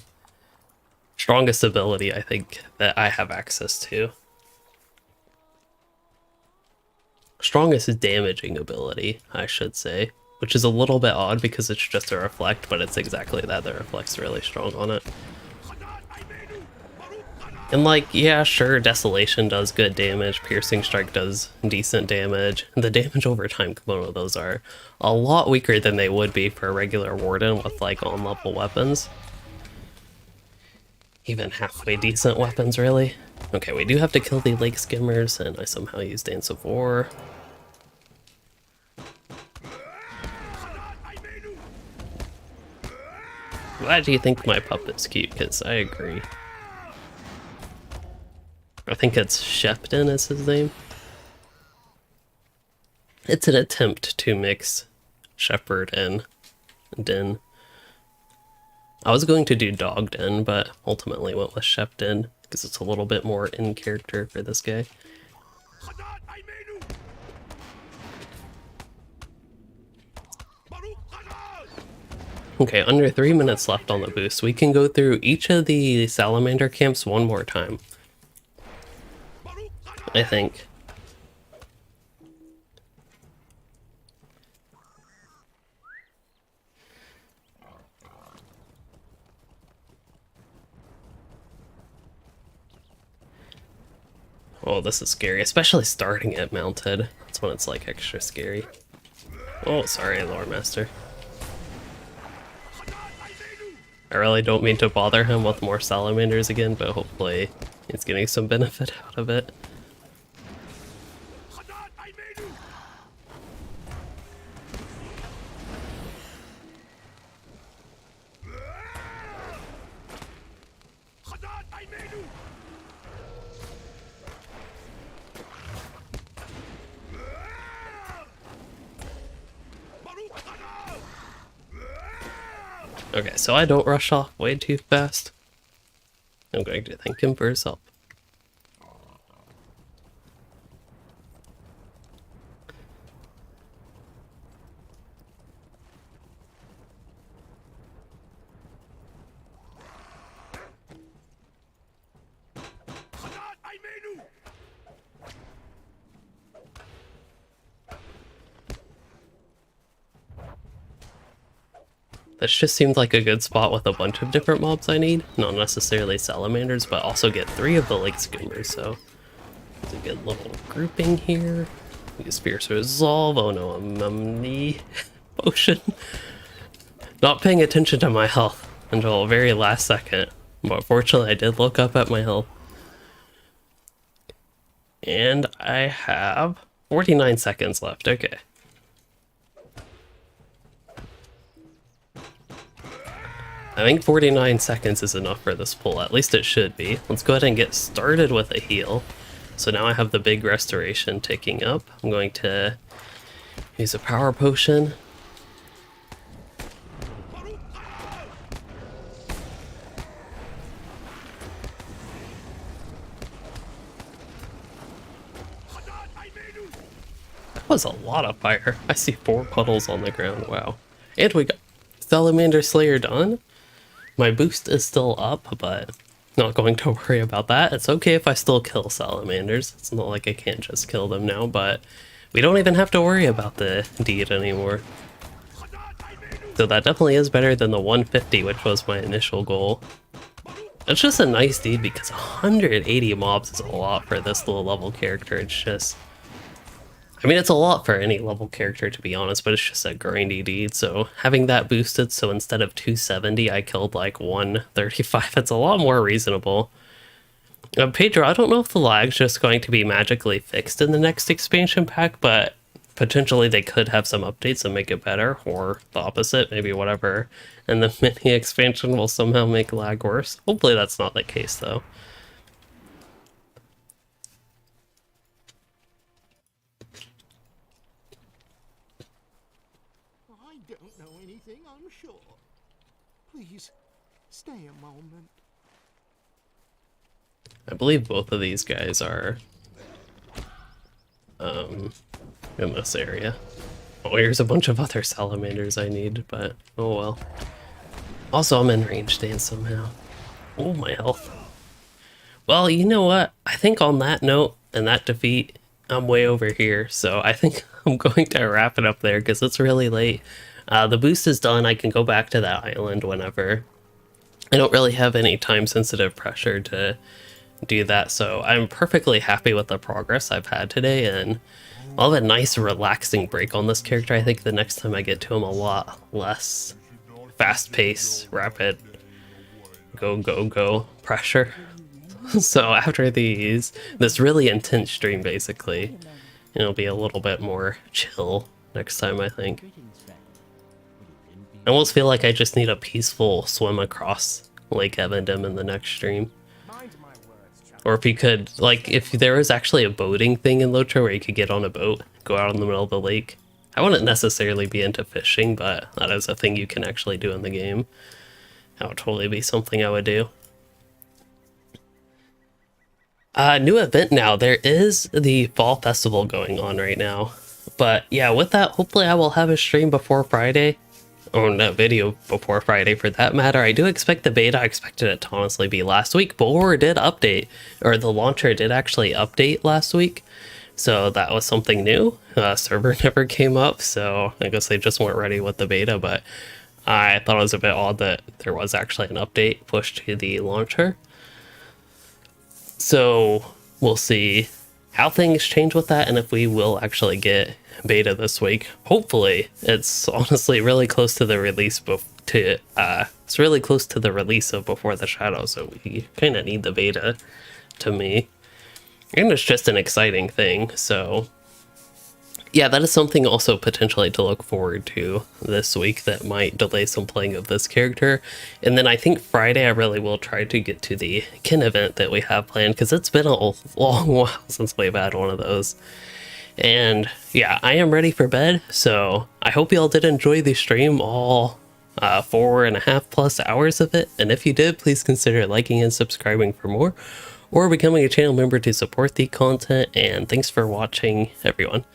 strongest ability I think that I have access to. Strongest damaging ability, I should say, which is a little bit odd because it's just a reflect, but it's exactly that. The reflect's really strong on it. And like, yeah, sure, Desolation does good damage, Piercing Strike does decent damage. The damage over time component of those are a lot weaker than they would be for a regular Warden with like on-level weapons. Even halfway decent weapons, really. Okay, we do have to kill the Lake Skimmers, and I somehow use Dance of War. Why do you think my puppet's cute? Because I agree. I think it's Shepton is his name. It's an attempt to mix Shepherd and Den. I was going to do Dogden, but ultimately went with Shepton because it's a little bit more in character for this guy. Okay, under 3 minutes left on the boost. We can go through each of the salamander camps one more time, I think. Oh, this is scary, especially starting it mounted. That's when it's like extra scary. Oh, sorry, Lore Master. I really don't mean to bother him with more salamanders again, but hopefully he's getting some benefit out of it. Okay, so I don't rush off way too fast. I'm going to thank him for his help. This just seemed like a good spot with a bunch of different mobs I need. Not necessarily salamanders, but also get 3 of the Lake Skimmers, so it's a good little grouping here. Use Fierce Resolve. Oh no, I'm potion. Not paying attention to my health until the very last second. But fortunately, I did look up at my health. And I have 49 seconds left. Okay. I think 49 seconds is enough for this pull. At least it should be. Let's go ahead and get started with a heal. So now I have the big restoration ticking up. I'm going to use a power potion. That was a lot of fire. I see 4 puddles on the ground. Wow. And we got Salamander Slayer done. My boost is still up, but not going to worry about that. It's okay if I still kill salamanders. It's not like I can't just kill them now, but we don't even have to worry about the deed anymore. So that definitely is better than the 150, which was my initial goal. It's just a nice deed because 180 mobs is a lot for this low level character. It's just... I mean, it's a lot for any level character, to be honest, but it's just a grindy deed, so having that boosted, so instead of 270, I killed like 135, it's a lot more reasonable. Pedro, I don't know if the lag's just going to be magically fixed in the next expansion pack, but potentially they could have some updates and make it better, or the opposite, maybe whatever, and the mini expansion will somehow make lag worse. Hopefully that's not the case, though. I'm sure. Please, stay a moment. I believe both of these guys are in this area. Oh, here's a bunch of other salamanders I need, but oh well. Also, I'm in range dance somehow. Oh, my health. Well, you know what? I think on that note and that defeat, I'm way over here, so I think I'm going to wrap it up there because it's really late. The boost is done. I can go back to that island whenever. I don't really have any time-sensitive pressure to do that, so I'm perfectly happy with the progress I've had today, and I'll have a nice relaxing break on this character. I think the next time I get to him, a lot less fast-paced, rapid, go pressure. So after this really intense stream, basically, it'll be a little bit more chill next time, I think. I almost feel like I just need a peaceful swim across Lake Evendim in the next stream. Or if you could, like, if there was actually a boating thing in LOTRO where you could get on a boat, go out in the middle of the lake. I wouldn't necessarily be into fishing, but that is a thing you can actually do in the game. That would totally be something I would do. New event now. There is the Fall Festival going on right now. But yeah, with that, hopefully I will have a stream before Friday. Or no, video before Friday for that matter. I do expect the beta. I expected it to honestly be last week, but War did update, or the launcher did actually update last week. So that was something new. Server never came up, so I guess they just weren't ready with the beta, but I thought it was a bit odd that there was actually an update pushed to the launcher. So we'll see how things change with that and if we will actually get beta this week. Hopefully. It's honestly really close to the release it's really close to the release of Before the Shadow, so we kind of need the beta to me. And it's just an exciting thing, so yeah, that is something also potentially to look forward to this week that might delay some playing of this character. And then I think Friday I really will try to get to the kin event that we have planned, because it's been a long while since we've had one of those. And yeah, I am ready for bed, so I hope y'all did enjoy the stream, all 4.5+ hours of it. And if you did, please consider liking and subscribing for more, or becoming a channel member to support the content. And thanks for watching, everyone.